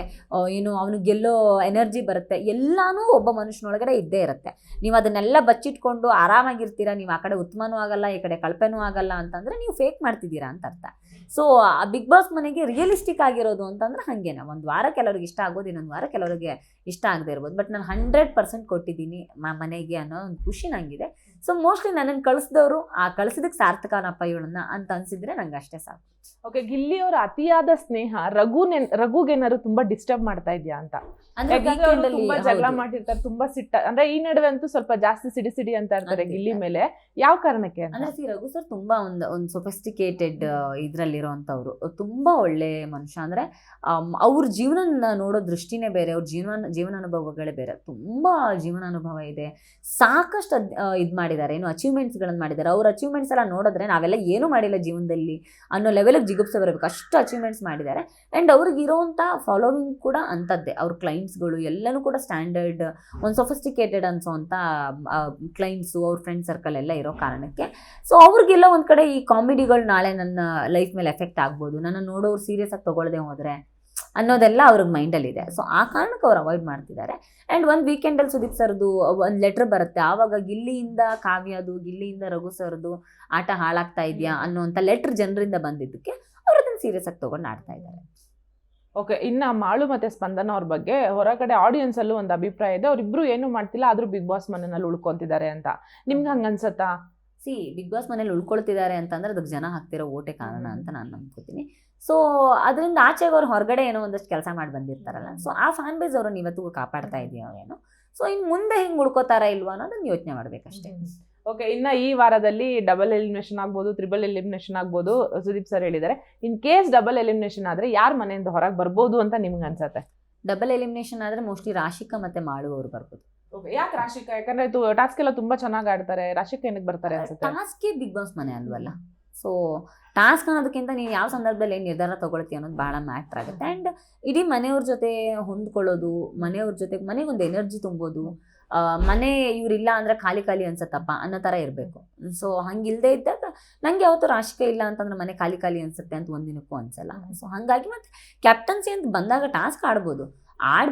ಏನು ಅವನು ಗೆಲ್ಲೋ ಎನರ್ಜಿ ಬರುತ್ತೆ, ಎಲ್ಲನೂ ಒಬ್ಬ ಮನುಷ್ಯನೊಳಗಡೆ ಇದ್ದೇ ಇರುತ್ತೆ. ನೀವು ಅದನ್ನೆಲ್ಲ ಬಚ್ಚಿಟ್ಕೊಂಡು ಆರಾಮಾಗಿರ್ತೀರಾ, ನೀವು ಆ ಕಡೆ ಉತ್ತಮನೂ ಆಗಲ್ಲ, ಈ ಕಡೆ ಕಳಪೆನೂ ಆಗಲ್ಲ ಅಂತಂದರೆ ನೀವು ಫೇಕ್ ಮಾಡ್ತಿದ್ದೀರಾ ಅಂತ ಅರ್ಥ. ಸೊ ಆ ಬಿಗ್ ಬಾಸ್ ಮನೆಗೆ ರಿಯಲಿಸ್ಟಿಕ್ ಆಗಿರೋದು ಅಂತಂದ್ರೆ ಹಾಗೇನೆ. ಒಂದು ವಾರ ಕೆಲವ್ರಿಗೆ ಇಷ್ಟ ಆಗೋದು, ಇನ್ನೊಂದು ವಾರ ಕೆಲವರಿಗೆ ಇಷ್ಟ ಆಗದೆ ಇರ್ಬೋದು, ಬಟ್ ನಾನು 100% ಕೊಟ್ಟಿದ್ದೀನಿ ಮನೆಗೆ ಅನ್ನೋ ಒಂದು ಖುಷಿ ನನಗಿದೆ. ಸೊ ಮೋಸ್ಟ್ಲಿ ನನ್ನನ್ನು ಕಳಿಸಿದವರು ಆ ಕಳಿಸಿದಕ್ಕೆ ಸಾರ್ಥಕನಪ್ಪ ಇವಳನ್ನ ಅಂತ ಅನ್ಸಿದ್ರೆ ನಂಗೆ ಅಷ್ಟೇ ಸಾಕು. ಓಕೆ, ಗಿಲ್ಲಿಯವರ ಅತಿಯಾದ ಸ್ನೇಹ ರಘುಗೇನಾದ್ರು ತುಂಬಾ ಡಿಸ್ಟರ್ಬ್ ಮಾಡ್ತಾ ಇದೆಯಾ ಅಂತ? ತುಂಬಾ ಜಗಳ ಮಾಡಿರ್ತಾರೆ, ತುಂಬಾ ಸಿಟ್ಟ, ಅಂದ್ರೆ ಈ ನಡುವೆ ಅಂತೂ ಸ್ವಲ್ಪ ಜಾಸ್ತಿ ಸಿಡಿ ಅಂತ ಇರ್ತಾರೆ ಗಿಲ್ಲಿ ಮೇಲೆ. ಯಾವ ಕಾರಣಕ್ಕೆ ಅಂದ್ರೆ ರಘು ಸರ್ ತುಂಬಾ ಒಂದು ಸೊಫಿಸ್ಟಿಕೇಟೆಡ್ ಇದ್ರಲ್ಲಿರೋಂಥವ್ರು, ತುಂಬಾ ಒಳ್ಳೆ ಮನುಷ್ಯ. ಅಂದ್ರೆ ಅವ್ರ ಜೀವನ ನೋಡೋ ದೃಷ್ಟಿನೇ ಬೇರೆ, ಅವ್ರ ಜೀವನ ಅನುಭವಗಳೇ ಬೇರೆ. ತುಂಬಾ ಜೀವನ ಅನುಭವ ಇದೆ, ಸಾಕಷ್ಟು ಇದು ಮಾಡಿದ್ದಾರೆ, ಏನು ಅಚೀವ್ಮೆಂಟ್ಸ್ಗಳನ್ನು ಮಾಡಿದ್ದಾರೆ. ಅವ್ರ ಅಚೀವ್ಮೆಂಟ್ಸ್ ಎಲ್ಲ ನೋಡಿದ್ರೆ ನಾವೆಲ್ಲ ಏನೂ ಮಾಡಿಲ್ಲ ಜೀವನದಲ್ಲಿ ಅನ್ನೋ ಲೆವೆಲಿಗೆ ಜಿಗುಪ್ಸೆ ಬರಬೇಕು, ಅಷ್ಟು ಅಚೀವ್ಮೆಂಟ್ಸ್ ಮಾಡಿದ್ದಾರೆ. ಆ್ಯಂಡ್ ಅವ್ರಿಗೆ ಇರೋವಂಥ ಫಾಲೋವಿಂಗ್ ಕೂಡ ಅಂಥದ್ದೇ. ಅವ್ರ ಕ್ಲೈಂಟ್ಸ್ಗಳು ಎಲ್ಲನೂ ಕೂಡ ಸ್ಟ್ಯಾಂಡರ್ಡ್, ಒಂದು ಸೊಫಿಸ್ಟಿಕೇಟೆಡ್ ಅನ್ಸೋವಂಥ ಕ್ಲೈಂಟ್ಸು, ಅವ್ರ ಫ್ರೆಂಡ್ ಸರ್ಕಲ್ ಎಲ್ಲ ಇರೋ ಕಾರಣಕ್ಕೆ. ಸೊ ಅವ್ರಿಗೆಲ್ಲ ಒಂದು ಕಡೆ ಈ ಕಾಮಿಡಿಗಳು ನಾಳೆ ನನ್ನ ಲೈಫ್ ಮೇಲೆ ಎಫೆಕ್ಟ್ ಆಗ್ಬೋದು, ನನ್ನ ನೋಡೋರು ಸೀರಿಯಸ್ ಆಗಿ ತೊಗೊಳ್ಳದೆ ಹೋದರೆ ಅನ್ನೋದೆಲ್ಲ ಅವ್ರಿಗೆ ಮೈಂಡಲ್ಲಿದೆ. ಸೊ ಆ ಕಾರಣಕ್ಕೆ ಅವ್ರು ಅವಾಯ್ಡ್ ಮಾಡ್ತಿದ್ದಾರೆ. ಆ್ಯಂಡ್ ಒಂದು ವೀಕೆಂಡಲ್ಲಿ ಸುದೀಪ್ ಸರ್ದು ಒಂದು ಲೆಟ್ರ್ ಬರುತ್ತೆ, ಆವಾಗ ಗಿಲ್ಲಿಯಿಂದ ಕಾವ್ಯದು, ಗಿಲ್ಲಿಯಿಂದ ರಘು ಸರ್ದು ಆಟ ಹಾಳಾಗ್ತಾ ಇದೆಯಾ ಅನ್ನೋವಂಥ ಲೆಟ್ರ್ ಜನರಿಂದ ಬಂದಿದ್ದಕ್ಕೆ ಅವ್ರು ಅದನ್ನು ಸೀರಿಯಸ್ ಆಗಿ ತೊಗೊಂಡು ಆಡ್ತಾ ಇದ್ದಾರೆ. ಓಕೆ, ಇನ್ನು ಮಾಳು ಮತ್ತೆ ಸ್ಪಂದನ ಅವ್ರ ಬಗ್ಗೆ ಹೊರಗಡೆ ಆಡಿಯನ್ಸ್ ಅಲ್ಲೂ ಒಂದು ಅಭಿಪ್ರಾಯ ಇದೆ, ಅವ್ರಿಬ್ರು ಏನು ಮಾಡ್ತಿಲ್ಲ ಆದ್ರೂ ಬಿಗ್ ಬಾಸ್ ಮನೆಯಲ್ಲಿ ಉಳ್ಕೊಂತಿದ್ದಾರೆ ಅಂತ. ನಿಮ್ಗೆ ಹಂಗ ಅನ್ಸತ್ತಾ? ಬಿಗ್ ಬಾಸ್ ಮನೇಲಿ ಉಳ್ಕೊಳ್ತಿದ್ದಾರೆ ಅಂತಂದ್ರೆ ಅದಕ್ಕೆ ಜನ ಹಾಕ್ತಿರೋ ಓಟೆ ಕಾರಣ ಅಂತ ನಾನು ನಂಬ್ಕೋತೀನಿ. ಸೊ ಅದರಿಂದ ಆಚೆಗೆ ಅವ್ರು ಹೊರಗಡೆ ಏನೋ ಒಂದಷ್ಟು ಕೆಲಸ ಮಾಡಿ ಬಂದಿರ್ತಾರಲ್ಲ, ಸೊ ಆ ಫ್ಯಾನ್ ಬೇಸ್ ಅವ್ರನ್ನ ಇವತ್ತಿಗೂ ಕಾಪಾಡ್ತಾ ಇದೆಯೋ. ಸೊ ಇನ್ನು ಮುಂದೆ ಹಿಂಗೆ ಉಳ್ಕೋತಾರ ಇಲ್ವಾ ಅನ್ನೋದನ್ನ ಯೋಚನೆ ಮಾಡ್ಬೇಕಷ್ಟೇ. ಓಕೆ, ಇನ್ನು ಈ ವಾರದಲ್ಲಿ ಡಬಲ್ ಎಲಿಮಿನೇಷನ್ ಆಗ್ಬೋದು, ಟ್ರಿಬಲ್ ಎಲಿಮಿನೇಷನ್ ಆಗ್ಬೋದು, ಸುದೀಪ್ ಸರ್ ಹೇಳಿದ್ದಾರೆ. ಇನ್ ಕೇಸ್ ಡಬಲ್ ಎಲಿಮಿನೇಷನ್ ಆದ್ರೆ ಯಾರ ಮನೆಯಿಂದ ಹೊರಗೆ ಬರ್ಬೋದು ಅಂತ ನಿಮ್ಗೆ ಅನ್ಸತ್ತೆ? ಡಬಲ್ ಎಲಿಮಿನೇಷನ್ ಆದ್ರೆ ಮೋಸ್ಟ್ಲಿ ರಾಶಿಕಾ ಮತ್ತೆ ಮಾಳು ಅವರು ಬರ್ಬೋದು. ಯಾಕೆ ರಾಶಿಕಾ? ಯಾಕಂದ್ರೆ ಟಾಸ್ಕ್ ಎಲ್ಲ ತುಂಬಾ ಚೆನ್ನಾಗಿ ಆಡ್ತಾರೆ, ರಾಶಿಕಾ ಏನಕ್ಕೆ ಬರ್ತಾರೆ ಅನ್ಸುತ್ತೆ? ಟಾಸ್ಕೇ ಬಿಗ್ ಬಾಸ್ ಮನೆ ಅಲ್ವಲ್ಲ. ಸೊ ಟಾಸ್ಕ್ ಅನ್ನೋದಕ್ಕಿಂತ ನೀವು ಯಾವ ಸಂದರ್ಭದಲ್ಲಿ ಏನು ನಿರ್ಧಾರ ತೊಗೊಳ್ತೀವಿ ಅನ್ನೋದು ಭಾಳ ಮ್ಯಾಟ್ರ್ ಆಗುತ್ತೆ. ಆ್ಯಂಡ್ ಇಡೀ ಮನೆಯವ್ರ ಜೊತೆ ಹೊಂದ್ಕೊಳ್ಳೋದು, ಮನೆಯವ್ರ ಜೊತೆ ಮನೆಗೊಂದು ಎನರ್ಜಿ ತುಂಬೋದು, ಮನೆ ಇವರಿಲ್ಲ ಅಂದರೆ ಖಾಲಿ ಅನ್ಸತ್ತಪ್ಪ ಅನ್ನೋ ಥರ ಇರಬೇಕು. ಸೊ ಹಂಗಿಲ್ಲದೆ ಇದ್ದಾಗ ನನಗೆ ಯಾವತ್ತೂ ರಾಶಿಕಾ ಇಲ್ಲ ಅಂತಂದ್ರೆ ಮನೆ ಖಾಲಿ ಅನ್ಸುತ್ತೆ ಅಂತ ಒಂದಿನಕ್ಕೂ ಅನ್ಸಲ್ಲ. ಸೊ ಹಾಗಾಗಿ ಮತ್ತು ಕ್ಯಾಪ್ಟನ್ಸಿ ಅಂತ ಬಂದಾಗ ಟಾಸ್ಕ್ ಆಡ್ಬೋದು,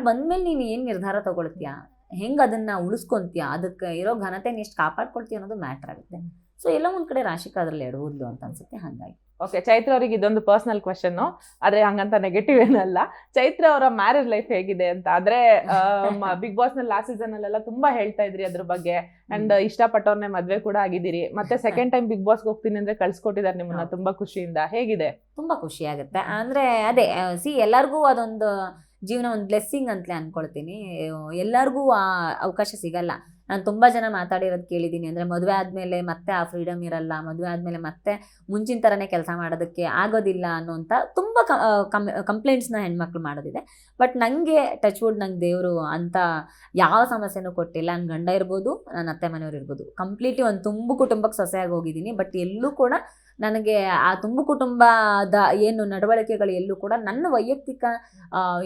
ಬಂದಮೇಲೆ ನೀನು ಏನು ನಿರ್ಧಾರ ತೊಗೊಳ್ತೀಯಾ, ಹೆಂಗೆ ಅದನ್ನು ಉಳಿಸ್ಕೊತೀಯ, ಅದಕ್ಕೆ ಇರೋ ಘನತೆನ ಎಷ್ಟು ಕಾಪಾಡ್ಕೊಳ್ತೀಯ ಅನ್ನೋದು ಮ್ಯಾಟ್ರ್ ಆಗುತ್ತೆ. ಸೊ ಎಲ್ಲ ಒಂದು ಕಡೆ ರಾಶಿಕಾ ಅದರಲ್ಲಿ ಎಡವುದ್ಲು ಅಂತ ಅನ್ಸುತ್ತೆ. ಹಾಗಾಗಿ ಓಕೆ, ಚೈತ್ರ ಅವ್ರಿಗೆ ಇದೊಂದು ಪರ್ಸನಲ್ ಕ್ವೆಶನ್, ಆದ್ರೆ ಹಂಗಂತ ನೆಗೆಟಿವ್ ಏನಲ್ಲ. ಚೈತ್ರ ಅವರ ಮ್ಯಾರೇಜ್ ಲೈಫ್ ಹೇಗಿದೆ ಅಂತ? ಆದ್ರೆ ಬಿಗ್ ಬಾಸ್ ನಲ್ಲಿ ಲಾಸ್ಟ್ ಸೀಸನ್ ಅಲ್ಲೆಲ್ಲ ತುಂಬಾ ಹೇಳ್ತಾ ಇದ್ರಿ ಅದ್ರ ಬಗ್ಗೆ, ಅಂಡ್ ಇಷ್ಟಪಟ್ಟವ್ರನ್ನೇ ಮದ್ವೆ ಕೂಡ ಆಗಿದ್ದೀರಿ. ಮತ್ತೆ ಸೆಕೆಂಡ್ ಟೈಮ್ ಬಿಗ್ ಬಾಸ್ ಹೋಗ್ತೀನಿ ಅಂದ್ರೆ ಕಳ್ಸಿಕೊಟ್ಟಿದ್ದಾರೆ ನಿಮ್ಮನ್ನ ತುಂಬಾ ಖುಷಿಯಿಂದ. ಹೇಗಿದೆ? ತುಂಬಾ ಖುಷಿ ಆಗುತ್ತೆ. ಅಂದ್ರೆ ಅದೇ ಎಲ್ಲರಿಗೂ ಅದೊಂದು ಜೀವನ ಒಂದು ಬ್ಲೆಸ್ಸಿಂಗ್ ಅಂತಲೇ ಅನ್ಕೊಳ್ತೀನಿ. ಎಲ್ಲರಿಗೂ ಆ ಅವಕಾಶ ಸಿಗಲ್ಲ. ನಾನು ತುಂಬ ಜನ ಮಾತಾಡಿರೋದು ಕೇಳಿದ್ದೀನಿ. ಅಂದರೆ ಮದುವೆ ಆದಮೇಲೆ ಮತ್ತೆ ಆ ಫ್ರೀಡಮ್ ಇರಲ್ಲ, ಮದುವೆ ಆದಮೇಲೆ ಮತ್ತೆ ಮುಂಚಿನ ಥರನೇ ಕೆಲಸ ಮಾಡೋದಕ್ಕೆ ಆಗೋದಿಲ್ಲ ಅನ್ನೋಂಥ ತುಂಬ ಕಂಪ್ಲೇಂಟ್ಸ್ನ ಹೆಣ್ಮಕ್ಳು ಮಾಡೋದಿದೆ. ಬಟ್ ನನಗೆ ಟಚ್ ವುಡ್, ನಂಗೆ ದೇವರು ಅಂತ ಯಾವ ಸಮಸ್ಯೆನೂ ಕೊಟ್ಟಿಲ್ಲ. ನನ್ನ ಗಂಡ ಇರ್ಬೋದು, ನನ್ನ ಅತ್ತೆ ಮನೆಯವ್ರು ಇರ್ಬೋದು, ಕಂಪ್ಲೀಟ್ಲಿ ಒಂದು ತುಂಬು ಕುಟುಂಬಕ್ಕೆ ಸೊಸೆಯಾಗಿ ಹೋಗಿದ್ದೀನಿ. ಬಟ್ ಎಲ್ಲೂ ಕೂಡ ನನಗೆ ಆ ತುಂಬು ಕುಟುಂಬದ ಏನು ನಡವಳಿಕೆಗಳು ಎಲ್ಲೂ ಕೂಡ ನನ್ನ ವೈಯಕ್ತಿಕ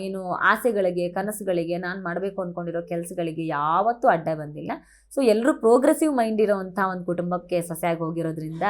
ಏನು ಆಸೆಗಳಿಗೆ, ಕನಸುಗಳಿಗೆ, ನಾನು ಮಾಡಬೇಕು ಅಂದ್ಕೊಂಡಿರೋ ಕೆಲಸಗಳಿಗೆ ಯಾವತ್ತೂ ಅಡ್ಡ ಬಂದಿಲ್ಲ. ಸೊ ಎಲ್ಲರೂ ಪ್ರೋಗ್ರೆಸಿವ್ ಮೈಂಡ್ ಇರೋವಂಥ ಒಂದು ಕುಟುಂಬಕ್ಕೆ ಸೊಸೆಯಾಗಿ ಹೋಗಿರೋದ್ರಿಂದ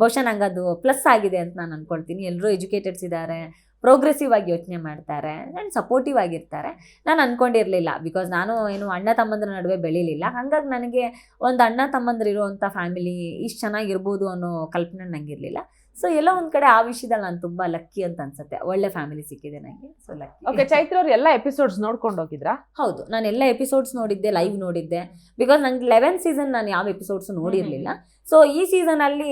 ಬಹುಶಃ ನಂಗೆ ಅದು ಪ್ಲಸ್ ಆಗಿದೆ ಅಂತ ನಾನು ಅಂದ್ಕೊಳ್ತೀನಿ. ಎಲ್ಲರೂ ಎಜುಕೇಟೆಡ್ಸ್ ಇದ್ದಾರೆ, ಪ್ರೋಗ್ರೆಸಿವ್ ಆಗಿ ಯೋಚನೆ ಮಾಡ್ತಾರೆ ಆ್ಯಂಡ್ ಸಪೋರ್ಟಿವ್ ಆಗಿರ್ತಾರೆ. ನಾನು ಅಂದ್ಕೊಂಡಿರಲಿಲ್ಲ, ಬಿಕಾಸ್ ನಾನು ಏನು ಅಣ್ಣ ತಮ್ಮಂದ್ರ ನಡುವೆ ಬೆಳೀಲಿಲ್ಲ. ಹಾಗಾಗಿ ನನಗೆ ಒಂದು ಅಣ್ಣ ತಮ್ಮಂದ್ರ ಇರುವಂಥ ಫ್ಯಾಮಿಲಿ ಇಷ್ಟು ಚೆನ್ನಾಗಿರ್ಬೋದು ಅನ್ನೋ ಕಲ್ಪನೆ ನನಗಿರಲಿಲ್ಲ. ಸೊ ಎಲ್ಲ ಒಂದು ಕಡೆ ಆ ವಿಷಯದಲ್ಲಿ ನಾನು ತುಂಬ ಲಕ್ಕಿ ಅಂತ ಅನ್ಸುತ್ತೆ. ಒಳ್ಳೆ ಫ್ಯಾಮಿಲಿ ಸಿಕ್ಕಿದೆ ನನಗೆ. So lucky. ಓಕೆ, ಚೈತ್ರ ಅವ್ರು ಎಲ್ಲ ಎಪಿಸೋಡ್ಸ್ ನೋಡ್ಕೊಂಡು ಹೋಗಿದ್ರಾ? ಹೌದು, ನಾನು ಎಲ್ಲ ಎಪಿಸೋಡ್ಸ್ ನೋಡಿದ್ದೆ, ಲೈವ್ ನೋಡಿದ್ದೆ. ಬಿಕಾಸ್ ನಂಗೆ 11th ಸೀಸನ್ ನಾನು ಯಾವ ಎಪಿಸೋಡ್ಸು ನೋಡಿರಲಿಲ್ಲ. ಸೊ ಈ ಸೀಸನ್ ಅಲ್ಲಿ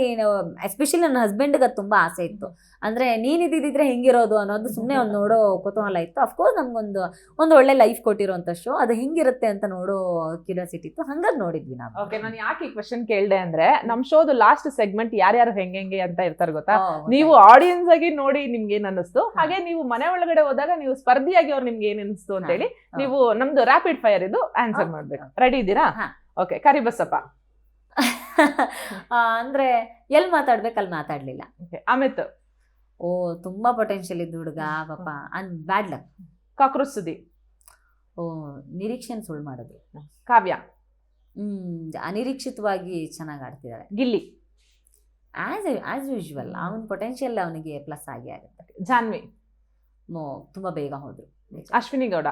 ಎಸ್ಪೆಷಲಿ ನನ್ನ ಹಸ್ಬೆಂಡ್ಗೆ ಅದು ತುಂಬಾ ಆಸೆ ಇತ್ತು. ಅಂದ್ರೆ ನೀನ್ ಇದ್ದಿದ್ರೆ ಹೆಂಗಿರೋದು ಅನ್ನೋದು ಸುಮ್ಮನೆ ಒಂದು ನೋಡೋ ಕುತೂಹಲ ಇತ್ತು. ಅಫ್ಕೋರ್ಸ್ ನಮ್ಗೊಂದು ಒಳ್ಳೆ ಲೈಫ್ ಕೊಟ್ಟಿರೋಂಥ ಶೋ, ಅದು ಹೆಂಗಿರುತ್ತೆ ಅಂತ ನೋಡೋ ಕ್ಯೂರಿಯಾಸಿಟಿ ಇತ್ತು, ಹಂಗಾಗಿ ನೋಡಿದ್ವಿ ನಾವು. ಓಕೆ, ನಾನು ಯಾಕೆ ಈ ಕ್ವೆಶನ್ ಕೇಳ್ದೆ ಅಂದ್ರೆ ನಮ್ ಶೋದು ಲಾಸ್ಟ್ ಸೆಗ್ಮೆಂಟ್ ಯಾರ್ಯಾರು ಹೆಂಗೆ ಅಂತ ಇರ್ತಾರೆ ಗೊತ್ತಾ. ನೀವು ಆಡಿಯನ್ಸ್ ಆಗಿ ನೋಡಿ ನಿಮ್ಗೆ ಏನ್ ಅನ್ನಿಸ್ತು, ಹಾಗೆ ನೀವು ಮನೆ ಒಳಗಡೆ ಹೋದಾಗ ನೀವು ಸ್ಪರ್ಧಿಯಾಗಿ ಅವ್ರು ನಿಮ್ಗೆ ಏನ್ ಅನಿಸ್ತು ಅಂತ ಹೇಳಿ ನೀವು ನಮ್ದು ರ್ಯಾಪಿಡ್ ಫೈರ್ ಇದು ಆನ್ಸರ್ ಮಾಡ್ಬೇಕು. ರೆಡಿ ಇದ್ದೀರಾ? ಓಕೆ, ಕರಿಬಸಪ್ಪ. ಅಂದ್ರೆ ಎಲ್ಲಿ ಮಾತಾಡ್ಬೇಕು ಅಲ್ಲಿ ಮಾತಾಡ್ಲಿಲ್ಲ. ಅಮಿತ್. ಓ, ತುಂಬಾ ಪೊಟೆನ್ಶಿಯಲ್ ಇದ್ದ ಹುಡುಗ ಪಾಪ, ಬ್ಯಾಡ್ ಲಕ್. ಕಾಕ್ರೋಚ್ ಸುದಿ. ಓ, ನಿರೀಕ್ಷೆನ ಸುಳ್ಳು ಮಾಡೋದು. ಕಾವ್ಯ. ಅನಿರೀಕ್ಷಿತವಾಗಿ ಚೆನ್ನಾಗಿ ಆಡ್ತಿದ್ದಾರೆ. ಗಿಲ್ಲಿ. ಆಸ್ ಯೂಶುವಲ್ ಅವನ ಪೊಟೆನ್ಶಿಯಲ್ ಅವನಿಗೆ ಪ್ಲಸ್ ಆಗಿ ಆಗುತ್ತೆ. ಜಾನ್ವಿ. ತುಂಬಾ ಬೇಗ ಹೋದ್ರು. ಅಶ್ವಿನಿ ಗೌಡ.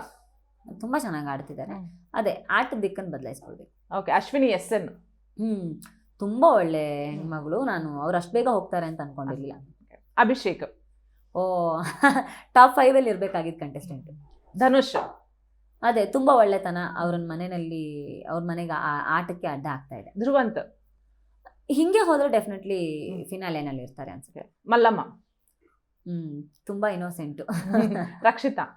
ತುಂಬಾ ಚೆನ್ನಾಗಿ ಆಡ್ತಿದ್ದಾರೆ. ಅದೇ ಆಟದ ದಿಕ್ಕನ್ನು ಬದಲಾಯಿಸ್ಕೊಳ್ಬೇಕು. Okay, Ashwini SN. ತುಂಬಾ ಒಳ್ಳೆ ಹೆಣ್ಮಗಳು. ನಾನು ಅವ್ರು ಅಷ್ಟು ಬೇಗ ಹೋಗ್ತಾರೆ ಅಂತ ಅನ್ಕೊಂಡಿರ್ಲಿಲ್ಲ. ಅಭಿಷೇಕ್. ಓ, ಟಾಪ್ 5 ಅಲ್ಲಿ ಇರ್ಬೇಕಾಗಿದ್ದ ಕಂಟೆಸ್ಟೆಂಟ್. ಧನುಷ್. ಅದೇ ತುಂಬಾ ಒಳ್ಳೆತನ. ಅವ್ರ ಮನೆಗೆ ಆಟಕ್ಕೆ ಅಡ್ಡ ಆಗ್ತಾ ಇದೆ. ಧ್ರುವಂತ್. ಹಿಂಗೆ ಹೋದ್ರೆ ಡೆಫಿನೆಟ್ಲಿ ಫಿನಾಲೆನಲ್ಲಿ ಇರ್ತಾರೆ ಅನ್ಸುತ್ತೆ. ಮಲ್ಲಮ್ಮ. ತುಂಬಾ ಇನ್ನೋಸೆಂಟ್. ರಕ್ಷಿತಾ.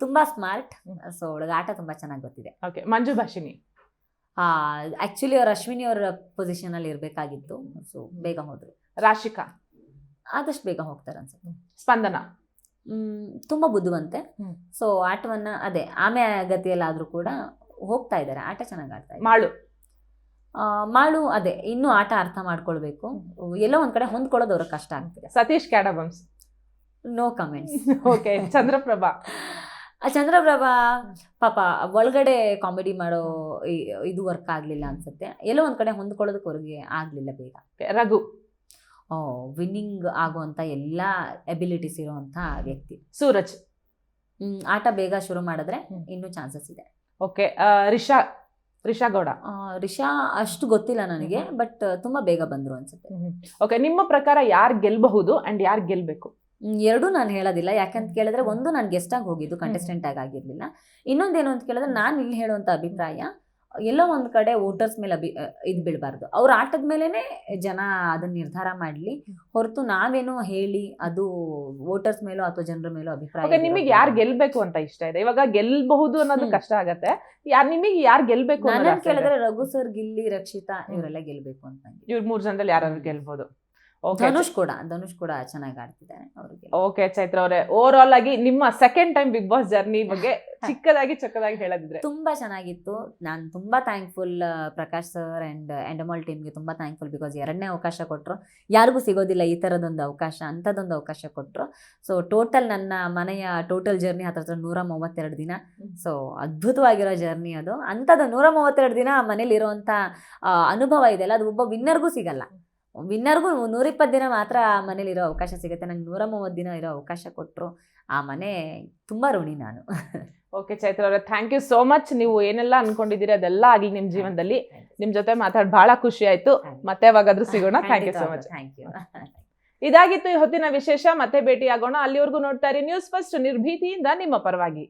ತುಂಬಾ ಸ್ಮಾರ್ಟ್. ಸೊ ಅವಳಿಗೆ ಆಟ ತುಂಬಾ ಚೆನ್ನಾಗಿ ಗೊತ್ತಿದೆ. ಓಕೆ, ಮಂಜು ಭಾಷಿನಿ. ಆಕ್ಚುಲಿ ಅವ್ರು ಅಶ್ವಿನಿ ಅವರ ಪೊಸಿಷನ್ ಅಲ್ಲಿ ಇರ್ಬೇಕಾಗಿತ್ತು. ಸೊ ಬೇಗ ಹೋದ್ರು. ರಾಶಿಕಾ. ಆದಷ್ಟು ಬೇಗ ಹೋಗ್ತಾರೆ ಅನ್ಸುತ್ತೆ. ಸ್ಪಂದನ. ತುಂಬಾ ಬುದ್ಧಿವಂತೆ. ಸೊ ಆಟವನ್ನ ಆಮೆ ಗತಿಯಲ್ಲಾದ್ರೂ ಕೂಡ ಹೋಗ್ತಾ ಇದ್ದಾರೆ. ಆಟ ಚೆನ್ನಾಗಿ ಆಡ್ತಾ ಇದ್ದಾರೆ. ಮಾಳು ಇನ್ನೂ ಆಟ ಅರ್ಥ ಮಾಡ್ಕೊಳ್ಬೇಕು. ಎಲ್ಲೋ ಒಂದ್ ಕಡೆ ಹೊಂದ್ಕೊಳ್ಳೋದು ಅವ್ರಿಗೆ ಕಷ್ಟ ಆಗ್ತಿದೆ. ಸತೀಶ್ ಕ್ಯಾಡಬಮ್ಸ್. No comments. Okay, Chandraprabha. Chandraprabha ಪಾಪ ಒಳಗಡೆ ಕಾಮಿಡಿ ಮಾಡೋ ಇದು ವರ್ಕ್ ಆಗ್ಲಿಲ್ಲ ಅನ್ಸುತ್ತೆ. ಎಲ್ಲೋ ಒಂದ್ ಕಡೆ ಹೊಂದ್ಕೊಳ್ಳೋದಕ್ಕೆ ಅವ್ರಿಗೆ ಆಗ್ಲಿಲ್ಲ ಬೇಗ. ರಘು. ವಿನ್ನಿಂಗ್ ಆಗುವಂತ ಎಲ್ಲಾ ಎಬಿಲಿಟೀಸ್ ಇರುವಂತ ವ್ಯಕ್ತಿ. ಸೂರಜ್. ಆಟ ಬೇಗ ಶುರು ಮಾಡಿದ್ರೆ ಇನ್ನೂ ಚಾನ್ಸಸ್ ಇದೆ. ಓಕೆ, ರಿಷಾ ಗೌಡ. ರಿಷಾ ಅಷ್ಟು ಗೊತ್ತಿಲ್ಲ ನನಗೆ, ಬಟ್ ತುಂಬಾ ಬೇಗ ಬಂದ್ರು ಅನ್ಸುತ್ತೆ. ಓಕೆ, ನಿಮ್ಮ ಪ್ರಕಾರ ಯಾರು ಗೆಲ್ಬಹುದು ಅಂಡ್ ಯಾರು ಗೆಲ್ಬೇಕು? ಎರಡೂ ನಾನು ಹೇಳೋದಿಲ್ಲ. ಯಾಕಂತ ಕೇಳಿದ್ರೆ, ಒಂದು ನಾನು ಗೆಸ್ಟ್ ಆಗಿ ಹೋಗಿದ್ದು, ಕಂಟೆಸ್ಟೆಂಟ್ ಆಗಿರ್ಲಿಲ್ಲ. ಇನ್ನೊಂದೇನು ಅಂತ ಕೇಳಿದ್ರೆ, ನಾನು ಇಲ್ಲಿ ಹೇಳುವಂತ ಅಭಿಪ್ರಾಯ, ಎಲ್ಲೋ ಒಂದ್ ಕಡೆ ವೋಟರ್ಸ್ ಮೇಲೆ ಇದು ಬೀಳಬಾರ್ದು. ಅವ್ರ ಆಟದ ಮೇಲೆನೆ ಜನ ಅದನ್ನ ನಿರ್ಧಾರ ಮಾಡ್ಲಿ ಹೊರತು ನಾವೇನೋ ಹೇಳಿ ಅದು ವೋಟರ್ಸ್ ಮೇಲೋ ಅಥವಾ ಜನರ ಮೇಲೋ ಅಭಿಪ್ರಾಯ. ನಿಮಗೆ ಯಾರು ಗೆಲ್ಬೇಕು ಅಂತ ಇಷ್ಟ ಇದೆ? ಇವಾಗ ಗೆಲ್ಬಹುದು ಅನ್ನೋದು ಕಷ್ಟ ಆಗತ್ತೆ. ನಿಮಗೆ ಯಾರು ಗೆಲ್ಬೇಕು ನನ್ನ ಕೇಳಿದ್ರೆ ರಘು ಸರ್, ಗಿಲ್ಲಿ, ರಕ್ಷಿತಾ ಇವರೆಲ್ಲ ಗೆಲ್ಬೇಕು ಅಂತ. ಇವ್ರ 3 ಜನದಲ್ಲಿ ಯಾರು ಗೆಲ್ಬಹುದು? ಧನುಷ್ ಕೂಡ ಚೆನ್ನಾಗಿ ಆಡ್ತಿದ್ದಾರೆ ಅವ್ರಿಗೆ. ಓಕೆ ಚೈತ್ರ ಅವರೇ, ಓವರ್ ಆಲ್ ಆಗಿ ನಿಮ್ಮ second time Bigg Boss journey ಬಗ್ಗೆ ಚಿಕ್ಕದಾಗಿ ಹೇಳದಿದ್ರೆ? ತುಂಬಾ ಚೆನ್ನಾಗಿತ್ತು. ನಾನು ತುಂಬಾ thankful Prakash sir and Endemol ಟೀಮ್ಗೆ ತುಂಬಾ ಥ್ಯಾಂಕ್ಫುಲ್. ಬಿಕಾಸ್ 2ನೇ ಅವಕಾಶ ಕೊಟ್ಟರು. ಯಾರಿಗೂ ಸಿಗೋದಿಲ್ಲ ಈ ಥರದೊಂದು ಅವಕಾಶ, ಅಂಥದ್ದೊಂದು ಅವಕಾಶ ಕೊಟ್ಟರು. ಸೊ ಟೋಟಲ್ ನನ್ನ ಮನೆಯ ಟೋಟಲ್ ಜರ್ನಿ ಹತ್ರ 132 ದಿನ. ಸೊ ಅದ್ಭುತವಾಗಿರೋ ಜರ್ನಿ ಅದು. ಅಂಥದ್ದು 132 ದಿನ ಮನೇಲಿ ಇರುವಂಥ ಅನುಭವ ಇದೆಯಲ್ಲ, ಅದು ಒಬ್ಬ ವಿನ್ನರ್ಗೂ ಸಿಗಲ್ಲ. ವಿನ್ನರ್ಗೂ 120 ದಿನ ಮಾತ್ರ ಮನೇಲಿರೋ ಅವಕಾಶ ಸಿಗುತ್ತೆ. ನಂಗೆ 130 ದಿನ ಇರೋ ಅವಕಾಶ ಕೊಟ್ಟರು. ಆ ಮನೆ ತುಂಬಾ ಋಣಿ ನಾನು. ಓಕೆ ಚೈತ್ರ ಅವರೇ, ಥ್ಯಾಂಕ್ ಯು ಸೋ ಮಚ್. ನೀವು ಏನೆಲ್ಲ ಅನ್ಕೊಂಡಿದ್ದೀರಿ ಅದೆಲ್ಲ ಆಗ್ಲಿ ನಿಮ್ಮ ಜೀವನದಲ್ಲಿ. ನಿಮ್ ಜೊತೆ ಮಾತಾಡಿ ಬಹಳ ಖುಷಿ ಆಯ್ತು. ಮತ್ತೆ ಯಾವಾಗಾದ್ರೂ ಸಿಗೋಣ. Thank you so much. ಇದಾಗಿತ್ತು ಈ ಹೊತ್ತಿನ ವಿಶೇಷ. ಮತ್ತೆ ಭೇಟಿ ಆಗೋಣ. ಅಲ್ಲಿವರೆಗೂ ನೋಡ್ತಾ ಇರಿ ನ್ಯೂಸ್ ಫಸ್ಟ್, ನಿರ್ಭೀತಿಯಿಂದ ನಿಮ್ಮ ಪರವಾಗಿ.